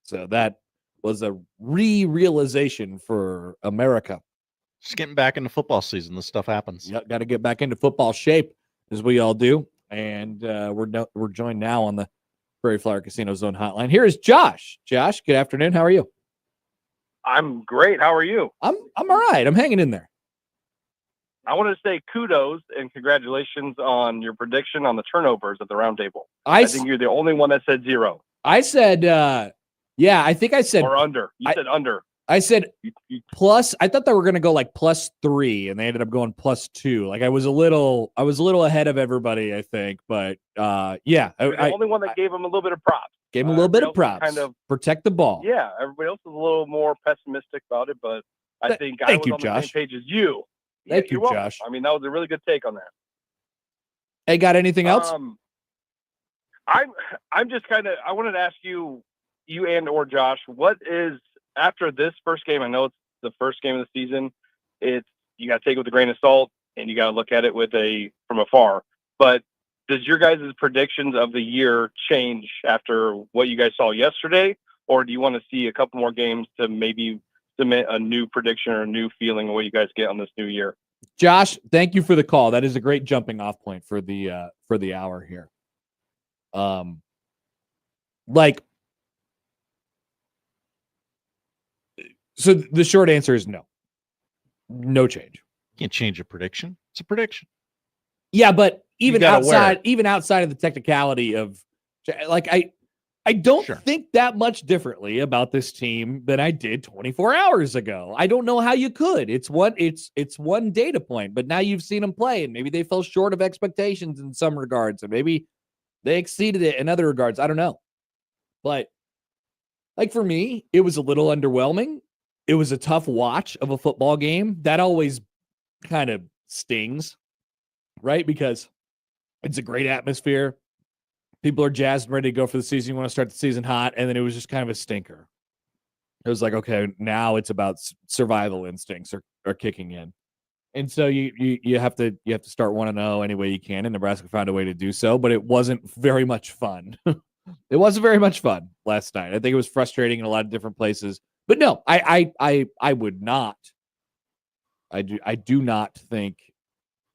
So that was a re-realization for America. Just getting back into football season. This stuff happens. Yep, got to get back into football shape, as we all do. And we're joined now on the Prairie Flower Casino Zone hotline. Here is Josh. Josh, good afternoon. How are you? I'm great. How are you? I'm all right. I'm hanging in there. I wanted to say kudos and congratulations on your prediction on the turnovers at the round table. I think you're the only one that said 0. I said, I think I said or under. You said under. I said plus. I thought they were going to go like +3, and they ended up going +2. Like I was a little ahead of everybody, I think. But you're the only one that gave them a little bit of props. Gave him a little bit of props. Kind of protect the ball. Yeah, everybody else is a little more pessimistic about it, but I think I was on the same page as you. Thank you, welcome. Josh. I mean, that was a really good take on that. Hey, got anything else? I'm just kind of. I wanted to ask you and or Josh, what is after this first game? I know it's the first game of the season. You got to take it with a grain of salt, and you got to look at it from afar. But does your guys' predictions of the year change after what you guys saw yesterday, or do you want to see a couple more games to maybe submit a new prediction or a new feeling of what you guys get on this new year? Josh, thank you for the call. That is a great jumping off point for the hour here. So the short answer is no change. You can't change a prediction. It's a prediction. Yeah, but even outside of the technicality of, like, I don't think that much differently about this team than I did 24 hours ago. I don't know how you could. It's one data point, but now you've seen them play, and maybe they fell short of expectations in some regards, and maybe they exceeded it in other regards. I don't know. But like for me, it was a little underwhelming. It was a tough watch of a football game. That always kind of stings, right? Because it's a great atmosphere. People are jazzed and ready to go for the season. You want to start the season hot, and then it was just kind of a stinker. It was like, okay, now it's about survival instincts are kicking in, and so you have to start 1-0 any way you can. And Nebraska found a way to do so, but it wasn't very much fun. It wasn't very much fun last night. I think it was frustrating in a lot of different places. But no, I would not. I do not think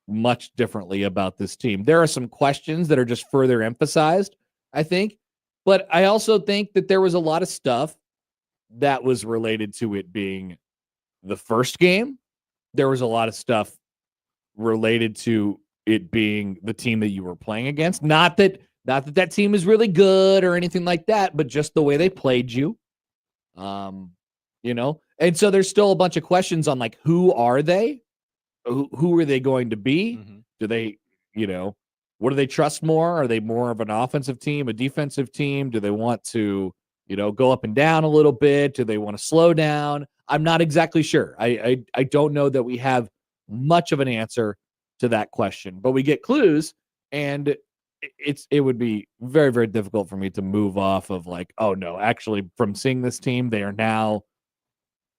much differently about this team. There are some questions that are just further emphasized, I think. But I also think that there was a lot of stuff that was related to it being the first game. There was a lot of stuff related to it being the team that you were playing against. Not that team is really good or anything like that, but just the way they played you. And so there's still a bunch of questions on, like, who are they? Who are they going to be? Mm-hmm. Do they, what do they trust more? Are they more of an offensive team, a defensive team? Do they want to, go up and down a little bit? Do they want to slow down? I'm not exactly sure. I don't know that we have much of an answer to that question, but we get clues, and it would be very, very difficult for me to move off of like, oh no, actually from seeing this team, they are now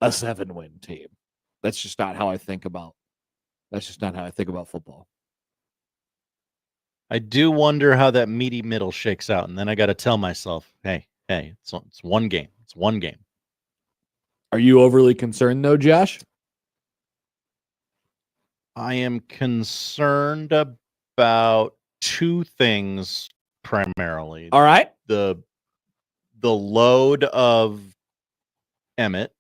a 7-win team. That's just not how I think about. That's just not how I think about football. I do wonder how that meaty middle shakes out, and then I got to tell myself, hey, it's one game. It's one game. Are you overly concerned though, Josh? I am concerned about two things primarily. All right. The load of Emmett.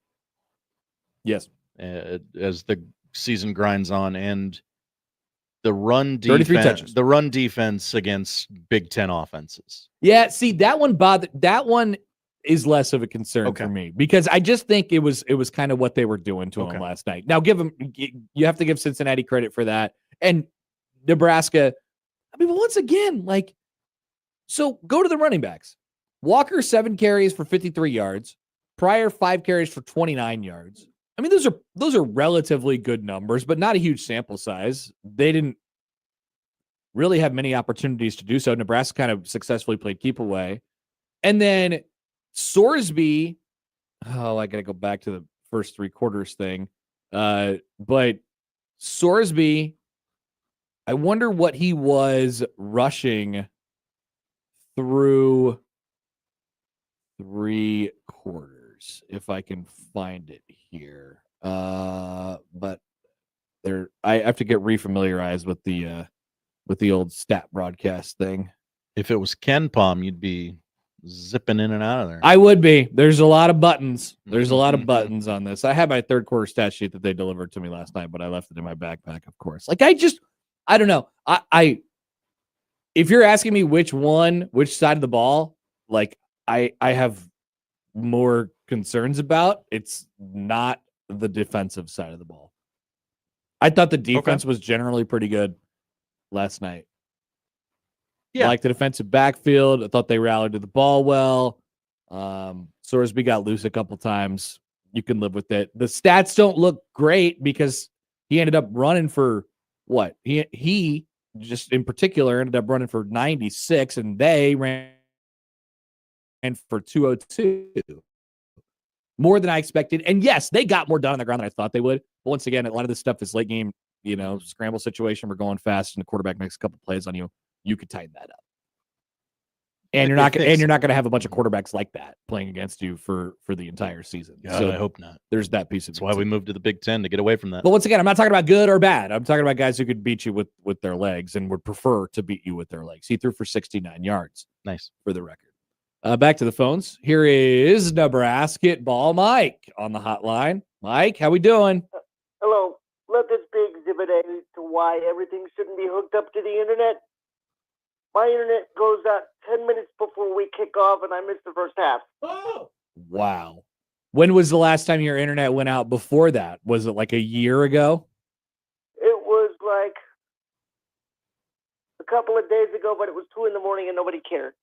Yes. As the season grinds on, and the run 33 defense, touches. the run defense against Big Ten offenses. Yeah, see, that one is less of a concern for me, because I just think it was kind of what they were doing to him last night. Now, you have to give Cincinnati credit for that, and Nebraska. I mean, once again, like, so go to the running backs. Walker 7 carries for 53 yards. Pryor 5 carries for 29 yards. I mean, those are relatively good numbers, but not a huge sample size. They didn't really have many opportunities to do so. Nebraska kind of successfully played keep away. And then Sorsby, I got to go back to the first 3 quarters thing. But Sorsby, I wonder what he was rushing through 3 quarters, if I can find it here. But I have to get refamiliarized with the old stat broadcast thing. If it was Ken Palm, you'd be zipping in and out of there. I would be. There's a lot of buttons. There's a lot of buttons on this. I had my 3rd quarter stat sheet that they delivered to me last night, but I left it in my backpack, of course. Like, I don't know. If you're asking me which side of the ball, like, I have more concerns about, it's not the defensive side of the ball. I thought the defense was generally pretty good last night. Yeah. Like the defensive backfield, I thought they rallied to the ball well. Sorsby got loose a couple times. You can live with it. The stats don't look great because he ended up running for what? He just in particular ended up running for 96, and they ran for 202. More than I expected. And yes, they got more done on the ground than I thought they would. But once again, a lot of this stuff is late game, scramble situation. We're going fast, and the quarterback makes a couple plays on you. You could tighten that up. And you're not going to have a bunch of quarterbacks like that playing against you for the entire season. God, so I hope not. There's that piece of it. That's why we moved to the Big Ten, to get away from that. But once again, I'm not talking about good or bad. I'm talking about guys who could beat you with their legs and would prefer to beat you with their legs. He threw for 69 yards. Nice. For the record. Back to the phones. Here is Nebraska ball Mike on the hotline. Mike, how we doing? Hello. Let this be exhibit A to why everything shouldn't be hooked up to the internet. My internet goes out 10 minutes before we kick off, and I miss the first half. Oh. Wow. When was the last time your internet went out before that? Was it like a year ago? It was like a couple of days ago, but it was 2 a.m. and nobody cared.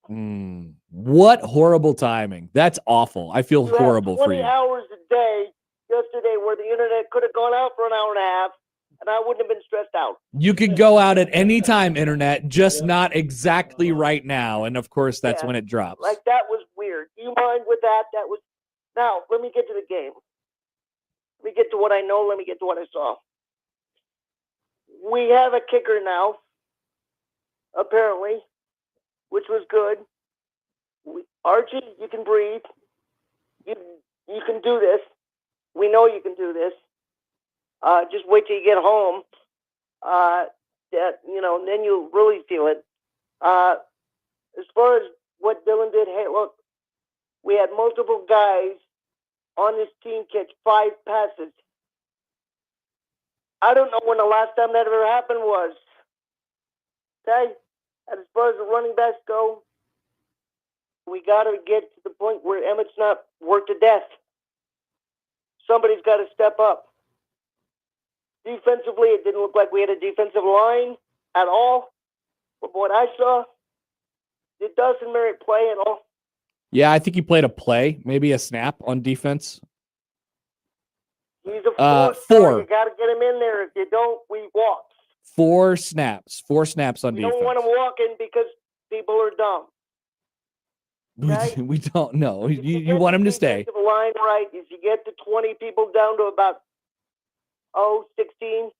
What horrible timing. That's awful. I feel horrible for you. 20 hours a day yesterday where the internet could have gone out for an hour and a half, and I wouldn't have been stressed out. You could go out at any time, internet, just not exactly right now. And, of course, that's when it drops. Like, that was weird. Do you mind with that? That was... Now, let me get to the game. Let me get to what I know. Let me get to what I saw. We have a kicker now, apparently, which was good. Archie, you can breathe. You can do this. We know you can do this. Just wait till you get home. Then you'll really feel it. As far as what Dylan did, hey, look, we had multiple guys on this team catch 5 passes. I don't know when the last time that ever happened was. Okay? And as far as the running backs go, we got to get to the point where Emmett's not worked to death. Somebody's got to step up. Defensively, it didn't look like we had a defensive line at all. From what I saw, did Dawson Merritt play at all? Yeah, I think he played a play, maybe a snap on defense. He's a 4. You got to get him in there. If you don't, we walk. 4 snaps. 4 snaps on You defense. don't want him walking because people are dumb. Okay? We don't know. You want him to stay. The line right. If you get the 20 people down to about 16,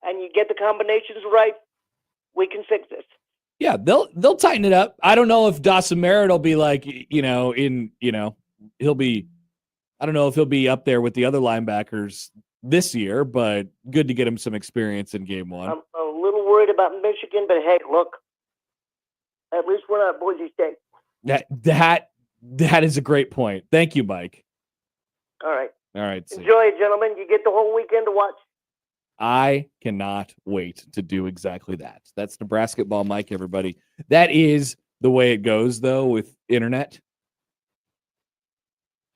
and you get the combinations right, we can fix this. Yeah, they'll tighten it up. I don't know if Dawson Merritt will be like, he'll be, I don't know if he'll be up there with the other linebackers this year, but good to get him some experience in game 1. I'm a little worried about Michigan, but hey, look, at least we're not Boise State. That is a great point. Thank you, Mike. All right. See. Enjoy it, gentlemen. You get the whole weekend to watch. I cannot wait to do exactly that. That's Nebraska ball, Mike, everybody. That is the way it goes, though, with internet.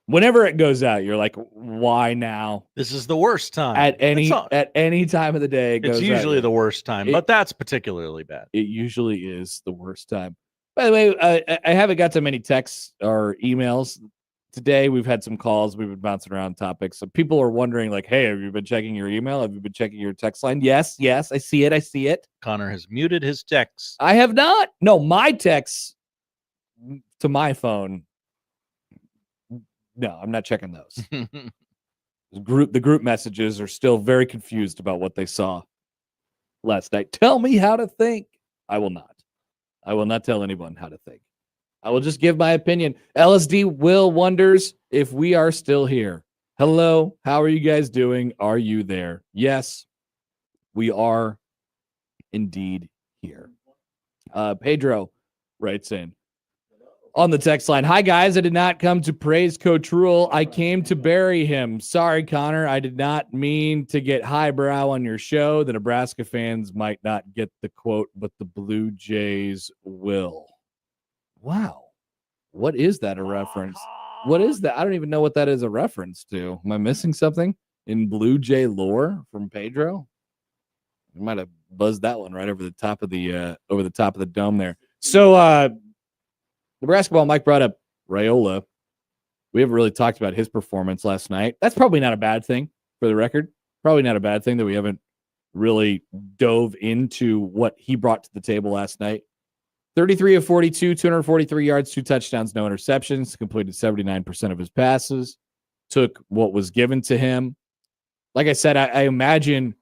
Whenever it goes out, you're like, why now? This is the worst time. At any time of the day, it's usually the worst time, but that's particularly bad. It usually is the worst time. By the way, I haven't got to many texts or emails today. We've had some calls. We've been bouncing around topics. So people are wondering, like, hey, have you been checking your email? Have you been checking your text line? Yes, I see it. Connor has muted his texts. I have not. No, my texts to my phone. No, I'm not checking those. The group messages are still very confused about what they saw last night. Tell me how to think. I will not. I will not tell anyone how to think. I will just give my opinion. LSD Will wonders if we are still here. Hello, how are you guys doing? Are you there? Yes, we are indeed here. Pedro writes in on the text line. Hi, guys. I did not come to praise Coach Rule. I came to bury him. Sorry, Connor. I did not mean to get highbrow on your show. The Nebraska fans might not get the quote, but the Blue Jays will. Wow. What is that a reference? What is that? I don't even know what that is a reference to. Am I missing something in Blue Jay lore from Pedro? I might have buzzed that one right over the top of the dome there. So Nebraska ball, Mike brought up Raiola. We haven't really talked about his performance last night. That's probably not a bad thing for the record. Probably not a bad thing that we haven't really dove into what he brought to the table last night. 33 of 42, 243 yards, 2 touchdowns, no interceptions, completed 79% of his passes, took what was given to him. Like I said, I imagine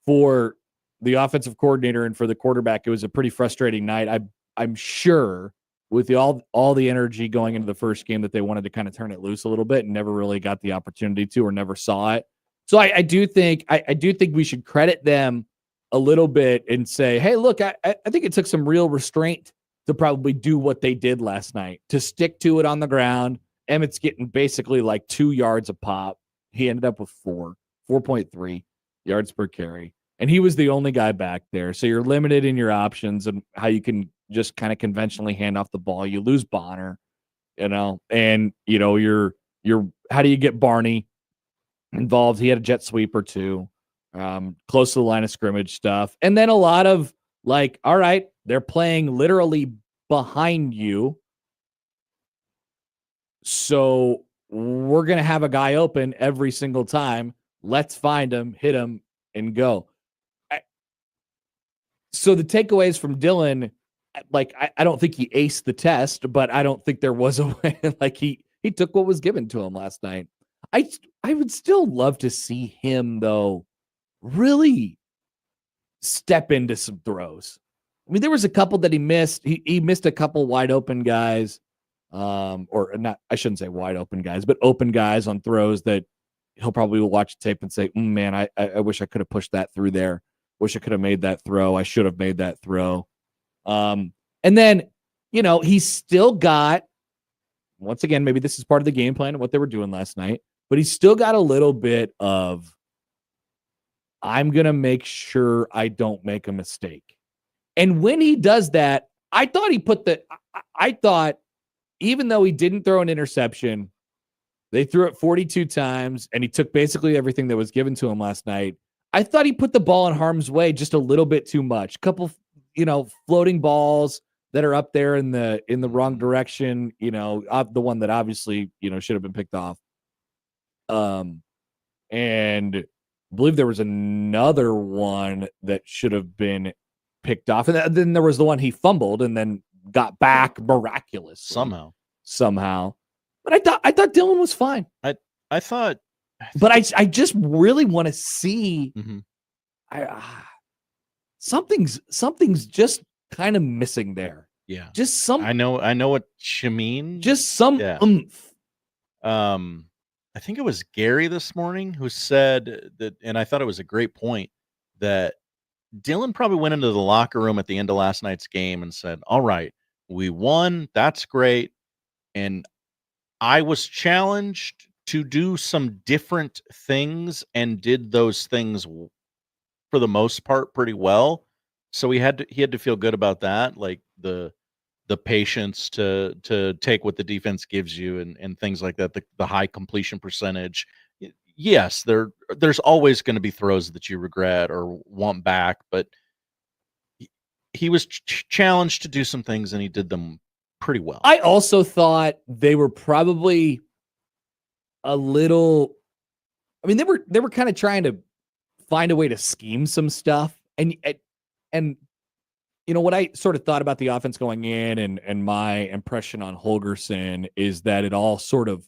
for the offensive coordinator and for the quarterback, it was a pretty frustrating night. I'm sure with all the energy going into the first game that they wanted to kind of turn it loose a little bit and never really got the opportunity to or never saw it. So I do think we should credit them a little bit and say, hey, look, I think it took some real restraint to probably do what they did last night, to stick to it on the ground. Emmett's getting basically like 2 yards a pop. He ended up with 4.3 yards per carry. And he was the only guy back there. So you're limited in your options and how you can just kind of conventionally hand off the ball. You lose Bonner, and you're how do you get Barney involved? He had a jet sweep or two, close to the line of scrimmage stuff. And then a lot of like, all right, they're playing literally behind you. So we're going to have a guy open every single time. Let's find him, hit him, and go. So the takeaways from Dylan, like, I don't think he aced the test, but I don't think there was a way. Like, he took what was given to him last night. I would still love to see him, though, really step into some throws. I mean, there was a couple that he missed. He missed a couple wide open guys, or not. I shouldn't say wide open guys, but open guys on throws that he'll probably watch tape and say, man, I wish I could have pushed that through there. Wish I could have made that throw. I should have made that throw. And then, he's still got, once again, maybe this is part of the game plan of what they were doing last night, but he's still got a little bit of, I'm going to make sure I don't make a mistake. And when he does that, I thought even though he didn't throw an interception, they threw it 42 times and he took basically everything that was given to him last night. I thought he put the ball in harm's way just a little bit too much. A couple, floating balls that are up there in the wrong direction, the one that obviously, should have been picked off. And I believe there was another one that should have been picked off. And then there was the one he fumbled and then got back miraculously. Somehow. But I thought Dylan was fine. I thought. But I just really want to see. Something's just kind of missing there. Yeah. Just some. I know what you mean. Just some oomph. I think it was Gary this morning who said that, and I thought it was a great point, that Dylan probably went into the locker room at the end of last night's game and said, all right, we won. That's great. And I was challenged to do some different things and did those things for the most part pretty well. So he had to feel good about that. Like the patience to take what the defense gives you and things like that, the high completion percentage. Yes, there's always going to be throws that you regret or want back, but he was challenged to do some things and he did them pretty well. I also thought they were probably a little, I mean, they were kind of trying to find a way to scheme some stuff. And you know, what I sort of thought about the offense going in and my impression on Holgerson is that it all sort of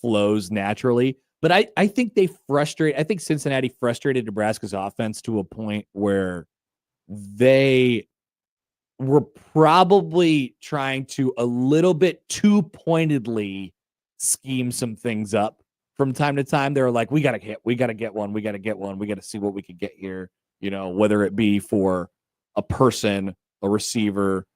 flows naturally. But I think I think Cincinnati frustrated Nebraska's offense to a point where they were probably trying to a little bit too pointedly scheme some things up from time to time. They were like, we got to get one. We got to see what we could get here. You know, whether it be for a person, a receiver,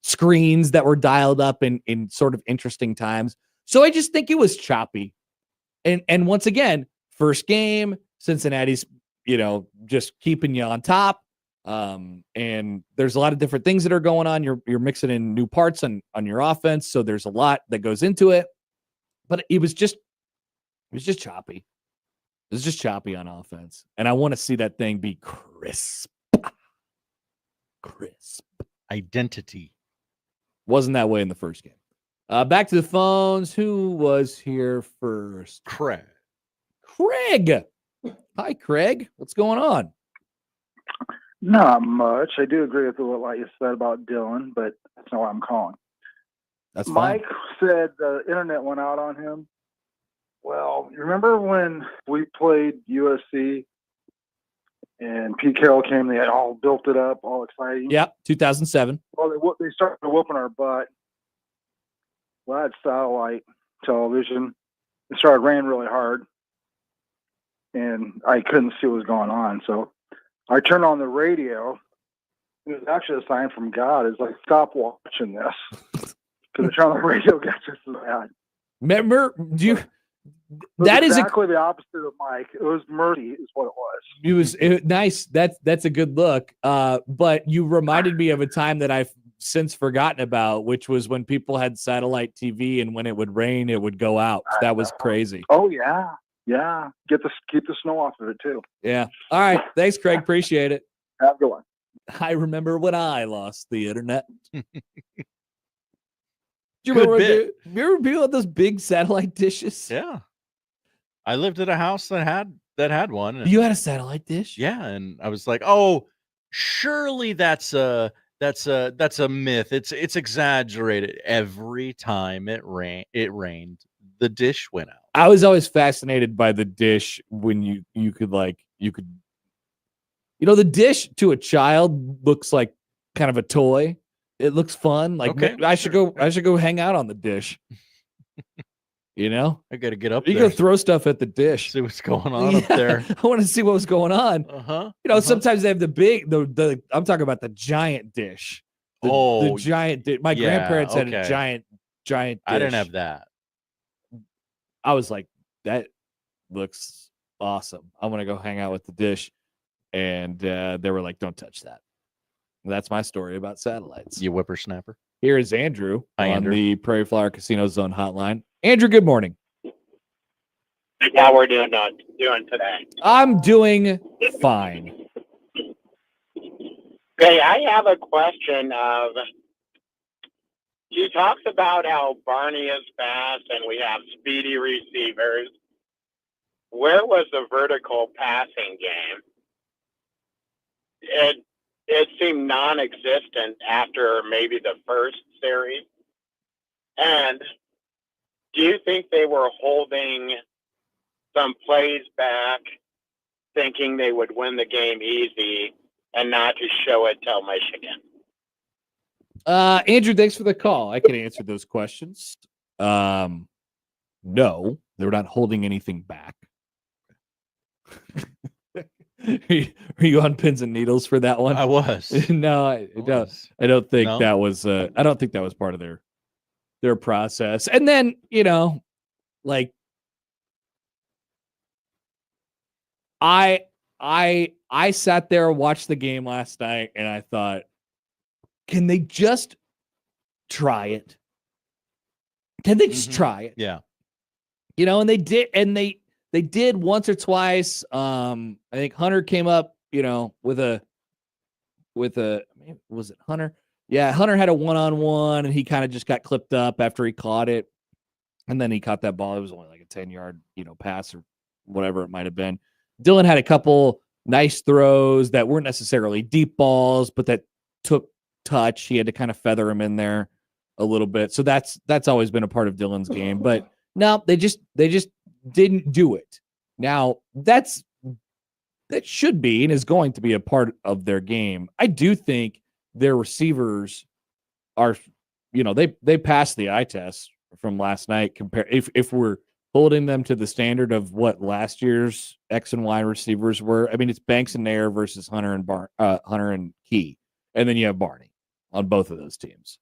screens that were dialed up in sort of interesting times. So I just think it was choppy. And once again, first game, Cincinnati's, you know, just keeping you on top. And there's a lot of different things that are going on. You're mixing in new parts on your offense. So there's a lot that goes into it, but it was just choppy. It was just choppy on offense. And I want to see that thing be crisp. Identity. Wasn't that way in the first game. Back to the phones. Who was here first? Craig. Hi, Craig. What's going on? Not much. I do agree with what you said about Dylan, but that's not why I'm calling. That's Mike said the internet went out on him. Well, you remember when we played USC and Pete Carroll came, they had all built it up, all exciting. Yep, 2007. Well, they started whooping our butt. Well, I had satellite television. It started raining really hard, and I couldn't see what was going on. So I turned on the radio. It was actually a sign from God. It's like, stop watching this. Because the turn on the radio gets just as bad. Remember, that is exactly the opposite of Mike. It was mercy is what it was. It was nice. That's a good look. But you reminded me of a time that I've since forgotten about, which was when people had satellite TV and when it would rain, it would go out. That was crazy. Oh yeah. Yeah. Keep the snow off of it too. Yeah. All right. Thanks, Craig. Appreciate it. Have a good one. I remember when I lost the internet. Do you remember people had those big satellite dishes? Yeah. I lived at a house that had one. And you had a satellite dish? Yeah, and I was like, "Oh, surely that's a myth. It's exaggerated." Every time it rained, the dish went out. I was always fascinated by the dish when you could the dish to a child looks like kind of a toy. It looks fun. Like, okay, I should go hang out on the dish. You know, I got to get up. You got to throw stuff at the dish. See what's going on up there. I want to see what was going on. Sometimes they have the I'm talking about the giant dish. The giant dish. My grandparents had a giant dish. I didn't have that. I was like, that looks awesome. I want to go hang out with the dish. And they were like, don't touch that. That's my story about satellites. You whippersnapper. Here is Andrew on Andrew. The Prairie Flower Casino Zone hotline. Andrew, good morning. How we're doing today? I'm doing fine. Okay, I have a question of, you talked about how Barney is fast and we have speedy receivers. where was the vertical passing game? It seemed non-existent after maybe the first series. And do you think they were holding some plays back, thinking they would win the game easy and not to show it till Michigan? Andrew, thanks for the call. I can answer those questions. No, they're not holding anything back. Are you on pins and needles for that one? I was. No, I don't think that was. I don't think that was part of their process. And then like I sat there and watched the game last night, and I thought, can they just try it? Can they just try it? Yeah. And they did, and they did once or twice. I think Hunter came up, with a was it Hunter? Yeah, Hunter had a one-on-one, and he kind of just got clipped up after he caught it. And then he caught that ball. It was only like a 10-yard, pass or whatever it might have been. Dylan had a couple nice throws that weren't necessarily deep balls, but that took touch. He had to kind of feather him in there a little bit. So that's always been a part of Dylan's game. But no, they just didn't do it. Now that should be and is going to be a part of their game. I do think their receivers are, they passed the eye test from last night. If we're holding them to the standard of what last year's X and Y receivers were, I mean, it's Banks and Nair versus Hunter and Key, and then you have Barney on both of those teams.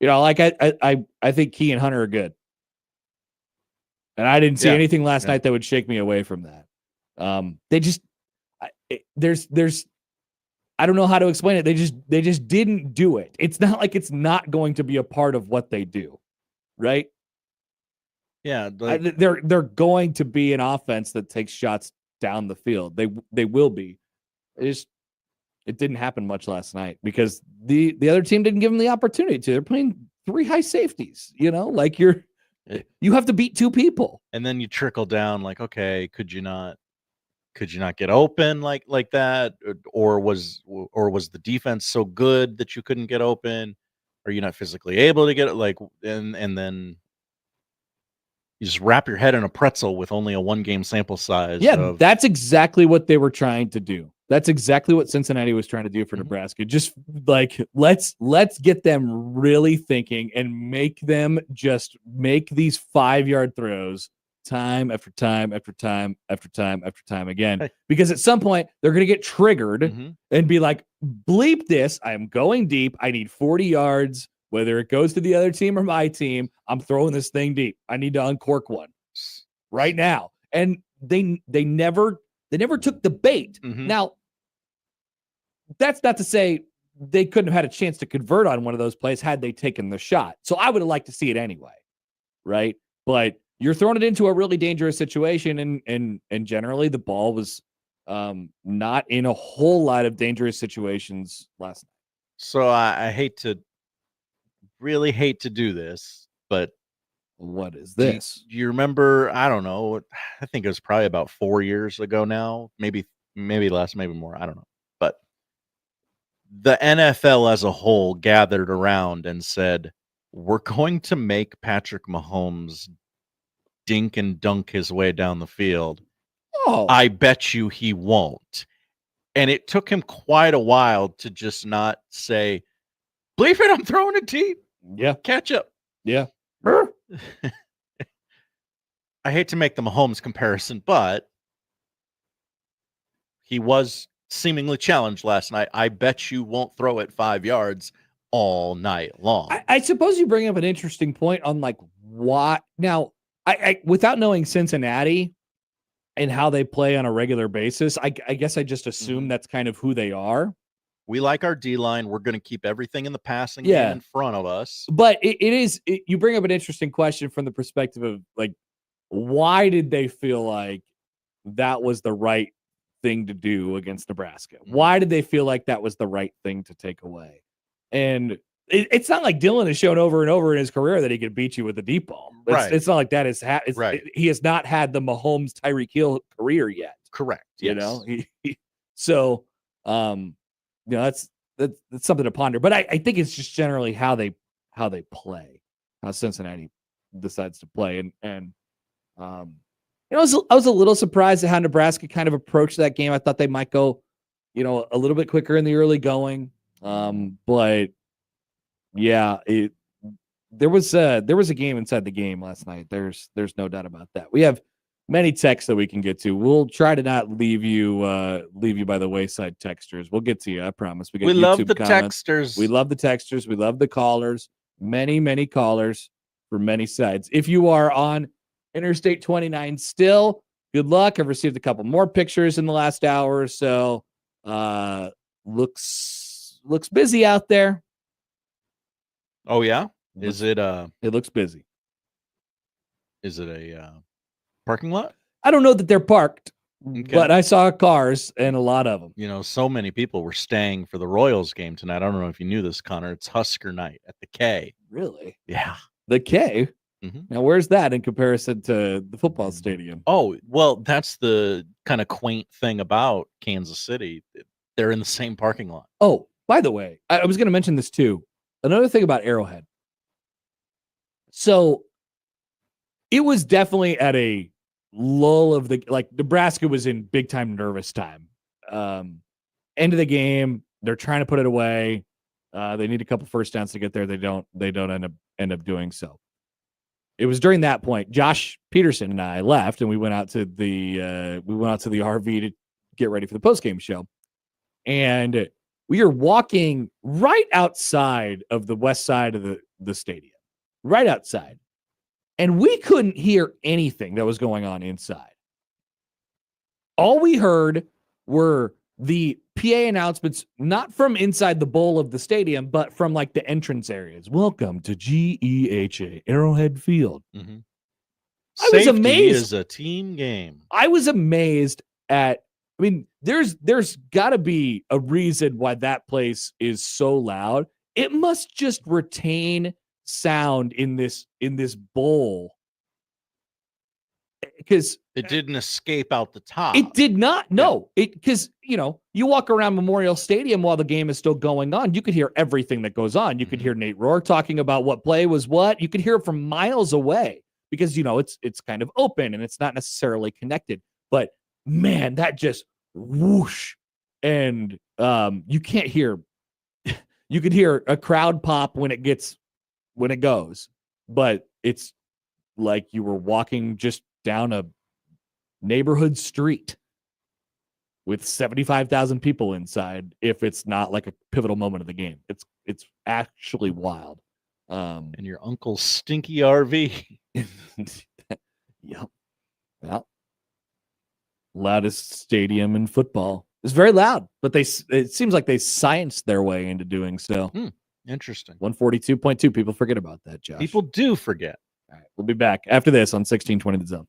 I think Key and Hunter are good, and I didn't see anything last night that would shake me away from that. They just there's I don't know how to explain it. They just didn't do it. It's not like it's not going to be a part of what they do, right? Yeah, they're going to be an offense that takes shots down the field. They will be. It didn't happen much last night because the other team didn't give them the opportunity to. They're playing 3 high safeties. You have to beat 2 people, and then you trickle down. Like, okay, could you not get open like that, or was the defense so good that you couldn't get open? Are you not physically able to get it? And then you just wrap your head in a pretzel with only a 1-game sample size. Yeah, that's exactly what they were trying to do. That's exactly what Cincinnati was trying to do for Nebraska. Just let's get them really thinking and make them just make these 5-yard throws time after time after time after time after time again. Because at some point they're going to get triggered and be like, bleep this. I'm going deep. I need 40 yards. Whether it goes to the other team or my team, I'm throwing this thing deep. I need to uncork one right now. And they never took the bait. Now, that's not to say they couldn't have had a chance to convert on one of those plays had they taken the shot. So I would have liked to see it anyway, right? But you're throwing it into a really dangerous situation, and generally the ball was not in a whole lot of dangerous situations last night. So I really hate to do this, but what is this? Do you remember? I don't know. I think it was probably about 4 years ago now, maybe less, maybe more. I don't know. But the NFL as a whole gathered around and said, we're going to make Patrick Mahomes dink and dunk his way down the field. Oh, I bet you he won't. And it took him quite a while to just not say, believe it, I'm throwing it deep. Yeah. Catch up. Yeah. I hate to make the Mahomes comparison, but he was seemingly challenged last night. I bet you won't throw it 5 yards all night long. I suppose you bring up an interesting point on why. Now, I without knowing Cincinnati and how they play on a regular basis, I guess I just assume that's kind of who they are. We like our D-line. We're going to keep everything in the passing game in front of us. But you bring up an interesting question from the perspective of why did they feel like that was the right thing to do against Nebraska? Why did they feel like that was the right thing to take away? And It's not like Dylan has shown over and over in his career that he can beat you with a deep ball. Right. It's not like that. Right. He has not had the Mahomes Tyreek Hill career yet. Correct. You Yes. know, so that's something to ponder. But I think it's just generally how they play, how Cincinnati decides to play, and I was a little surprised at how Nebraska kind of approached that game. I thought they might go, a little bit quicker in the early going, but yeah, there was a game inside the game last night. There's no doubt about that. We have many texts that we can get to. We'll try to not leave you by the wayside, texters. We'll get to you, I promise. We love the texters. We love the texters. We love the callers. Many callers for many sides. If you are on Interstate 29 still, good luck. I've received a couple more pictures in the last hour or so. Looks busy out there. Oh yeah? Is it It looks busy. Is it a parking lot? I don't know that they're parked, but I saw cars and a lot of them. So many people were staying for the Royals game tonight. I don't know if you knew this, Connor. It's Husker night at the K. Really? Yeah. The K? Mm-hmm. Now, where's that in comparison to the football stadium? Oh, well, that's the kind of quaint thing about Kansas City. They're in the same parking lot. Oh, by the way, I was going to mention this too. Another thing about Arrowhead. So it was definitely at a lull of Nebraska was in big time nervous time. End of the game, they're trying to put it away. They need a couple first downs to get there. They don't end up doing so. It was during that point, Josh Peterson and I left, and we went out to the RV to get ready for the postgame show. And we are walking right outside of the west side of the stadium, right outside. And we couldn't hear anything that was going on inside. All we heard were the PA announcements, not from inside the bowl of the stadium, but from the entrance areas. Welcome to GEHA, Arrowhead Field. Mm-hmm. I was amazed. Is a team game. I was amazed at, there's got to be a reason why that place is so loud. It must just retain sound in this bowl, because it didn't escape out the top. It did not. No, because you walk around Memorial Stadium while the game is still going on, you could hear everything that goes on. You could hear Nate Rourke talking about what play was what. You could hear it from miles away because it's kind of open and it's not necessarily connected. But man, that just whoosh, and you can't hear. You could hear a crowd pop when it goes, but it's like you were walking just down a neighborhood street with 75,000 people inside. If it's not like a pivotal moment of the game, it's actually wild. And your uncle's stinky RV. Yep. Well, loudest stadium in football. It's very loud, but it seems like they scienced their way into doing so. Interesting. 142.2. People forget about that, Josh. People do forget. All right, we'll be back after this on 1620 The Zone.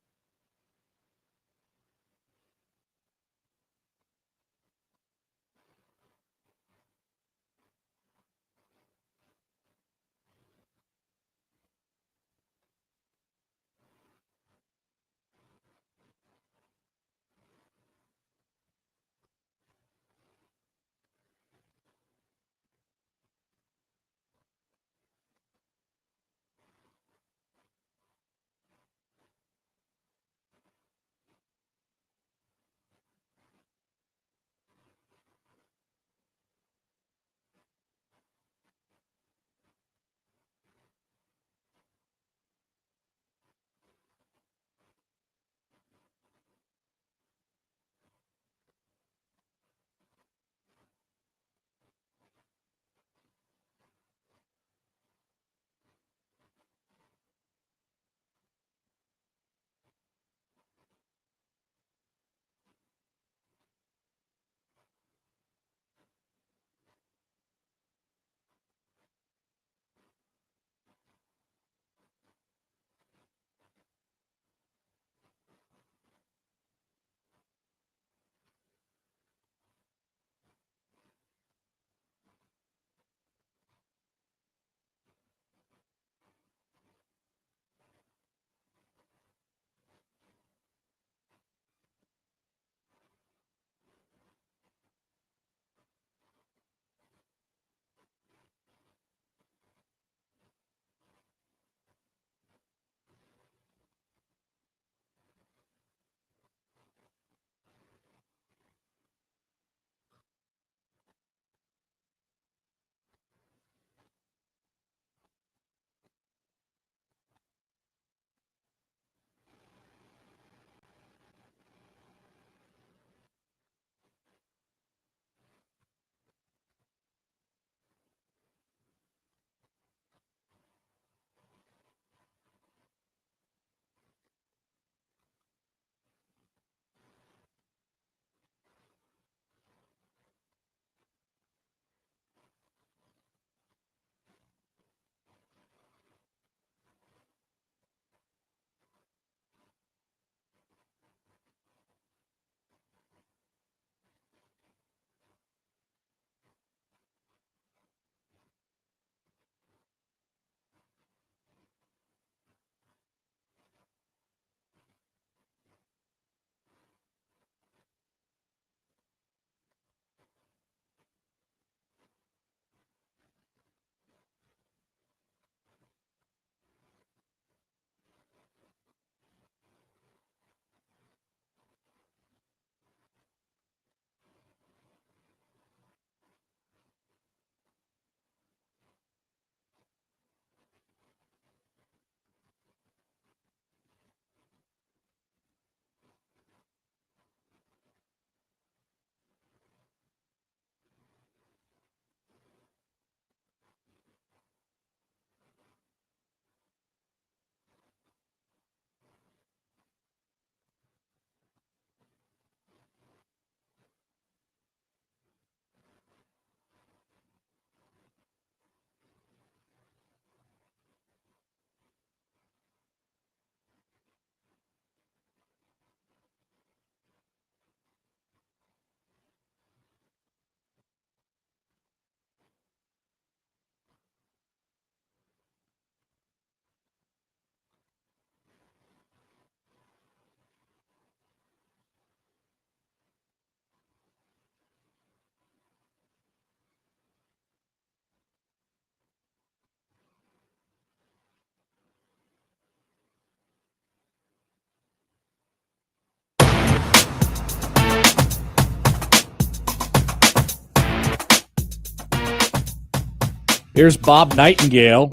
Here's Bob Nightingale.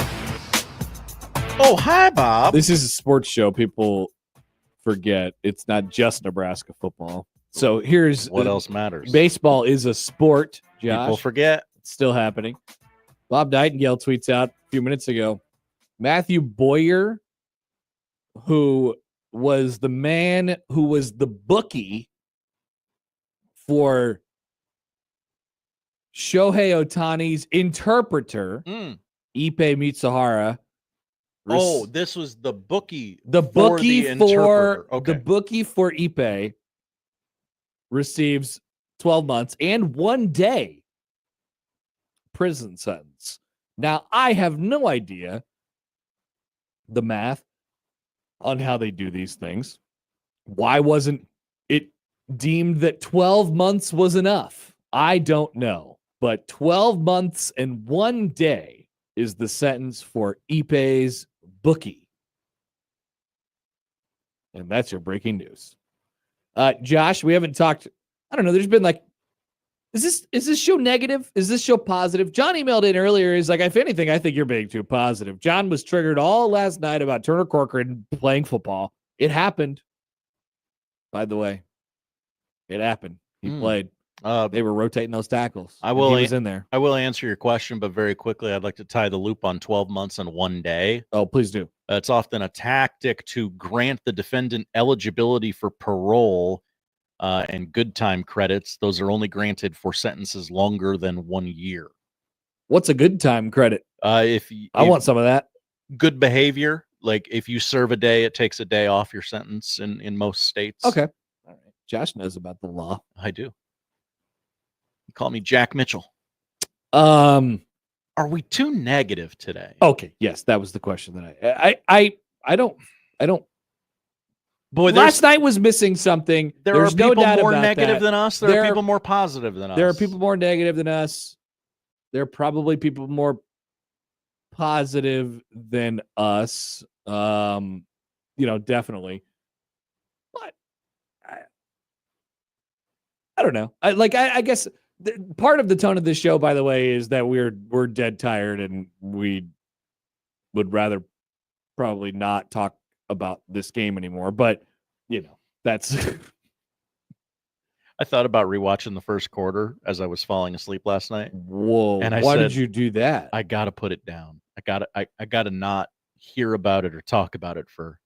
Oh, hi, Bob. This is a sports show. People forget it's not just Nebraska football. So here's what else matters. Baseball is a sport, Josh. People forget. It's still happening. Bob Nightingale tweets out a few minutes ago, Matthew Boyer, who was the man who was the bookie for Shohei Ohtani's interpreter, Ipe Mitsuhara. Oh, this was the bookie. The bookie for the bookie for Ipe receives 12 months and 1 day prison sentence. Now, I have no idea the math on how they do these things. Why wasn't it deemed that 12 months was enough? I don't know. But 12 months and 1 day is the sentence for Ipe's bookie. And that's your breaking news. Josh, we haven't talked. I don't know. There's been like, is this show negative? Is this show positive? John emailed in earlier. He's like, if anything, I think you're being too positive. John was triggered all last night about Turner Corcoran playing football. It happened. By the way, it happened. He played. They were rotating those tackles. He was in there. I will answer your question, but very quickly, I'd like to tie the loop on 12 months and 1 day. Oh, please do. It's often a tactic to grant the defendant eligibility for parole and good time credits. Those are only granted for sentences longer than 1 year. What's a good time credit? I want some of that. Good behavior. Like if you serve a day, it takes a day off your sentence in most states. Okay. All right. Josh knows about the law. I do. You call me Jack Mitchell. Are we too negative today? Okay. Yes, that was the question that I don't. Boy, last night was missing something. There's are no people doubt more about negative that. than us. There are people more positive than us. There are people more negative than us. There are probably people more positive than us. Definitely. But I don't know. I guess part of the tone of this show, by the way, is that we're dead tired and we would rather probably not talk about this game anymore. But that's. I thought about rewatching the first quarter as I was falling asleep last night. Whoa! And why did you do that? I gotta put it down. I gotta not hear about it or talk about it for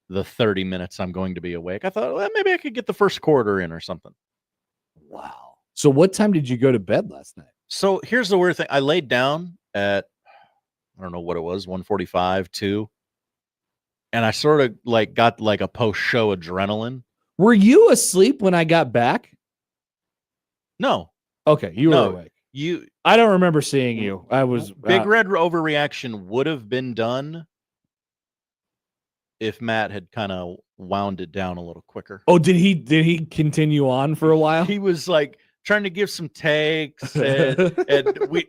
the 30 minutes I'm going to be awake. I thought, well, maybe I could get the first quarter in or something. Wow. So what time did you go to bed last night? So here's the weird thing. I laid down at, I don't know what it was, 1:45, 2. And I sort of got a post-show adrenaline. Were you asleep when I got back? No. Okay, you were awake. I don't remember seeing you. I was Big Red Overreaction would have been done if Matt had kind of wound it down a little quicker. Oh, did he continue on for a while? He was trying to give some takes and we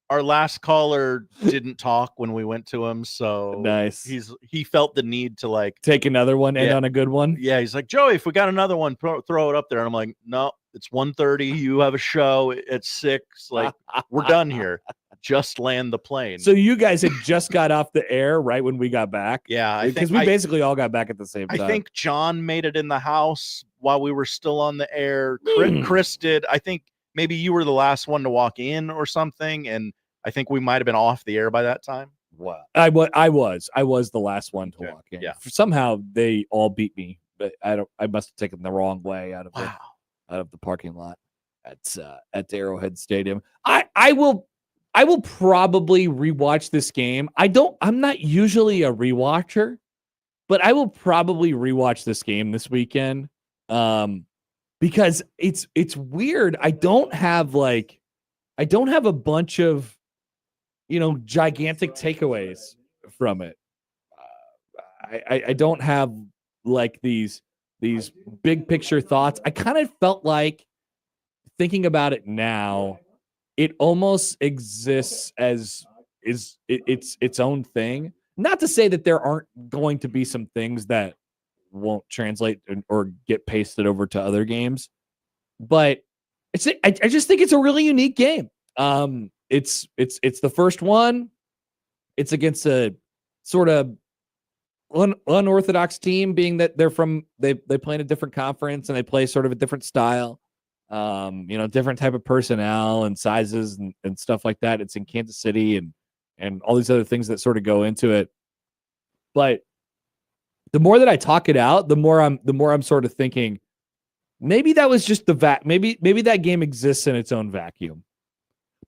our last caller didn't talk when we went to him, so nice. He felt the need to take another one, end on a good one. Yeah, he's like, Joey, if we got another one, throw it up there. And I'm like, no, it's 1:30. You have a show at 6. We're done here. Just land the plane. So you guys had just got off the air right when we got back. Yeah, because we basically all got back at the same time. I think John made it in the house while we were still on the air. Chris did. I think maybe you were the last one to walk in or something, and I think we might have been off the air by that time. Wow. I was the last one to walk in. Yeah. Somehow they all beat me, but I must have taken the wrong way out of the parking lot at Arrowhead Stadium. I will probably rewatch this game. I'm not usually a rewatcher, but I will probably rewatch this game this weekend. Because it's weird. I don't have a bunch of gigantic takeaways from it. I don't have these big picture thoughts. I kind of felt like, thinking about it now, it almost exists as it's its own thing. Not to say that there aren't going to be some things that won't translate or get pasted over to other games, but I just think it's a really unique game. it's the first one. It's against a sort of unorthodox team, being that they play in a different conference and they play sort of a different style. Different type of personnel and sizes and stuff like that. It's in Kansas City and all these other things that sort of go into it. But the more that I talk it out, the more I'm sort of thinking maybe that was just the maybe that game exists in its own vacuum.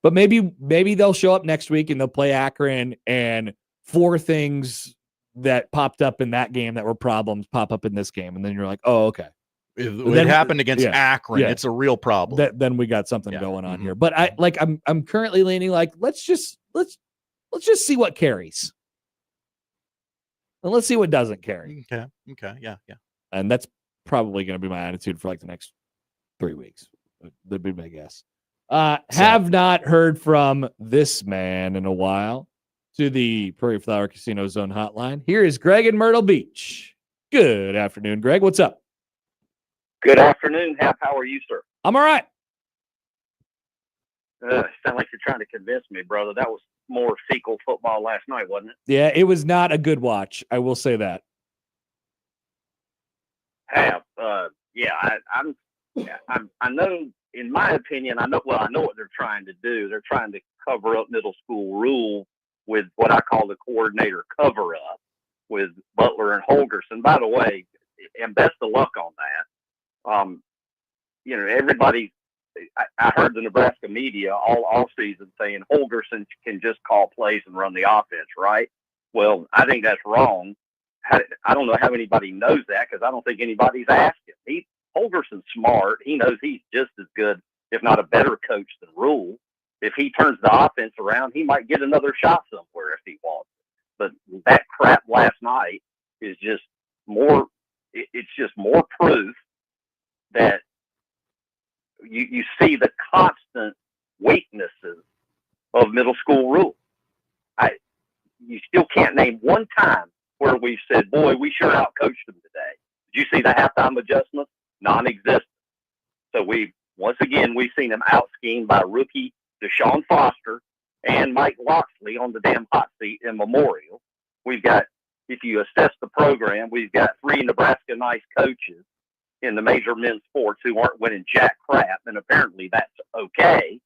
But maybe they'll show up next week and they'll play Akron, and 4 things that popped up in that game that were problems pop up in this game, and then you're like, oh, okay. It happened against Akron. Yeah. It's a real problem. Then we got something going on here. But I'm currently leaning like let's just see what carries. And let's see what doesn't carry. Okay. Yeah. And that's probably going to be my attitude for like the next 3 weeks. That'd be my guess. Have not heard from this man in a while. To the Prairie Flower Casino Zone hotline. Here is Greg in Myrtle Beach. Good afternoon, Greg. What's up? Good afternoon, Hap. How are you, sir? I'm all right. Sound like you're trying to convince me, brother. That was more fecal football last night, wasn't it? Yeah, it was not a good watch. I will say that. Hap, I know, in my opinion, I know what they're trying to do. They're trying to cover up middle school rules with what I call the coordinator cover-up with Butler and Holgerson. By the way, and best of luck on that. Everybody, I heard the Nebraska media all season saying Holgerson can just call plays and run the offense, right? Well, I think that's wrong. I don't know how anybody knows that because I don't think anybody's asked him. Holgerson's smart. He knows he's just as good, if not a better coach than Rule. If he turns the offense around, he might get another shot somewhere if he wants. But that crap last night is just more. It's just more proof that you see the constant weaknesses of middle school Rule. You still can't name one time where we said, "Boy, we sure outcoached them today." Did you see the halftime adjustment? Non-existent. So we've seen him out-schemed by rookie Deshaun Foster and Mike Loxley on the damn hot seat in Memorial. We've got, if you assess the program, we've got 3 Nebraska nice coaches in the major men's sports who aren't winning jack crap, and apparently that's okay.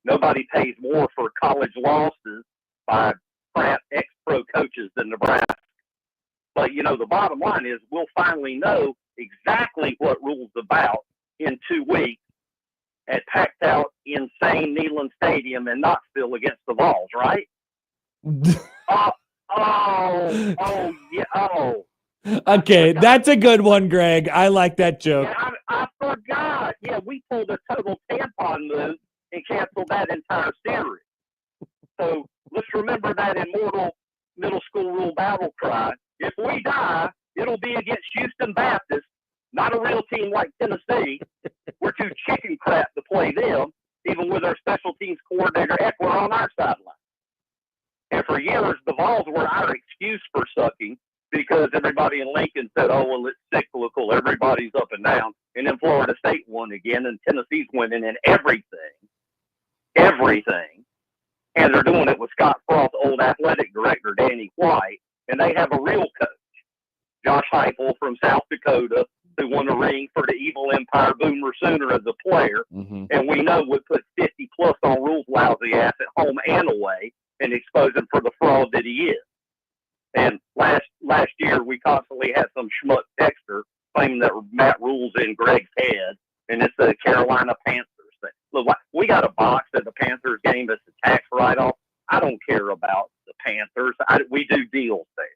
Nobody pays more for college losses by crap ex-pro coaches than Nebraska. But, the bottom line is we'll finally know exactly what Rule's about in 2 weeks at packed out insane Neyland Stadium in Knoxville against the Vols, right? Okay, that's a good one, Greg. I like that joke. Yeah, I forgot. Yeah, we pulled a total tampon move and canceled that entire series. So let's remember that immortal middle school Rule battle cry. If we die, it'll be against Houston Baptist, not a real team like Tennessee. We're too chicken crap to play them, even with our special teams coordinator Eckler on our sideline. And for years, the Vols were our excuse for sucking because everybody in Lincoln said, "Oh, well, it's cyclical. Everybody's up and down." And then Florida State won again, and Tennessee's winning in everything. And they're doing it with Scott Frost, old athletic director Danny White, and they have a real coach, Josh Heupel from South Dakota, who won a ring for the Evil Empire Boomer Sooner as a player. Mm-hmm. And we know would put 50+ on Rule's lousy ass at home and away and expose him for the fraud that he is. And last year, we constantly had some schmuck texter claiming that Matt Rule's in Greg's head, and it's the Carolina Panthers thing. Look, we got a box at the Panthers game that's a tax write-off. I don't care about the Panthers. We do deals there.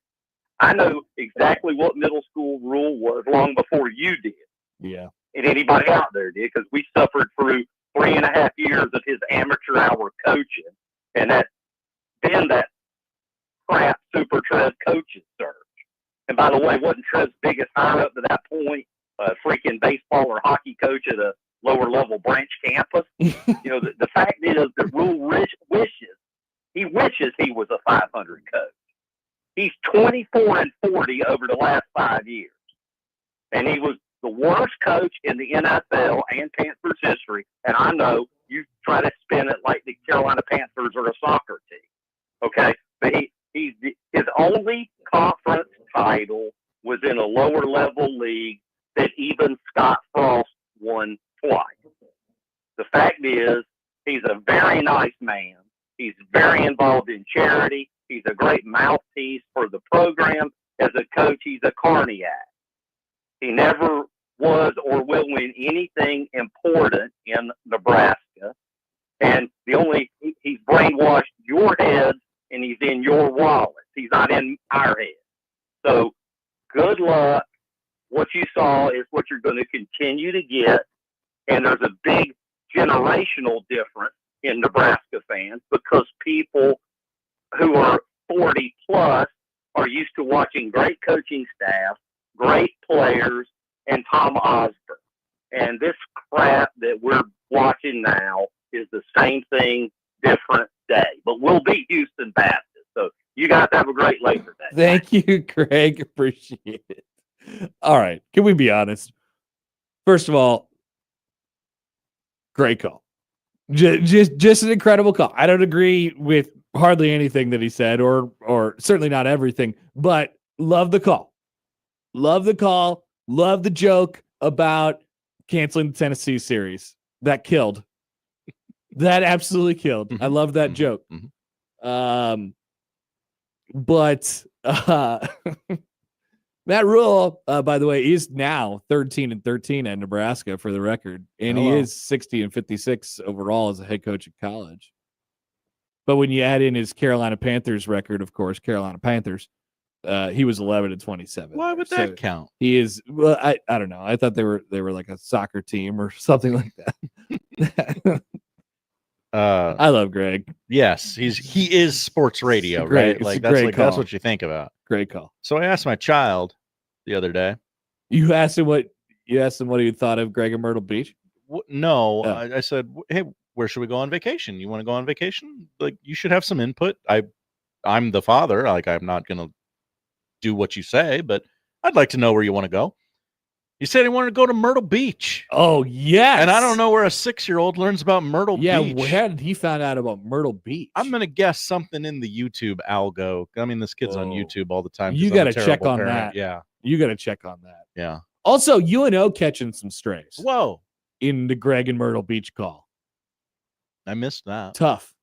I know exactly what middle school Rule was long before you did. Yeah. And anybody out there did, because we suffered through 3.5 years of his amateur hour coaching, and that crap Super Trez coaching surge. And by the way, wasn't Trez's biggest hire up to that point a freaking baseball or hockey coach at a lower level branch campus? The fact is that Rule wishes he was a 500 coach. He's 24-40 over the last 5 years. And he was the worst coach in the NFL and Panthers history. And I know you try to spin it like the Carolina Panthers are a soccer team. Okay, but his only conference title was in a lower level league that even Scott Frost won twice. The fact is, he's a very nice man. He's very involved in charity. He's a great mouthpiece for the program. As a coach, he's a carniac. He never was or will win anything important in Nebraska. And he's brainwashed your head and he's in your wallet. He's not in our head. So good luck. What you saw is what you're going to continue to get. And there's a big generational difference in Nebraska fans because people who are 40 plus are used to watching great coaching staff, great players, and Tom Osborne. And this crap that we're watching now is the same thing, different day. But we'll beat Houston Baptist. So you guys have a great Labor Day. Thank you, Greg. Appreciate it. All right. Can we be honest? First of all, great call. Just an incredible call. I don't agree with hardly anything that he said, or certainly not everything, but love the call. Love the call. Love the joke about canceling the Tennessee series. That killed. That absolutely killed. I love that joke. But Matt Rule, by the way, is now 13-13 at Nebraska for the record, and he is 60-56 overall as a head coach at college. But when you add in his Carolina Panthers record, of course, Carolina Panthers, he was 11-27. Why would that count? He is. Well, I don't know. I thought they were like a soccer team or something like that. I love Greg. Yes, he is sports radio, right? That's what you think about. Great call. So I asked my child the other day. You asked him what he thought of Greg and Myrtle Beach. No, I said, hey, where should we go on vacation? You want to go on vacation? Like, you should have some input. I'm the father. Like, I'm not gonna do what you say, but I'd like to know where you want to go. He said he wanted to go to Myrtle Beach. Oh, yes. And I don't know where a 6-year-old learns about Myrtle Beach. Yeah, where did he find out about Myrtle Beach? I'm going to guess something in the YouTube algo. I mean, this kid's on YouTube all the time. You got to check on that. Yeah. You got to check on that. Yeah. Also, UNO catching some strays. Whoa. In the Greg and Myrtle Beach call. I missed that. Tough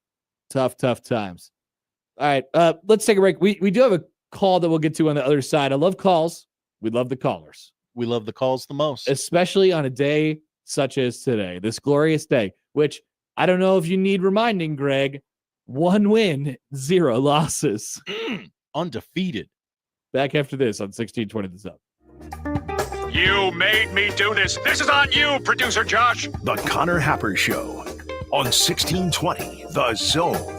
times. All right, let's take a break. We do have a call that we'll get to on the other side. I love calls. We love the callers. We love the calls the most. Especially on a day such as today, this glorious day, which I don't know if you need reminding, Greg. 1 win, 0 losses. Undefeated. Back after this on 1620 The Zone. You made me do this. This is on you, producer Josh. The Connor Happer Show on 1620 The Zone.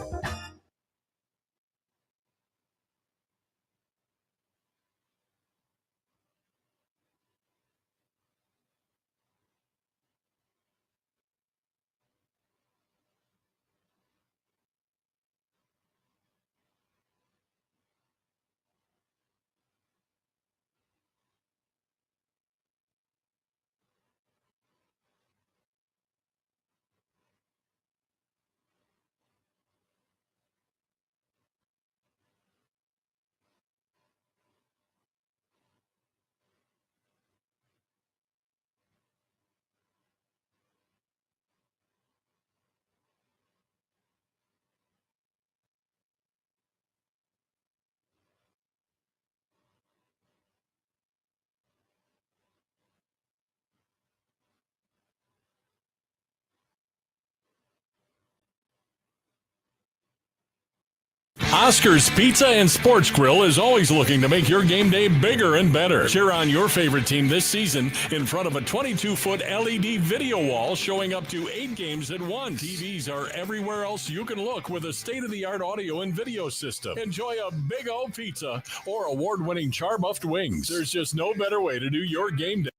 Oscar's Pizza and Sports Grill is always looking to make your game day bigger and better. Cheer on your favorite team this season in front of a 22-foot LED video wall showing up to 8 games at once. TVs are everywhere else you can look with a state-of-the-art audio and video system. Enjoy a big O pizza or award-winning char-buffed wings. There's just no better way to do your game day.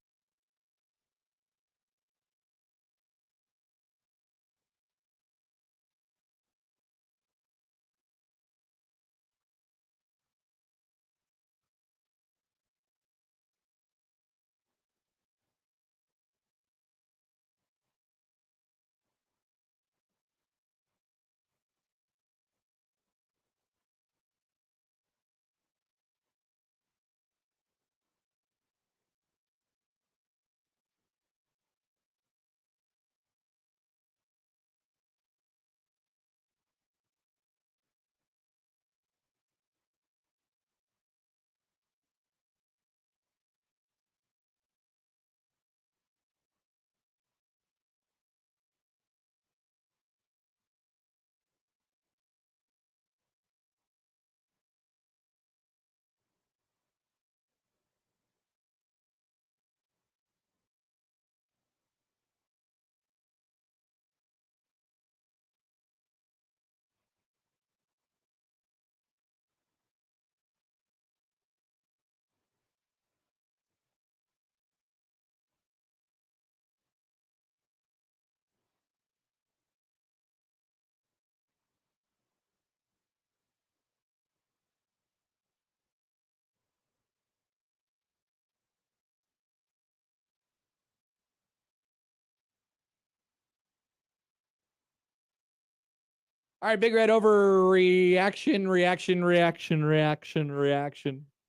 All right, Big Red overreaction, reaction.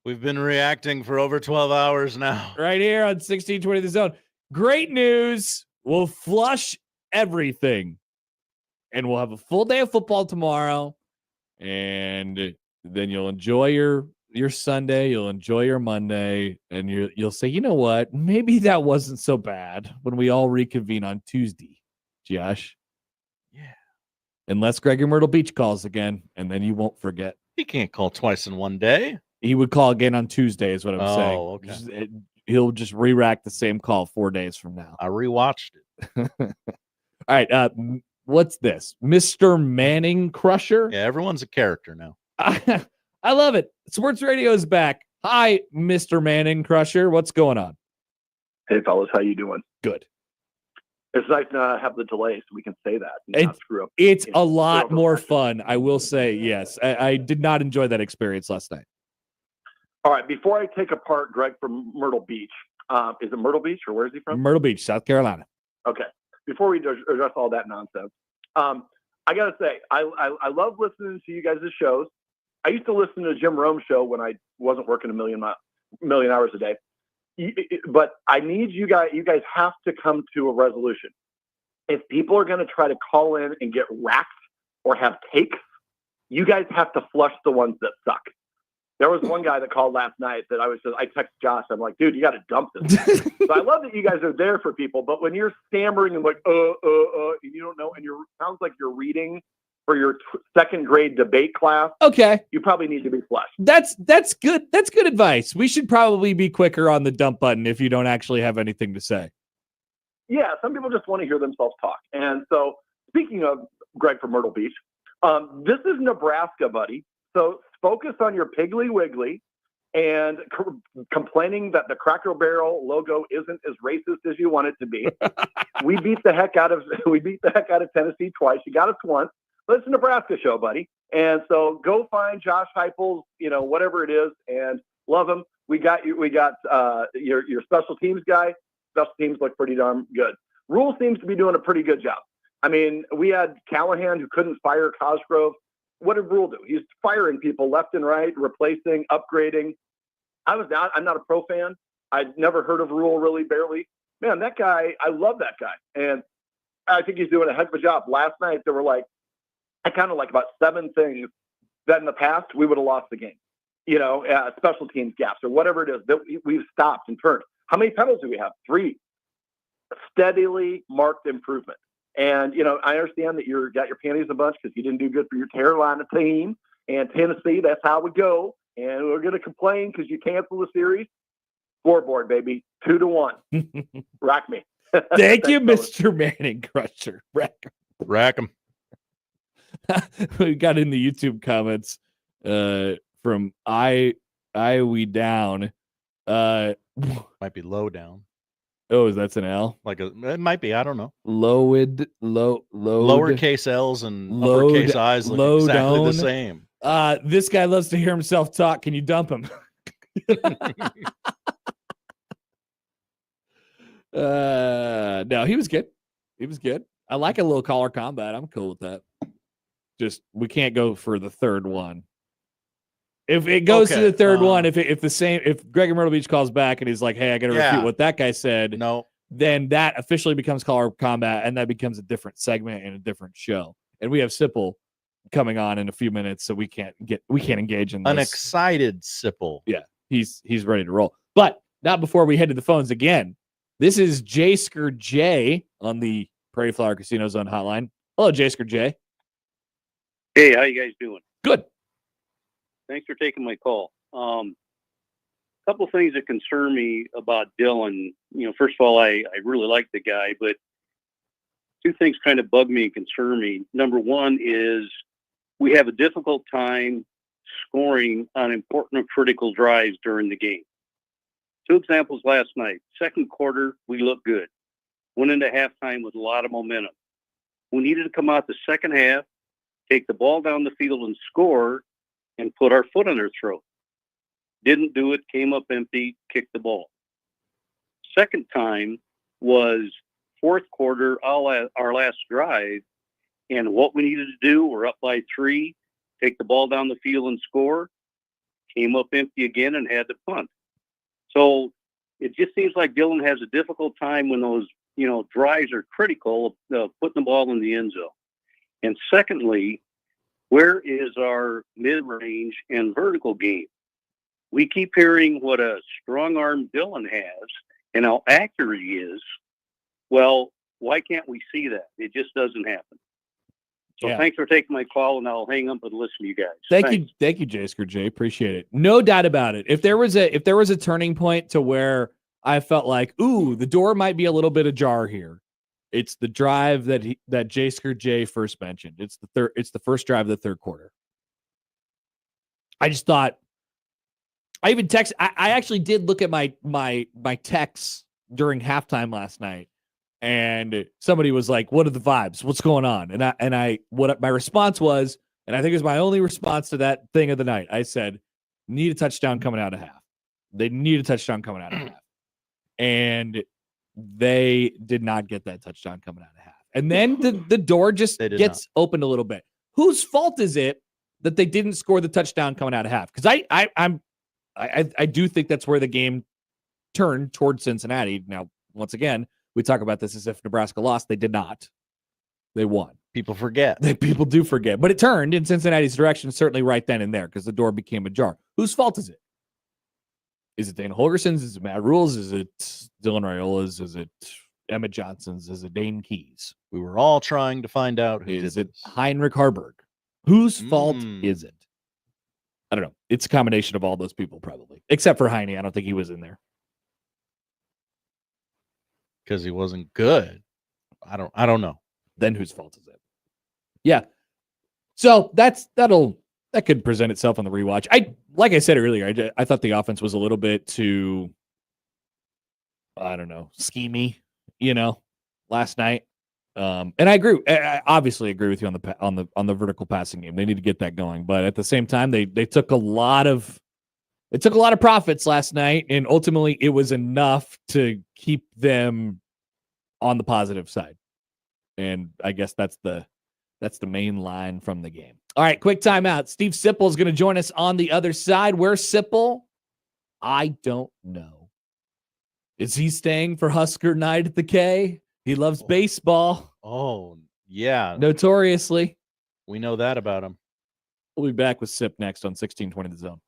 We've been reacting for over 12 hours now. Right here on 1620 The Zone. Great news. We'll flush everything. And we'll have a full day of football tomorrow. And then you'll enjoy your Sunday. You'll enjoy your Monday. And you'll say, you know what? Maybe that wasn't so bad when we all reconvene on Tuesday, Josh. Yeah. Unless Gregory Myrtle Beach calls again, and then you won't forget. He can't call twice in one day. He would call again on Tuesday, is what I'm saying. Okay. He'll just re-rack the same call 4 days from now. I rewatched it. All right. What's this? Mr. Manning Crusher? Yeah, everyone's a character now. I love it. Sports radio is back. Hi, Mr. Manning Crusher. What's going on? Hey, fellas. How you doing? Good. It's nice to have the delay so we can say that. And not screw up. It's a lot more fun, I will say. Yes. I did not enjoy that experience last night. All right. Before I take apart Greg from Myrtle Beach, is it Myrtle Beach or where is he from? Myrtle Beach, South Carolina. Okay. Before we address all that nonsense, I got to say, I love listening to you guys' shows. I used to listen to Jim Rome's show when I wasn't working a million hours a day. But I need you guys have to come to a resolution. If people are going to try to call in and get racked or have takes, you guys have to flush the ones that suck. There was one guy that called last night that I texted Josh. I'm like, dude, you got to dump this. So I love that you guys are there for people, but when you're stammering and like, and you don't know, and sounds like you're reading for your second grade debate class. Okay. You probably need to be flushed. That's good. That's good advice. We should probably be quicker on the dump button if you don't actually have anything to say. Yeah. Some people just want to hear themselves talk. And so speaking of Greg from Myrtle Beach, this is Nebraska, buddy. So focus on your Piggly Wiggly and complaining that the Cracker Barrel logo isn't as racist as you want it to be. We beat the heck out of Tennessee twice. You got us once. But it's a Nebraska show, buddy. And so go find Josh Heupel's, whatever it is, and love him. We got you. We got your special teams guy. Special teams look pretty darn good. Rule seems to be doing a pretty good job. I mean, we had Callahan who couldn't fire Cosgrove. What did Rule do? He's firing people left and right, replacing, upgrading. I'm not a pro fan. I'd never heard of Rule, really, barely. Man, that guy, I love that guy. And I think he's doing a heck of a job. Last night, there were I counted about 7 things that in the past we would have lost the game. Special teams gaps or whatever it is that we've stopped and turned. How many penalties do we have? 3. Steadily marked improvement. And, I understand that you got your panties a bunch because you didn't do good for your Carolina team and Tennessee. That's how we go. And we're going to complain because you canceled the series. Scoreboard, baby. 2-1. Rack me. Thank you, Mr. Manning Crusher. Rack him. We got in the YouTube comments from we down. Might be low down. Oh, that's an L? It might be. I don't know. Lowered. Lowercase L's and uppercase I's look exactly down. the same. This guy loves to hear himself talk. Can you dump him? No, he was good. He was good. I like a little collar combat. I'm cool with that. Just we can't go for the third one. If it goes to the third one, if Gregory Myrtle Beach calls back and he's like, "Hey, I got to refute what that guy said," then that officially becomes collar combat, and that becomes a different segment and a different show. And we have Sipple coming on in a few minutes, so we can't engage in this. An excited Sipple. Yeah, he's ready to roll. But not before we head to the phones again. This is Jasker J on the Prairie Flower Casino Zone hotline. Hello, Jasker J. Hey, how you guys doing? Good. Thanks for taking my call. Couple things that concern me about Dylan. First of all, I really like the guy, but 2 things kind of bug me and concern me. Number one is we have a difficult time scoring on important or critical drives during the game. 2 examples last night. Second quarter, we looked good. Went into halftime with a lot of momentum. We needed to come out the second half, take the ball down the field and score, and put our foot on their throat. Didn't do it, came up empty, kicked the ball. Second time was fourth quarter, our last drive, And what we needed to do, we're up by 3, take the ball down the field and score. Came up empty again and had to punt. So it just seems like Dillon has a difficult time when those, drives are critical of putting the ball in the end zone. And secondly, where is our mid-range and vertical game? We keep hearing what a strong arm Dillon has and how accurate he is. Well, why can't we see that? It just doesn't happen. So thanks for taking my call, and I'll hang up and listen to you guys. Thank you, Jasker J. Appreciate it. No doubt about it. If there was a turning point to where I felt like, ooh, the door might be a little bit ajar here, it's the drive that Jasker J first mentioned. It's the first drive of the third quarter. I just thought, I even text. I actually did look at my texts during halftime last night, and somebody was like, "What are the vibes? What's going on?" And I what my response was, and I think it was my only response to that thing of the night. I said, "Need a touchdown coming out of half." They need a touchdown coming out of half, and they did not get that touchdown coming out of half. And then the door just gets opened a little bit. Whose fault is it that they didn't score the touchdown coming out of half? Because I do think that's where the game turned towards Cincinnati. Now, once again, we talk about this as if Nebraska lost. They did not. They won. People forget. People do forget. But it turned in Cincinnati's direction, certainly right then and there, because the door became ajar. Whose fault is it? Is it Dana Holgerson's? Is it Matt Rule's? Is it Dylan Raiola's? Is it Emmett Johnson's? Is it Dane Key's? We were all trying to find out. Is it Heinrich Harburg? Whose fault is it? I don't know. It's a combination of all those people, probably. Except for Heine. I don't think he was in there. Because he wasn't good. I don't know. Then whose fault is it? Yeah. So that could present itself on the rewatch. Like I said earlier, I thought the offense was a little bit too, I don't know, schemy, last night. And I agree. I obviously agree with you on the vertical passing game. They need to get that going. But at the same time, they took a lot of profits last night, and ultimately it was enough to keep them on the positive side. And I guess that's the main line from the game. All right, quick timeout. Steve Sipple is going to join us on the other side. Where's Sipple? I don't know. Is he staying for Husker night at the K? He loves baseball. Oh, yeah. Notoriously. We know that about him. We'll be back with Sip next on 1620 The Zone.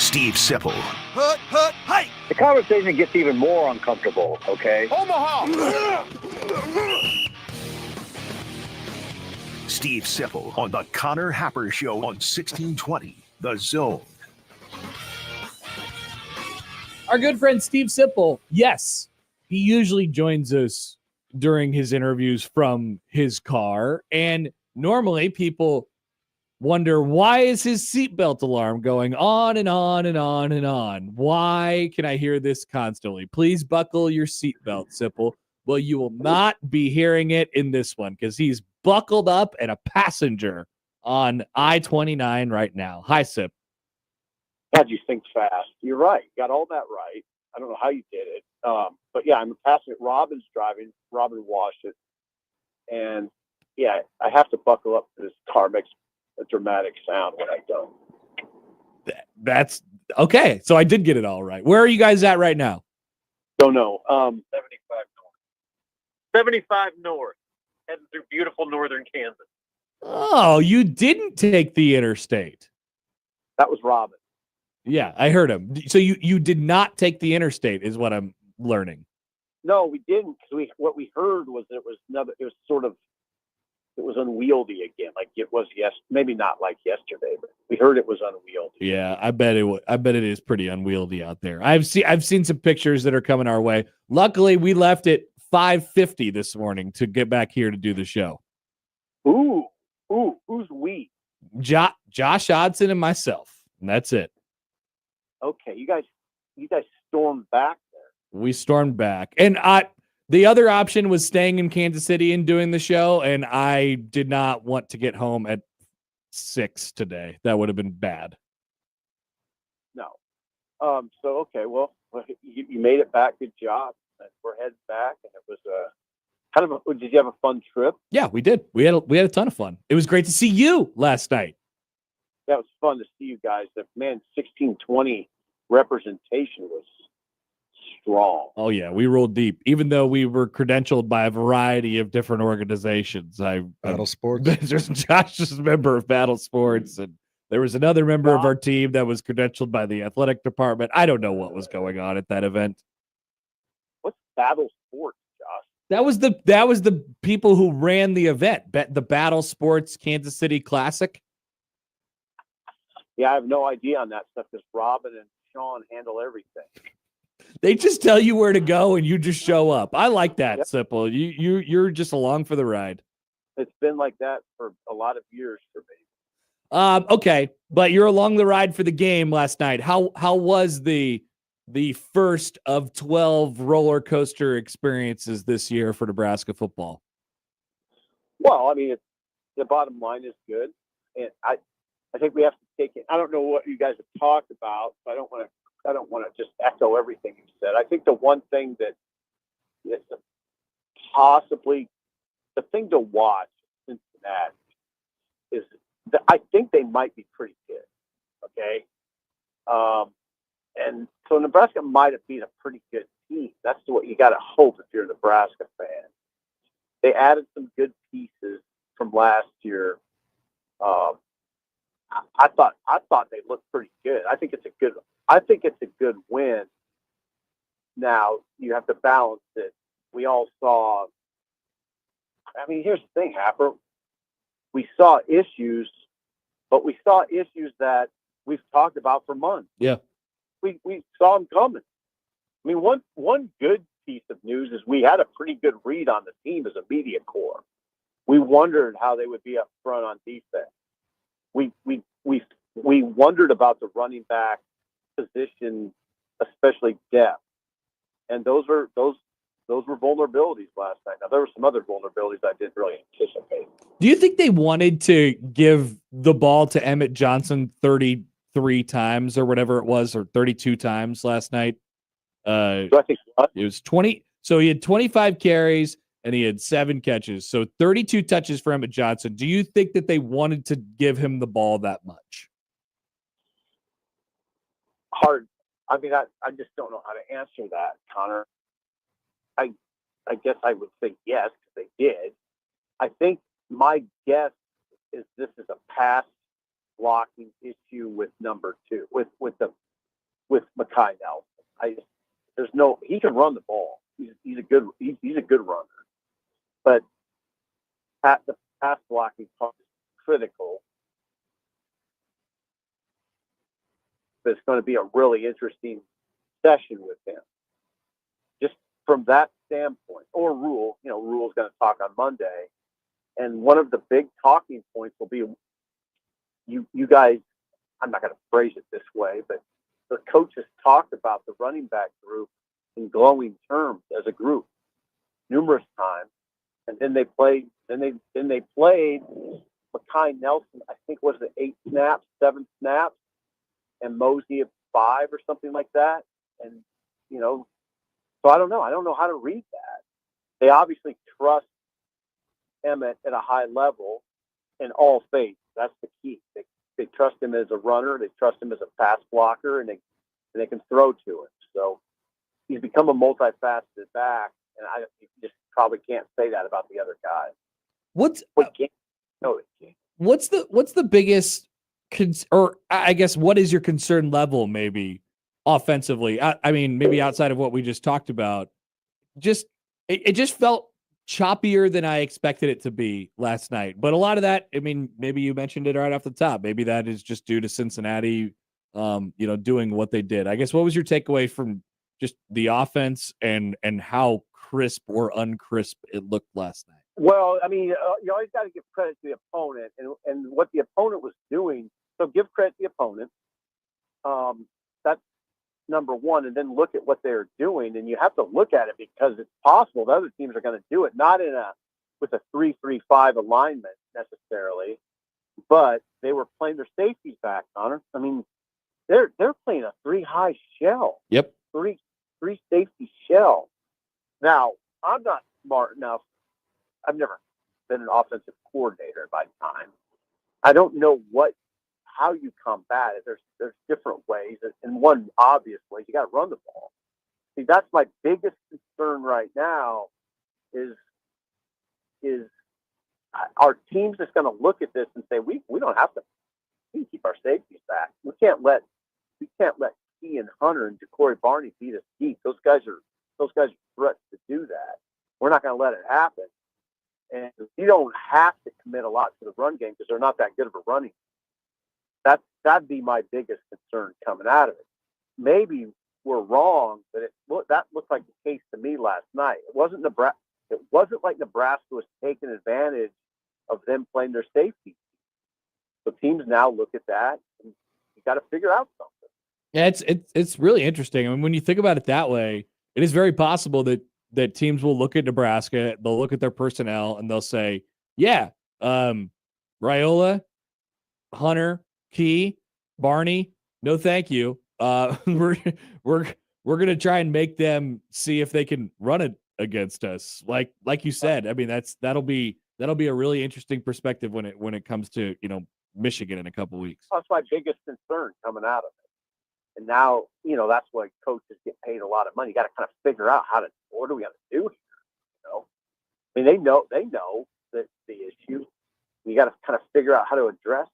Steve Sipple, The conversation gets even more uncomfortable, okay? Omaha! Steve Sipple on the Connor Happer Show on 1620, The Zone. Our good friend Steve Sipple, yes, he usually joins us during his interviews from his car. And normally people wonder, why is his seatbelt alarm going on and on and on and on? Why can I hear this constantly? Please buckle your seatbelt, Sipple. Well, you will not be hearing it in this one because he's buckled up and a passenger on I-29 right now. Hi, Sip. God, you think fast. You're right. You got all that right. I don't know how you did it. But yeah, I'm a passenger. Robin's driving. Robin washed it. And yeah, I have to buckle up because this car makes a dramatic sound when I don't. That's okay. So I did get it all right. Where are you guys at right now? Don't know. 75 north. 75 north. Heading through beautiful northern Kansas. Oh, you didn't take the interstate. That was Robin. Yeah, I heard him. So you did not take the interstate, is what I'm learning. No, we didn't. Because what we heard was that it was unwieldy again, like it was maybe not like yesterday, but we heard it was unwieldy. Yeah, I bet it is pretty unwieldy out there. I've seen some pictures that are coming our way. Luckily, we left at 5:50 this morning to get back here to do the show. Ooh, who's we? Josh Odson and myself, and that's it. Okay, you guys stormed back there. We stormed back, and the other option was staying in Kansas City and doing the show, and I did not want to get home at 6 today. That would have been bad. No. So okay, well, you made it back. Good job. And we're heading back, and it was did you have a fun trip? Yeah, we did. We had a ton of fun. It was great to see you last night. That was fun to see you guys. The 1620 representation was strong. Oh yeah, we rolled deep. Even though we were credentialed by a variety of different organizations. Battle Sports. Josh is a member of Battle Sports, and there was another member of our team that was credentialed by the athletic department. I don't know what was going on at that event. What's Battle Sports, Josh? That was the people who ran the event, the Battle Sports Kansas City Classic. Yeah, I have no idea on that stuff because Robin and Sean handle everything. They just tell you where to go and you just show up. I like that, yep. Simple. You're just along for the ride. It's been like that for a lot of years for me. Okay, but you're along the ride for the game last night. How was the first of 12 roller coaster experiences this year for Nebraska football? Well, I mean, the bottom line is good, and I think we have to take it. I don't know what you guys have talked about, so I don't want to just echo everything you said. I think the one thing that is possibly the thing to watch in Cincinnati is that I think they might be pretty good. Okay. And so Nebraska might have been a pretty good team. That's what you got to hope if you're a Nebraska fan. They added some good pieces from last year. I thought they looked pretty good. I think it's a good win. Now you have to balance it. We all saw. I mean, here's the thing, Happer. We saw issues, but we saw issues that we've talked about for months. Yeah, we saw them coming. I mean, one good piece of news is we had a pretty good read on the team as a media corps. We wondered how they would be up front on defense. We wondered about the running back position, especially depth, and those were vulnerabilities last night. Now there were some other vulnerabilities I didn't really anticipate. Do you think they wanted to give the ball to Emmett Johnson 33 times or whatever it was, or 32 times last night? I think it was 20. So he had 25 carries and he had 7 catches. So 32 touches for Emmett Johnson. Do you think that they wanted to give him the ball that much? Hard. I mean, I just don't know how to answer that, Connor. I guess I would say yes, because they did. I think my guess is this is a pass blocking issue with number 2, with the with Mekhi Nelson. He can run the ball. He's a good runner, but the pass blocking part is critical. But it's going to be a really interesting session with him. Just from that standpoint, or Rule's going to talk on Monday, and one of the big talking points will be you guys. I'm not going to phrase it this way, but the coaches talked about the running back group in glowing terms as a group numerous times, and then they played. Then they played Mekhi Nelson. I think was it 8 snaps, 7 snaps, and Mosey at 5 or something like that. And so I don't know. I don't know how to read that. They obviously trust Emmett at a high level in all phases. That's the key. They trust him as a runner. They trust him as a pass blocker, and they can throw to him. So he's become a multifaceted back, and you just probably can't say that about the other guys. What's the biggest or I guess what is your concern level maybe offensively? I mean, maybe outside of what we just talked about, it just felt choppier than I expected it to be last night. But a lot of that, I mean, maybe you mentioned it right off the top. Maybe that is just due to Cincinnati, doing what they did. I guess what was your takeaway from just the offense and how crisp or uncrisp it looked last night? Well, I mean, you always got to give credit to the opponent and what the opponent was doing. So give credit to the opponent. That's number one, and then look at what they're doing. And you have to look at it because it's possible the other teams are going to do it, not with a 3-3-5 alignment necessarily, but they were playing their safeties back, Connor. I mean, they're playing a 3-high shell. Yep. Three safety shell. Now, I'm not smart enough. I've never been an offensive coordinator by time. I don't know how you combat it. There's different ways, and one obviously you got to run the ball. See, that's my biggest concern right now. Is our team's just going to look at this and say we don't have to. We can keep our safeties back. We can't let Key and Hunter and Ja'Cory Barney beat us deep. Those guys are threats to do that. We're not going to let it happen. And you don't have to commit a lot to the run game because they're not that good of a running. That'd be my biggest concern coming out of it. Maybe we're wrong, but that looked like the case to me last night. It wasn't like Nebraska was taking advantage of them playing their safety. So teams now look at that and you got to figure out something. Yeah, it's really interesting. I mean, when you think about it that way, it is very possible that teams will look at Nebraska, they'll look at their personnel, and they'll say, yeah, Raiola, Hunter, Key, Barney, no thank you. We're gonna try and make them see if they can run it against us. Like you said, I mean that'll be a really interesting perspective when it comes to Michigan in a couple weeks. That's my biggest concern coming out of it. And now, that's why coaches get paid a lot of money. You got to kind of figure out what are we going to do here? I mean, they know that the issue. You got to kind of figure out how to address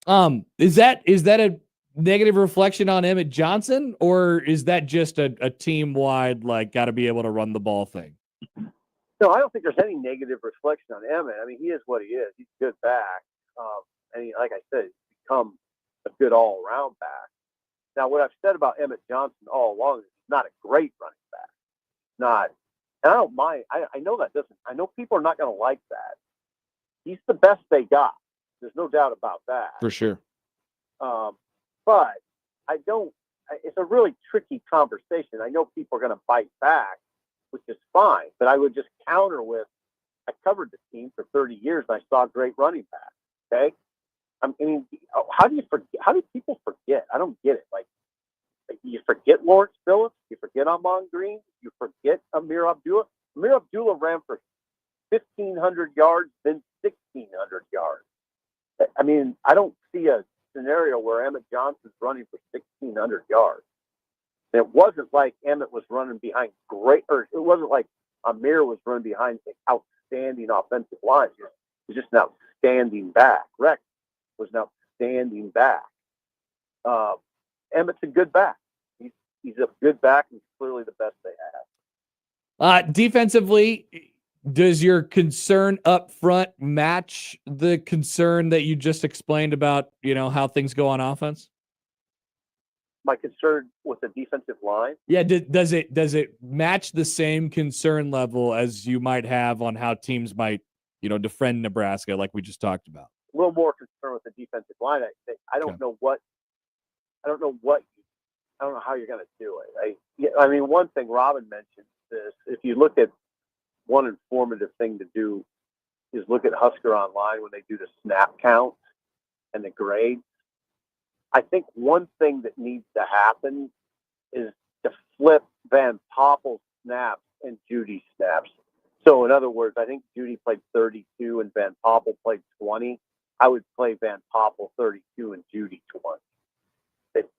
it. Is that a negative reflection on Emmett Johnson, or is that just a team wide got to be able to run the ball thing? No, I don't think there's any negative reflection on Emmett. I mean, he is what he is. He's a good back, and like I said, he's become a good all-around back. Now, what I've said about Emmett Johnson all along is he's not a great running back. Not, and I don't mind. I know that doesn't. I know people are not going to like that. He's the best they got. There's no doubt about that. For sure. But I don't. It's a really tricky conversation. I know people are going to bite back, which is fine. But I would just counter with, I covered the team for 30 years, and I saw great running backs. Okay. I mean, how do people forget? I don't get it. Like you forget Lawrence Phillips, you forget Amon Green, you forget Amir Abdullah. Amir Abdullah ran for 1,500 yards, then 1,600 yards. I mean, I don't see a scenario where Emmett Johnson's running for 1,600 yards. It wasn't like Emmett was running behind it wasn't like Amir was running behind outstanding offensive lines. He was just an outstanding back. Rex was an outstanding back. Emmett's a good back. He's a good back and clearly the best they have. Defensively, does your concern up front match the concern that you just explained about, how things go on offense? My concern with the defensive line. Yeah, does it match the same concern level as you might have on how teams might, defend Nebraska, like we just talked about? A little more concerned with the defensive line. I don't know how you're going to do it. I mean, one thing Robin mentioned is if you look at one informative thing to do is look at Husker Online when they do the snap counts and the grades. I think one thing that needs to happen is to flip Van Poppel's snaps and Judy's snaps. So in other words, I think Judy played 32 and Van Poppel played 20. I would play Van Poppel 32 and Judy 20.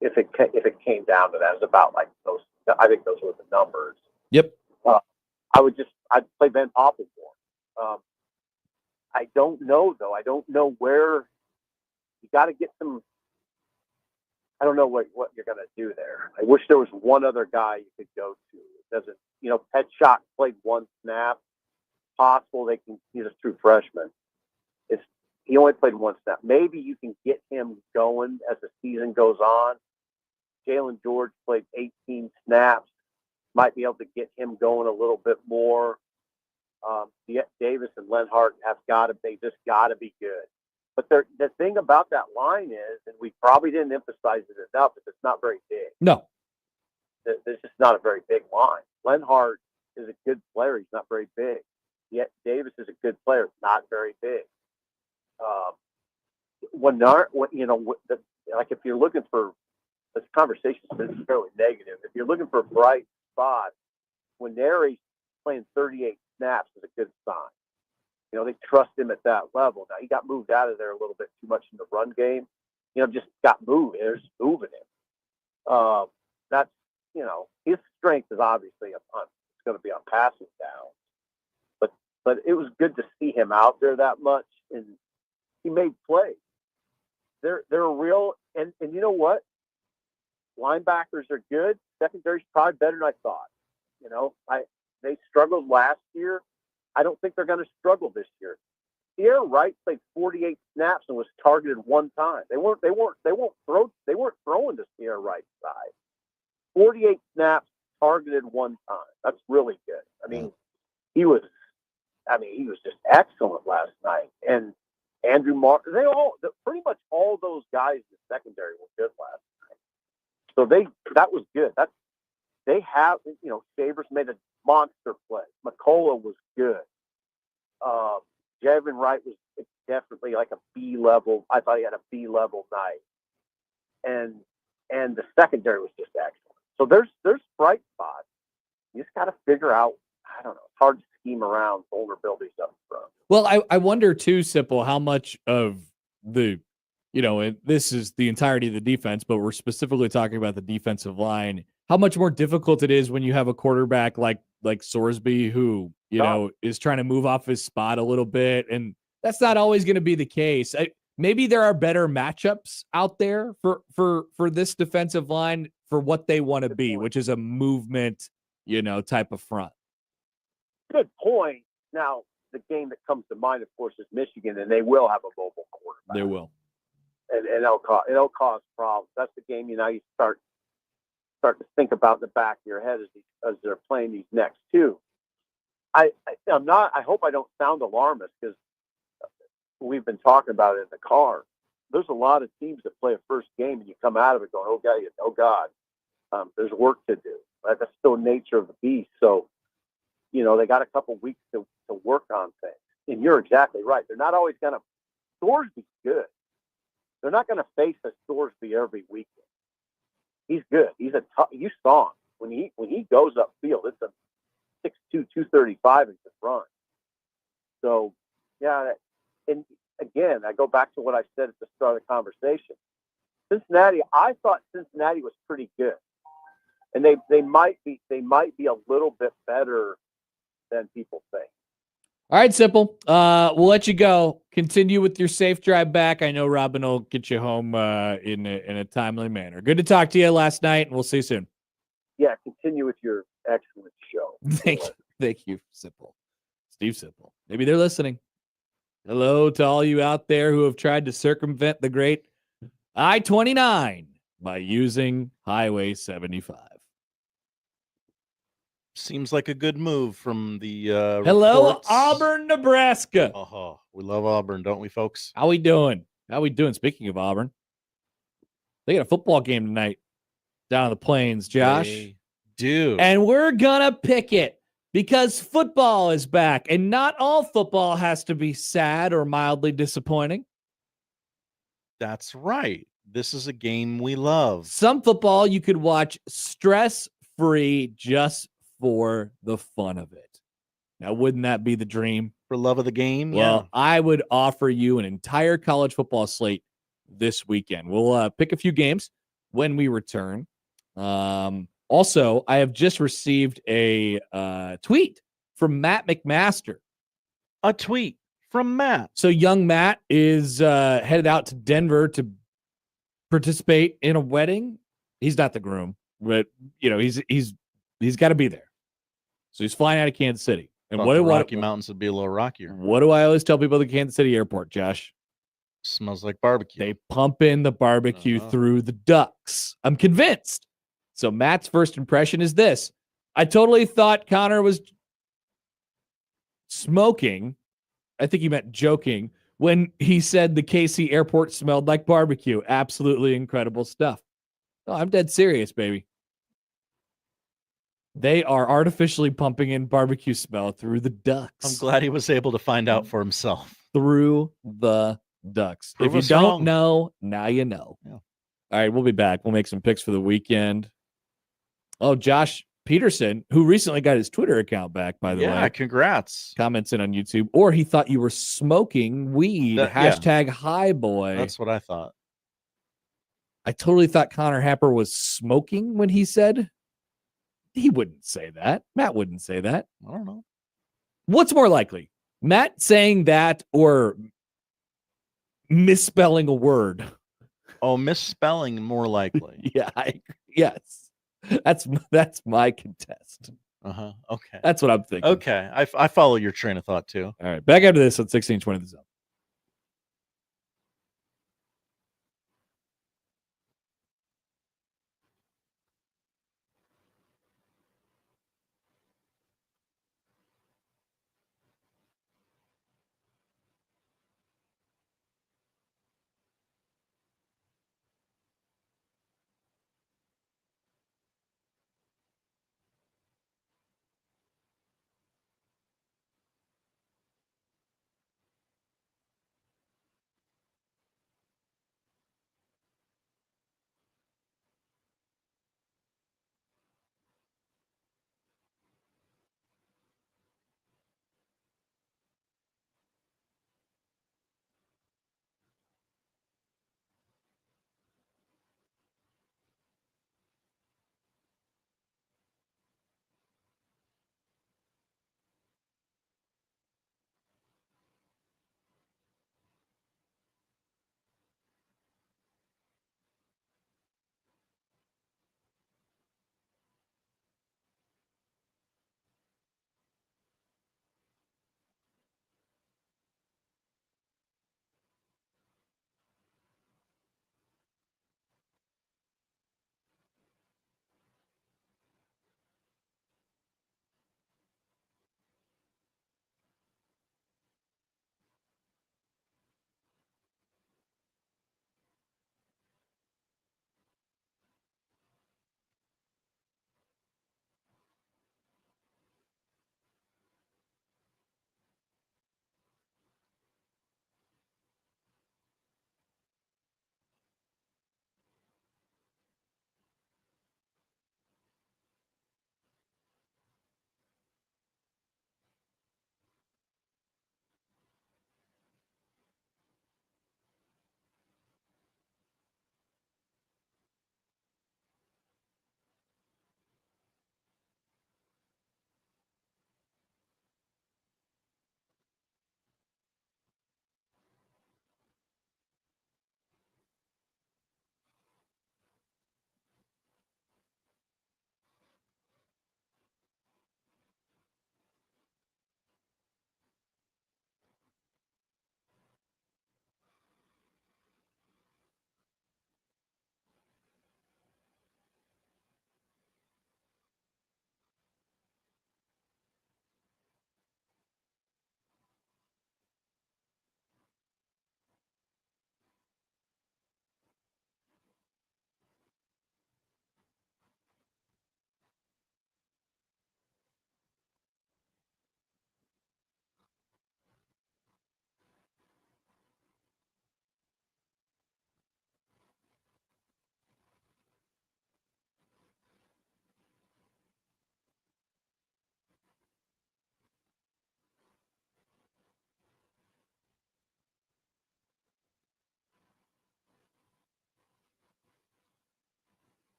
If it came down to that, it's about like those. I think those were the numbers. Yep. I'd play Van Poppel more. I don't know though. I don't know where you got to get some. I don't know what you're going to do there. I wish there was one other guy you could go to. It doesn't, Pet Shock played one snap. Possible they can. He's a true freshman. He only played one snap. Maybe you can get him going as the season goes on. Jalen George played 18 snaps. Might be able to get him going a little bit more. Davis and Lenhart they just got to be good. But the thing about that line is, and we probably didn't emphasize it enough, is it's not very big. No. This is not a very big line. Lenhart is a good player. He's not very big. Yet Davis is a good player. Not very big. If you're looking for this conversation is fairly negative. If you're looking for a bright spot, when Neri's playing 38 snaps is a good sign. They trust him at that level. Now he got moved out of there a little bit too much in the run game. Just got moved. They're just moving him. That's his strength is obviously it's going to be on passing down. But it was good to see him out there that much, and he made plays. They're real, and you know what? Linebackers are good. Secondary's probably better than I thought. They struggled last year. I don't think they're going to struggle this year. Sierra Wright played 48 snaps and was targeted one time. They weren't throwing to Sierra Wright's side. 48 snaps, targeted one time. That's really good. I mean, he was just excellent last night. And Andrew Martin, pretty much all those guys in the secondary were good last night. So that was good. Shavers made a monster play. McCullough was good. Javin Wright was definitely like a B level. I thought he had a B level night. And the secondary was just excellent. So there's bright spots. You just got to figure out. I don't know. It's hard to scheme around vulnerabilities up front. Well, I wonder too, Sipple, how much of the, this is the entirety of the defense, but we're specifically talking about the defensive line. How much more difficult it is when you have a quarterback like Sorsby who, is trying to move off his spot a little bit, and that's not always going to be the case. Maybe there are better matchups out there for this defensive line for what they want to be, which is a movement, type of front. Good point. Now, the game that comes to mind, of course, is Michigan, and they will have a mobile quarterback. They will, and it'll cause problems. That's the game. You start to think about in the back of your head as they're playing these next two. I hope I don't sound alarmist because we've been talking about it in the car. There's a lot of teams that play a first game and you come out of it going, oh God, there's work to do. That's still the nature of the beast. So, they got a couple weeks to work on things. And you're exactly right. They're not always going to. Thorsby's good. They're not going to face a Thorsby every weekend. He's good. He's you saw him when he goes upfield. It's a 6'2", 235 and can run. So, yeah. And again, I go back to what I said at the start of the conversation. I thought Cincinnati was pretty good, and they might be a little bit better than people think. All right, Sipple. We'll let you go. Continue with your safe drive back. I know Robin will get you home in a timely manner. Good to talk to you last night, and we'll see you soon. Yeah, continue with your excellent show. Thank you, Sipple. Steve Sipple. Maybe they're listening. Hello to all you out there who have tried to circumvent the great I-29 by using Highway 75. – Seems like a good move from the Hello, reports. Auburn, Nebraska. We love Auburn, don't we, folks? How we doing? Speaking of Auburn, they got a football game tonight down in the plains, Josh. They do. And we're gonna pick it because football is back, and not all football has to be sad or mildly disappointing. That's right. This is a game we love. Some football you could watch stress-free just for the fun of it. Now, wouldn't that be the dream? For love of the game? Well, I would offer you an entire college football slate this weekend. We'll pick a few games when we return. Also, I have just received a tweet from Matt McMaster. A tweet from Matt. So young Matt is headed out to Denver to participate in a wedding. He's not the groom, but he's got to be there. So he's flying out of Kansas City. And Thought the Rocky Mountains would be a little rockier. What do I always tell people at the Kansas City airport, Josh? Smells like barbecue. They pump in the barbecue through the ducts. I'm convinced. So Matt's first impression is this. I totally thought Connor was smoking. I think he meant joking when he said the KC airport smelled like barbecue. Absolutely incredible stuff. Oh, I'm dead serious, baby. They are artificially pumping in barbecue smell through the ducts. I'm glad he was able to find out for himself. Through the ducts. Prove if you us don't wrong. know, now you know. Yeah. All right, we'll be back. We'll make some picks for the weekend. Oh, Josh Peterson, who recently got his Twitter account back, by the way. Yeah, congrats. Comments in on YouTube. Or he thought you were smoking weed. Hashtag high boy. That's what I thought. I totally thought Connor Happer was smoking when he said he wouldn't say that. Matt wouldn't say that. I don't know. What's more likely? Matt saying that or misspelling a word? Oh, misspelling more likely. Yeah, yes. That's my contest. Okay. That's what I'm thinking. Okay. I follow your train of thought too. All right. Back after this on 1620 The Zone.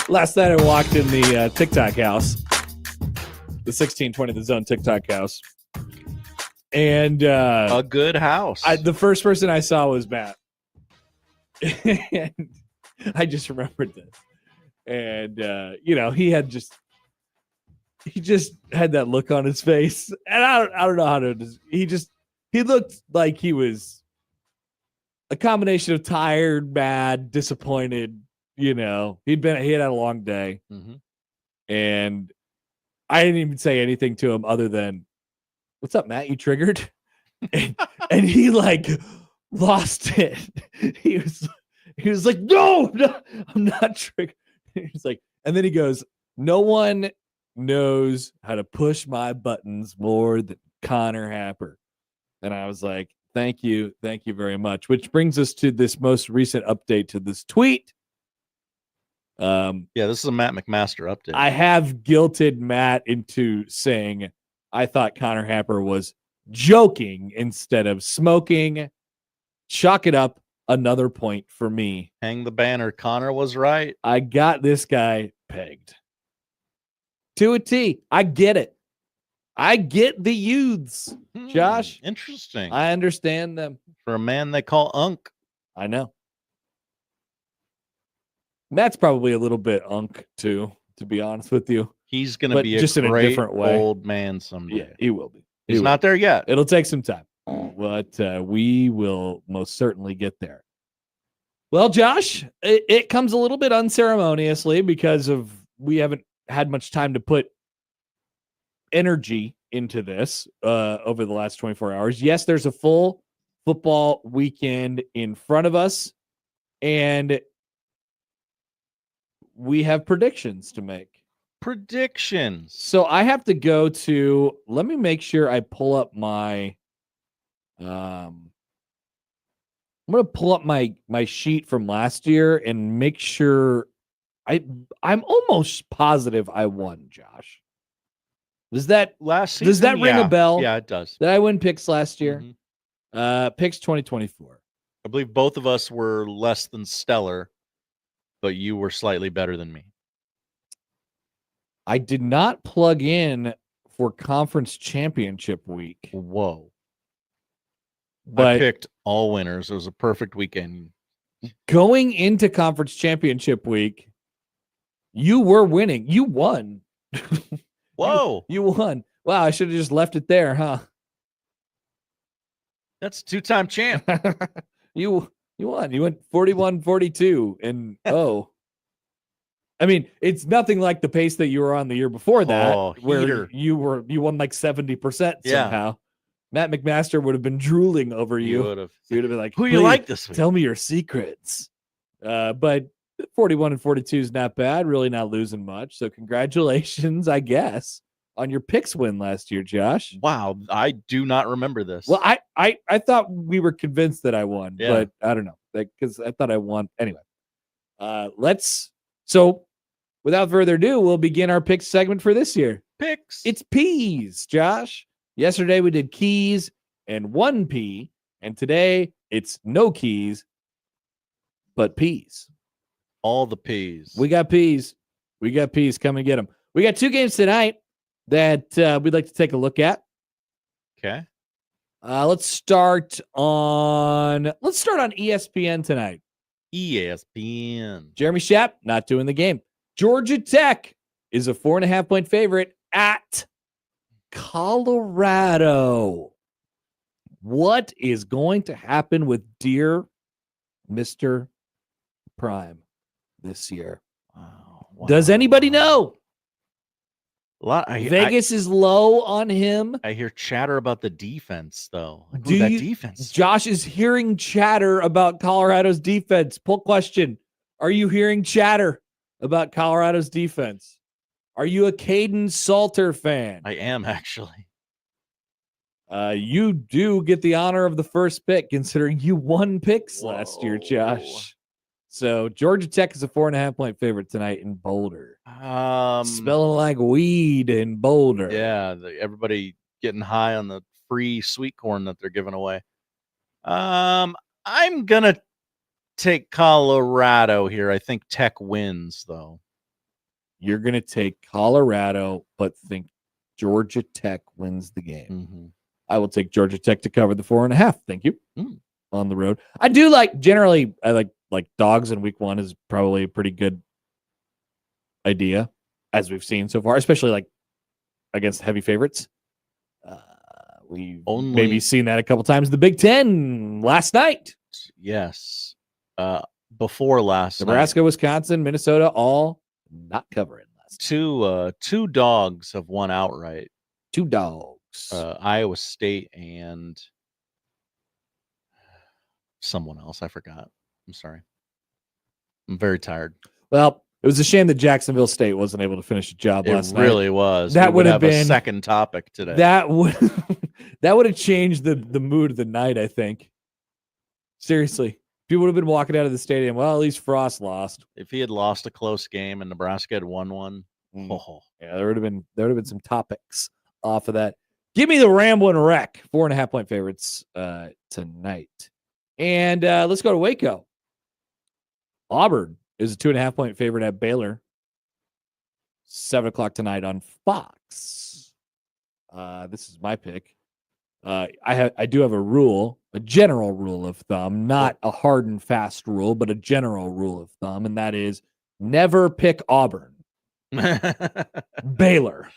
Last night I walked in the TikTok house, the 1620 The Zone TikTok house, and a good house. The first person I saw was Matt. And I just remembered this. And, he just had that look on his face. And I don't know how to, he looked like he was a combination of tired, mad, disappointed. He had a long day. Mm-hmm. And I didn't even say anything to him other than, "What's up, Matt? You triggered?" and he lost it. He was like, no, I'm not triggered. He's like, and then he goes, "No one knows how to push my buttons more than Connor Happer." And I was like, thank you very much. Which brings us to this most recent update to this tweet. This is a Matt McMaster update. I have guilted Matt into saying I thought Connor Happer was joking instead of smoking. Chalk it up. Another point for me. Hang the banner. Connor was right. I got this guy pegged to a T. I get it. I get the youths, Josh. Interesting. I understand them. For a man they call Unk. I know. Matt's probably a little bit Unk too, to be honest with you. He's going to be just a in a great different way. Old man someday. Yeah, he will be. He's not there yet. It'll take some time, but we will most certainly get there. Well, Josh, it comes a little bit unceremoniously because we haven't had much time to put energy into this over the last 24 hours. Yes, there's a full football weekend in front of us, and we have predictions to make. Predictions. So I have to go to, let me make sure I pull up my, I'm going to pull up my sheet from last year and make sure I'm almost positive I won, Josh. Does that ring a bell? Yeah, it does. Did I win picks last year? Picks 2024. I believe both of us were less than stellar, but you were slightly better than me. I did not plug in for conference championship week. Whoa. But I picked all winners. It was a perfect weekend. Going into conference championship week, you were winning. You won. Whoa. You won. Wow, I should have just left it there, huh? That's two-time champ. You won. You went 41-42 and I mean, it's nothing like the pace that you were on the year before that, where you won like 70% somehow. Matt McMaster would have been drooling over you. He would have been like, "Who you like this week? Tell me your secrets." But 41-42 is not bad. Really not losing much. So congratulations, I guess, on your picks win last year, Josh. Wow, I do not remember this. Well, I thought we were convinced that I won, but I don't know, because I thought I won anyway. So without further ado, we'll begin our picks segment for this year. Picks. It's P's, Josh. Yesterday we did keys and 1 P, and today it's no keys, but P's. All the P's. We got P's. Come and get them. We got 2 games tonight that we'd like to take a look at. Okay. Let's start on ESPN tonight. ESPN. Jeremy Schaap not doing the game. Georgia Tech is a 4.5-point favorite at Colorado. What is going to happen with dear Mr. Prime this year? Wow. Does anybody know? Vegas is low on him. I hear chatter about the defense, though. Defense? Josh is hearing chatter about Colorado's defense. Poll question. Are you hearing chatter about Colorado's defense? Are you a Caden Salter fan? I am, actually. You do get the honor of the first pick, considering you won picks last year, Josh. So Georgia Tech is a 4.5-point favorite tonight in Boulder. Smelling like weed in Boulder. Yeah, everybody getting high on the free sweet corn that they're giving away. I'm gonna take Colorado here. I think Tech wins, though. you're going to take Colorado, but think Georgia Tech wins the game. Mm-hmm. I will take Georgia Tech to cover the 4.5. Thank you. On the road. I do generally, I like dogs in week 1 is probably a pretty good idea, as we've seen so far, especially like against heavy favorites. We've maybe seen that a couple times. The Big Ten last night. Yes. Before last Nebraska, night. Wisconsin, Minnesota, all not covering last night. Two dogs have won outright. 2 dogs. Iowa State and someone else. I forgot. I'm sorry. I'm very tired. Well, it was a shame that Jacksonville State wasn't able to finish the job last night. It really was. That would have been a second topic today. That would have changed the mood of the night, I think. Seriously. People would have been walking out of the stadium. Well, at least Frost lost. If he had lost a close game and Nebraska had won one, yeah, there would have been some topics off of that. Give me the Ramblin' Wreck, 4.5-point favorites tonight. And let's go to Waco. Auburn is a 2.5-point favorite at Baylor. 7:00 tonight on Fox. This is my pick. I do have a general rule of thumb, not a hard and fast rule, but a general rule of thumb, and that is never pick Auburn. Baylor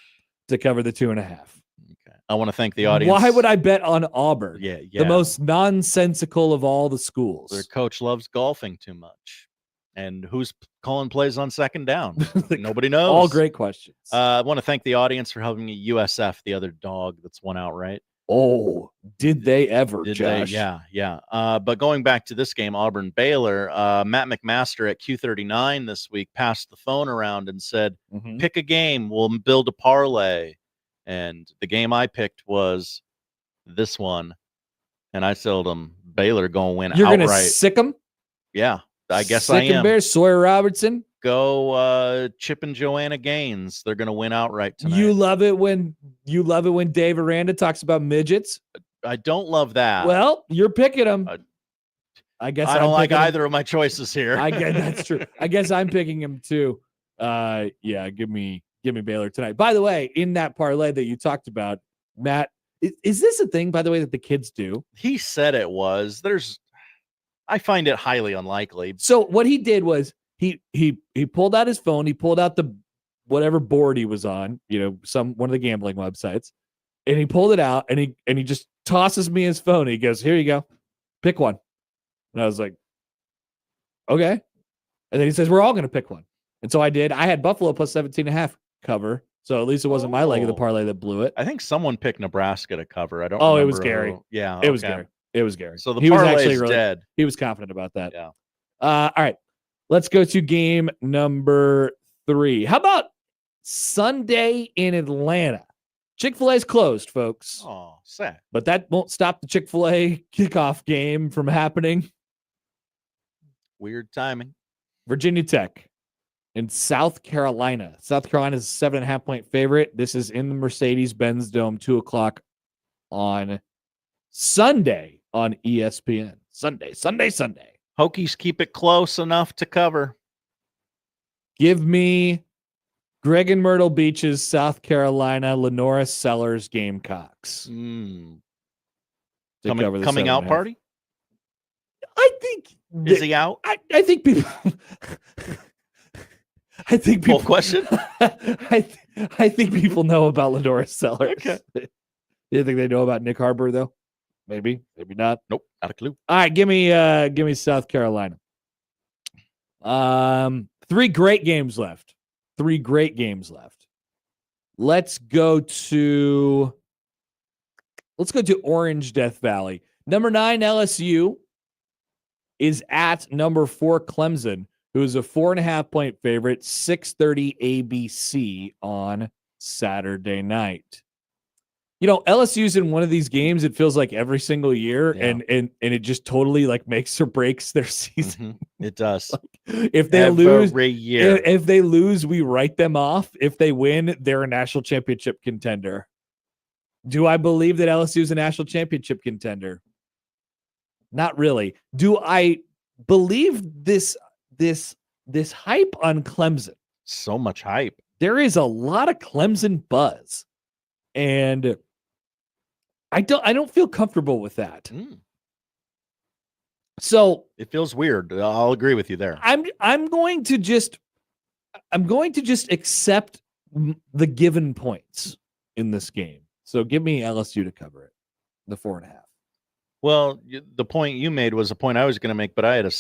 to cover the 2.5. Okay. I want to thank the audience. Why would I bet on Auburn? Yeah. The most nonsensical of all the schools. Their coach loves golfing too much. And who's calling plays on second down? Nobody knows. All great questions. I want to thank the audience for helping me. USF, the other dog that's won outright. Oh, did they ever, Josh? Yeah. But going back to this game, Auburn-Baylor, Matt McMaster at Q39 this week passed the phone around and said, pick a game, we'll build a parlay. And the game I picked was this one. And I told him, Baylor going to win outright. You're going to sick them? Yeah, I guess sick I am. Bear, Sawyer Robertson? Go Chip and Joanna Gaines. They're going to win outright tonight. You love it when Dave Aranda talks about midgets? I don't love that. Well, you're picking them. I guess I don't like either of my choices here. I guess that's true. I guess I'm picking him too. Yeah, give me Baylor tonight. By the way, in that parlay that you talked about, Matt, is this a thing, by the way, that the kids do? He said it was. I find it highly unlikely. So what he did was he pulled out his phone, he pulled out the whatever board he was on, one of the gambling websites, and he pulled it out and he just tosses me his phone. He goes, "Here you go. Pick one." And I was like, "Okay." And then he says, "We're all going to pick one." And so I did. I had Buffalo plus 17.5 cover. So at least it wasn't my leg of the parlay that blew it. I think someone picked Nebraska to cover. I don't remember. It was Gary. Yeah. It was Gary. It was Gary. So the parlay is dead. He was confident about that. Yeah. All right. Let's go to game number 3. How about Sunday in Atlanta? Chick-fil-A's closed, folks. Oh, sad. But that won't stop the Chick-fil-A kickoff game from happening. Weird timing. Virginia Tech in South Carolina. South Carolina is a 7.5-point favorite. This is in the Mercedes-Benz Dome, 2:00 on Sunday on ESPN. Sunday. Hokies keep it close enough to cover. Give me Greg and Myrtle Beach's South Carolina, Lenora Sellers Gamecocks. Coming out party? I think. Is he out? I think people. I think people. Full question? I think people know about Lenora Sellers. Okay. You think they know about Nick Harbor though? Maybe not. Nope, not a clue. All right, give me South Carolina. 3 great games left. Let's go to Orange Death Valley. Number 9 LSU is at number 4 Clemson, who is a 4.5-point favorite, 6:30 ABC on Saturday night. LSU's in one of these games, it feels like every single year, and it just totally makes or breaks their season. It does. If they every year. If they lose, we write them off. If they win, they're a national championship contender. Do I believe that LSU is a national championship contender? Not really. Do I believe this hype on Clemson? So much hype. There is a lot of Clemson buzz, and I don't feel comfortable with that. So it feels weird. I'll agree with you there. I'm going to just accept the given points in this game. So give me LSU to cover it, the 4.5. Well, the point you made was a point I was going to make, but I had a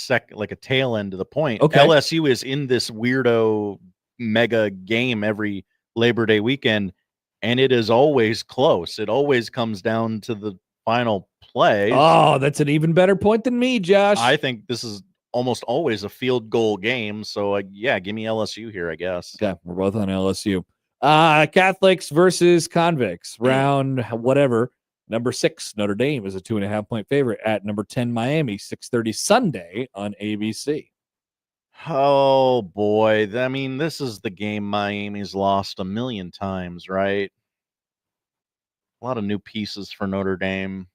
tail end to the point. Okay. LSU is in this weirdo mega game every Labor Day weekend, and it is always close. It always comes down to the final play. Oh, that's an even better point than me, Josh. I think this is almost always a field goal game. So, yeah, give me LSU here, I guess. Okay, we're both on LSU. Catholics versus convicts, round whatever. Number 6, Notre Dame is a 2.5-point favorite at number 10, Miami, 6:30 Sunday on ABC. Oh, boy. I mean, this is the game Miami's lost a million times, right? A lot of new pieces for Notre Dame.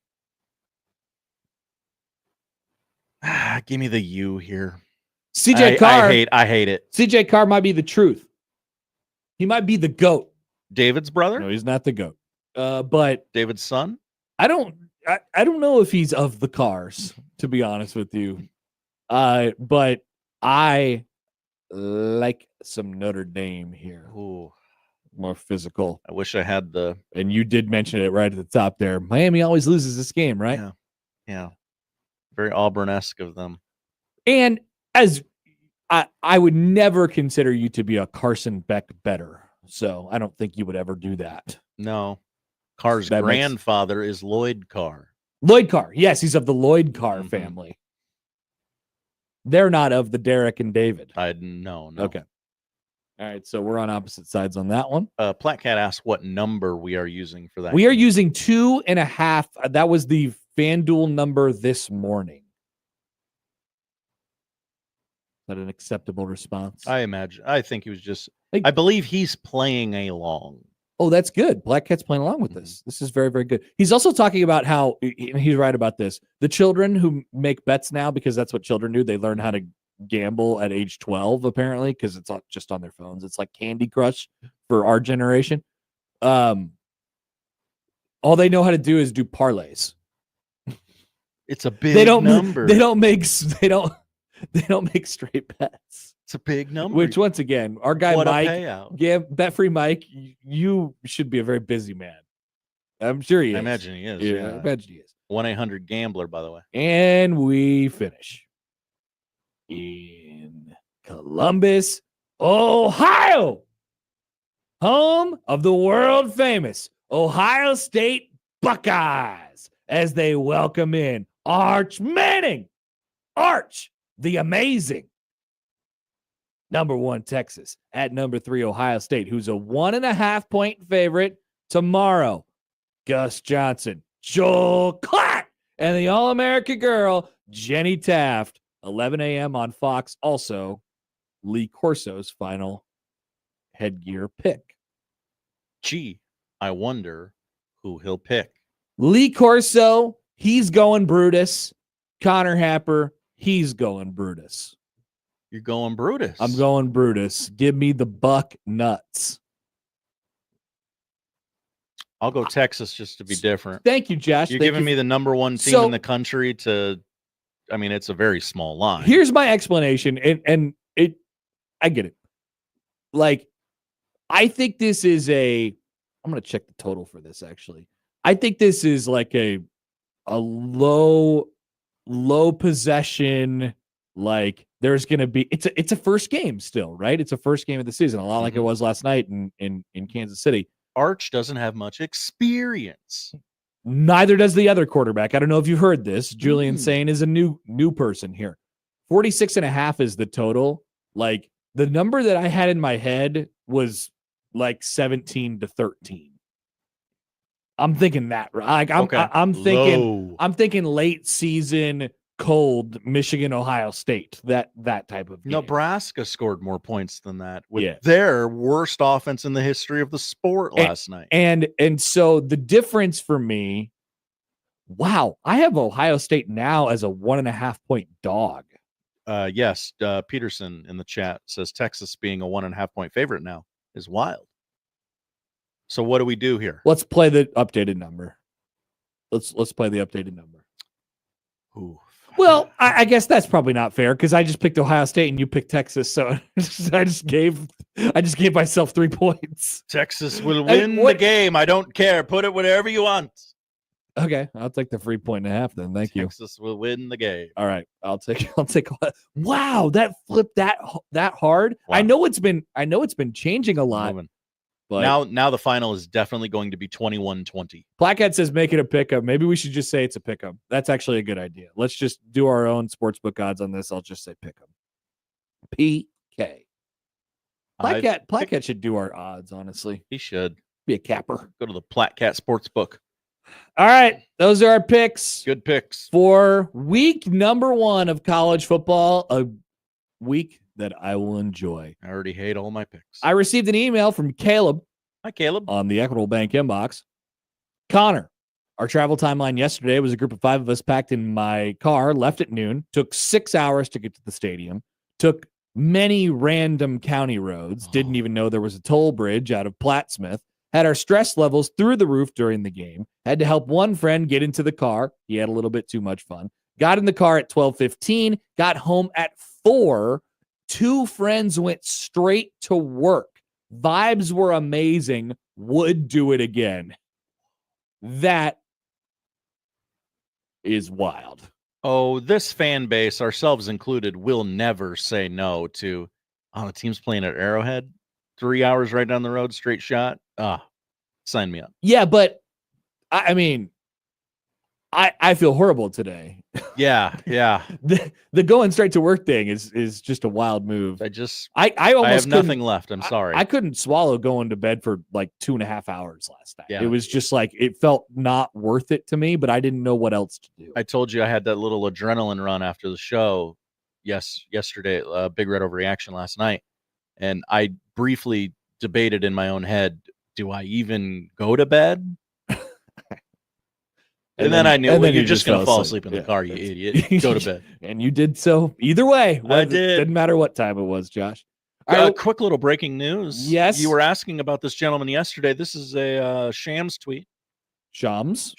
Give me the U here. CJ Carr. I hate it. CJ Carr might be the truth. He might be the GOAT. David's brother? No, he's not the GOAT. But David's son? I don't know if he's of the Cars, to be honest with you. But I like some Notre Dame here. Ooh. More physical. I wish I had and you did mention it right at the top there. Miami always loses this game, right? Yeah. Very Auburn-esque of them. And as I would never consider you to be a Carson Beck better. So I don't think you would ever do that. No. Carr's grandfather is Lloyd Carr. Lloyd Carr. Yes, he's of the Lloyd Carr family. They're not of the Derek and David. No. Okay. All right, so we're on opposite sides on that one. Platcat asked what number we are using for that. We are using 2.5. That was the FanDuel number this morning. Is that an acceptable response? I imagine. I think he was just. I believe he's playing along. Oh, that's good. Black Cat's playing along with this. This is very, very good. He's also talking about how he's right about this. The children who make bets now, because that's what children do. They learn how to gamble at age 12, apparently, because it's just on their phones. It's like Candy Crush for our generation. All they know how to do is do parlays. It's a big number. They don't make straight bets. It's a big number. Which, once again, our guy What a Mike, payout. Bet-free Mike, you should be a very busy man. I'm sure he is. I imagine he is. Yeah, I imagine he is. 1-800-GAMBLER, by the way. And we finish in Columbus, Ohio, home of the world famous Ohio State Buckeyes, as they welcome in Arch Manning, Arch the Amazing. Number 1, Texas, at number 3, Ohio State, who's a 1.5-point favorite tomorrow. Gus Johnson, Joel Clark, and the All-American girl, Jenny Taft, 11 a.m. on Fox. Also, Lee Corso's final headgear pick. Gee, I wonder who he'll pick. Lee Corso, he's going Brutus. Connor Happer, he's going Brutus. You're going Brutus. I'm going Brutus. Give me the buck nuts. I'll go Texas just to be different. Thank you, Josh. You're giving me the number 1 team in the country to, I mean, it's a very small line. Here's my explanation, and I get it. Like, I think this is I'm going to check the total for this, actually. I think this is like a low possession, like, there's going to be it's a first game still, right? It's a first game of the season, a lot like it was last night in Kansas City. Arch doesn't have much experience. Neither does the other quarterback. I don't know if you've heard this. Julian Sane is a new person here. 46.5 is the total. Like, the number that I had in my head was like 17-13. I'm thinking that, like, I'm thinking late season, cold Michigan, Ohio State, that type of game. Nebraska scored more points than that with their worst offense in the history of the sport last night. And so the difference for me, wow, I have Ohio State now as a 1.5-point dog. Yes, Peterson in the chat says Texas being a 1.5 point favorite now is wild. So what do we do here? Let's play the updated number. Let's play the updated number. Ooh. Well, I guess that's probably not fair because I just picked Ohio State and you picked Texas, so I just gave myself 3 points. Texas will win the game. I don't care. Put it whatever you want. Okay, I'll take the 3.5 points then. Thank you. Texas will win the game. All right, I'll take. Wow, that flipped that hard. Wow. I know it's been changing a lot. But Now the final is definitely going to be 21-20. Blackhead says make it a pick'em. Maybe we should just say it's a pick'em. That's actually a good idea. Let's just do our own sportsbook odds on this. I'll just say pick'em. PK. Blackhead should do our odds, honestly. He should. Be a capper. Go to the Plattcat Sportsbook. All right. Those are our picks. Good picks. For week number 1 of college football, a week that I will enjoy. I already hate all my picks. I received an email from Caleb. Hi, Caleb. On the Equitable Bank inbox. Connor, our travel timeline yesterday was a group of 5 of us packed in my car, left at noon, took 6 hours to get to the stadium, took many random county roads, didn't even know there was a toll bridge out of Plattsmouth, had our stress levels through the roof during the game, had to help one friend get into the car. He had a little bit too much fun. Got in the car at 12:15, got home at 4. 2 friends went straight to work. Vibes were amazing. Would do it again. That is wild. Oh, this fan base, ourselves included, will never say no to the team's playing at Arrowhead. 3 hours right down the road, straight shot. Sign me up. Yeah, but I mean, I feel horrible today. Yeah. The going straight to work thing is just a wild move. I almost have nothing left. I'm sorry. I couldn't swallow going to bed for like 2.5 hours last night. Yeah. It was just like it felt not worth it to me, but I didn't know what else to do. I told you I had that little adrenaline run after the show. Yesterday, Big Red Overreaction last night, and I briefly debated in my own head, do I even go to bed? And then I knew, well, you're just going to fall asleep in the car, you idiot. Go to bed. And you did so either way. I did. Didn't matter what time it was, Josh. Quick little breaking news. Yes. You were asking about this gentleman yesterday. This is a Shams tweet. Shams,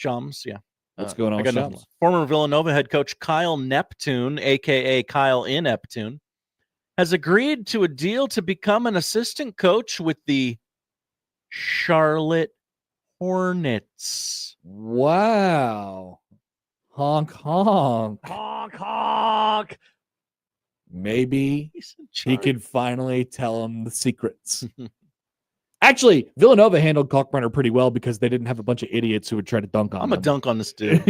yeah. What's going on with Shams? Former Villanova head coach Kyle Neptune, a.k.a. Kyle Ineptune, has agreed to a deal to become an assistant coach with the Charlotte Hornets. Wow. Honk, honk. Honk, honk. Maybe he could finally tell him the secrets. Actually, Villanova handled Kalkbrenner pretty well because they didn't have a bunch of idiots who would try to dunk on him. I'm a dunk on this dude.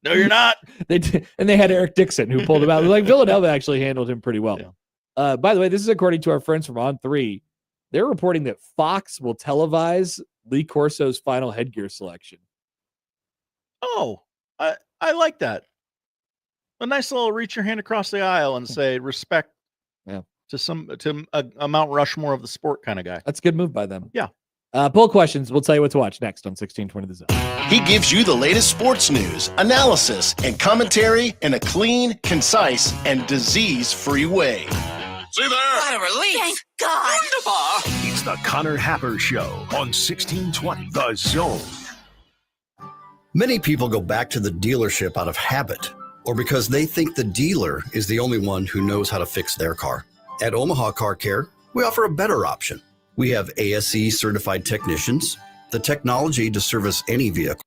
No, you're not. They did, and they had Eric Dixon who pulled him out. Like Villanova actually handled him pretty well. Yeah. By the way, this is according to our friends from On3. They're reporting that Fox will televise Lee Corso's final headgear selection. Oh, I like that. A nice little reach your hand across the aisle and say respect to a Mount Rushmore of the sport kind of guy. That's a good move by them. Yeah. Poll questions. We'll tell you what to watch next on 1620 The Zone. He gives you the latest sports news, analysis, and commentary in a clean, concise, and disease-free way. See there? What a relief. Thank God. Wonderful. It's the Connor Happer Show on 1620 The Zone. Many people go back to the dealership out of habit or because they think the dealer is the only one who knows how to fix their car. At Omaha Car Care, we offer a better option. We have ASE certified technicians, the technology to service any vehicle.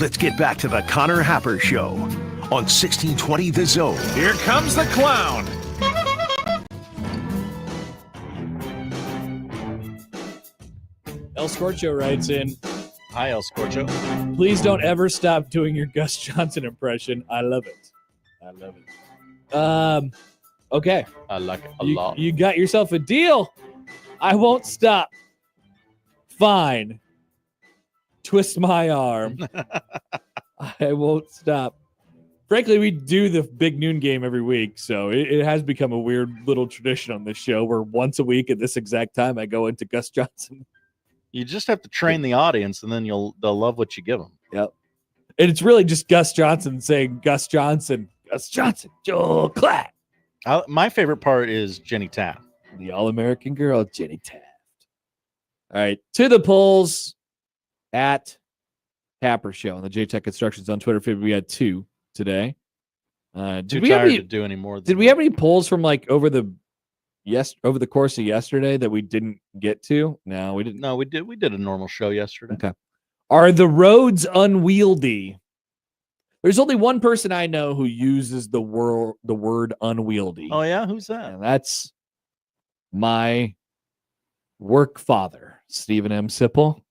Let's get back to the Connor Happer Show on 1620 The Zone. Here comes the clown. El Scorcho writes in, Hi, El Scorcho. please don't ever stop doing your Gus Johnson impression. I love it. I love it. Okay. I like it a You- lot. You got yourself a deal. I won't stop. Fine. Twist my arm. I won't stop. Frankly, we do the big noon game every week, so it has become a weird little tradition on this show where once a week at this exact time I go into Gus Johnson. You just have to train the audience, and then they'll love what you give them. Yep. And it's really just Gus Johnson saying Gus Johnson, Joel Clatt. My favorite part is Jenny Taft. The All-American girl, Jenny Taft. All right, to the polls at Happer Show on the J-Tech Constructions on Twitter feed. We had 2 today. Too tired to do any more. Did we have any polls from like over the course of yesterday that we didn't get to? No, we didn't. No, we did. We did a normal show yesterday. Okay. Are the roads unwieldy? There's only one person I know who uses the word unwieldy. Oh yeah, who's that? And that's my work father, Steven M Sipple.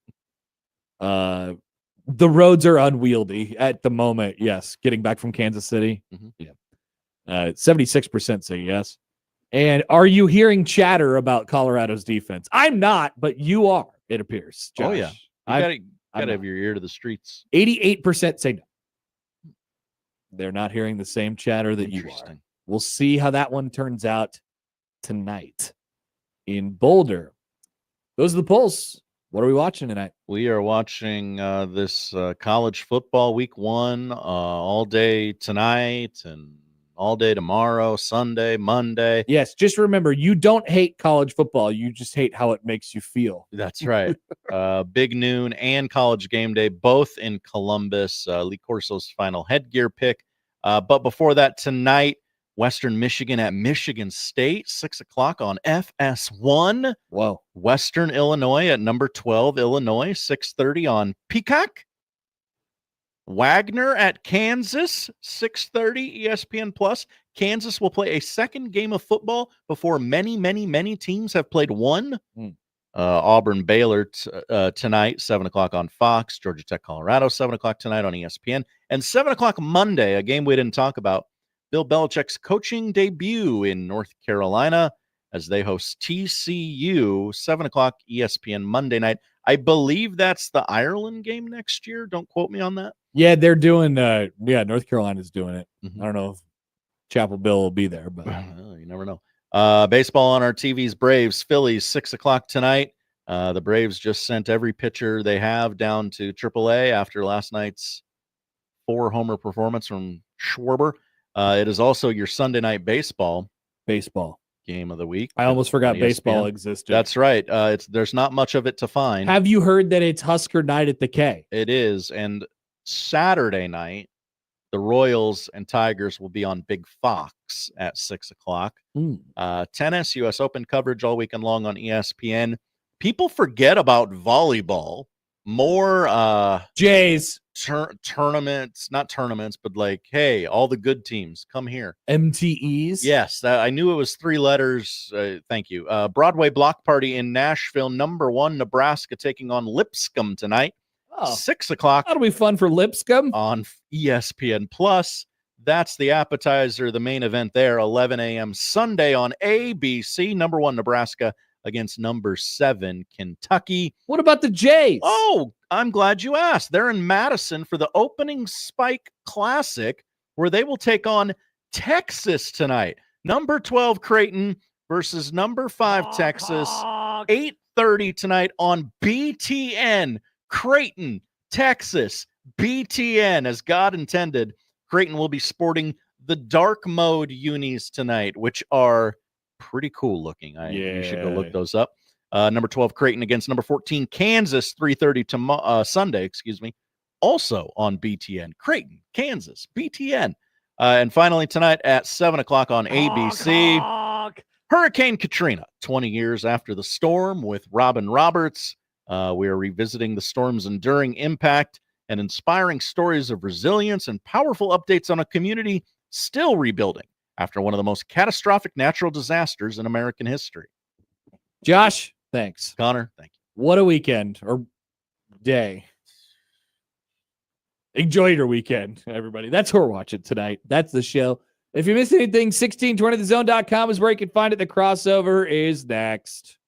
The roads are unwieldy at the moment. Yes, getting back from Kansas City. Mhm. Yeah, 76% say yes. And are you hearing chatter about Colorado's defense? I'm not, but you are. It appears. Oh Josh. yeah, you gotta have your ear to the streets. 88% say no. They're not hearing the same chatter that you are. We'll see how that one turns out tonight in Boulder. Those are the polls. What are we watching tonight? We are watching this college football week 1 all day tonight and all day tomorrow, Sunday, Monday. Yes, just remember, you don't hate college football. You just hate how it makes you feel. That's right. Big Noon and College Game Day, both in Columbus. Lee Corso's final headgear pick. But before that, tonight, Western Michigan at Michigan State, 6 o'clock on FS1. Whoa. Western Illinois at number 12, Illinois, 6:30 on Peacock. Wagner at Kansas, 6:30 ESPN Plus. Kansas will play a second game of football before many, many, many teams have played one. Auburn Baylor tonight, 7 o'clock on Fox. Georgia Tech Colorado, 7 o'clock tonight on ESPN. And 7 o'clock Monday, a game we didn't talk about, Bill Belichick's coaching debut in North Carolina as they host TCU, 7 o'clock ESPN Monday night. I believe that's the Ireland game next year. Don't quote me on that. Yeah, they're doing North Carolina's doing it. I don't know if Chapel Bill will be there, but you never know. Baseball on our TVs, Braves, Phillies, 6 o'clock tonight. The Braves just sent every pitcher they have down to AAA after last night's 4-homer performance from Schwarber. It is also your Sunday night baseball game of the week. I almost forgot on baseball ESPN. existed. That's right. There's not much of it to find. Have you heard that it's Husker night at the K? It is. And Saturday night, the Royals and Tigers will be on Big Fox at 6 o'clock. Tennis, U.S. Open coverage all weekend long on ESPN. People forget about volleyball. More Jays tournaments, not tournaments, but like, hey, all the good teams come here. MTEs. Yes, I knew it was 3 letters. Thank you. Broadway Block Party in Nashville, number 1 Nebraska taking on Lipscomb tonight. 6 o'clock. That'll be fun for Lipscomb on ESPN Plus. That's the appetizer, the main event there, 11 a.m. Sunday on ABC. Number 1 Nebraska against number 7 Kentucky. What about the Jays? Oh, I'm glad you asked. They're in Madison for the opening Spike Classic, where they will take on Texas tonight. Number 12 Creighton versus number 5 Texas. 8:30 tonight on BTN. Creighton, Texas, BTN, as God intended. Creighton will be sporting the dark mode unis tonight, which are pretty cool looking. You should go look those up. Number 12 Creighton against number 14 Kansas, 3:30 Sunday, also on BTN. Creighton, Kansas, BTN. And finally tonight at 7 o'clock on ABC, Hurricane Katrina, 20 years after the storm with Robin Roberts. We are revisiting the storm's enduring impact and inspiring stories of resilience and powerful updates on a community still rebuilding after one of the most catastrophic natural disasters in American history. Josh, thanks. Connor, thank you. What a weekend or day. Enjoy your weekend, everybody. That's who we're watching tonight. That's the show. If you miss anything, 1620thezone.com is where you can find it. The crossover is next.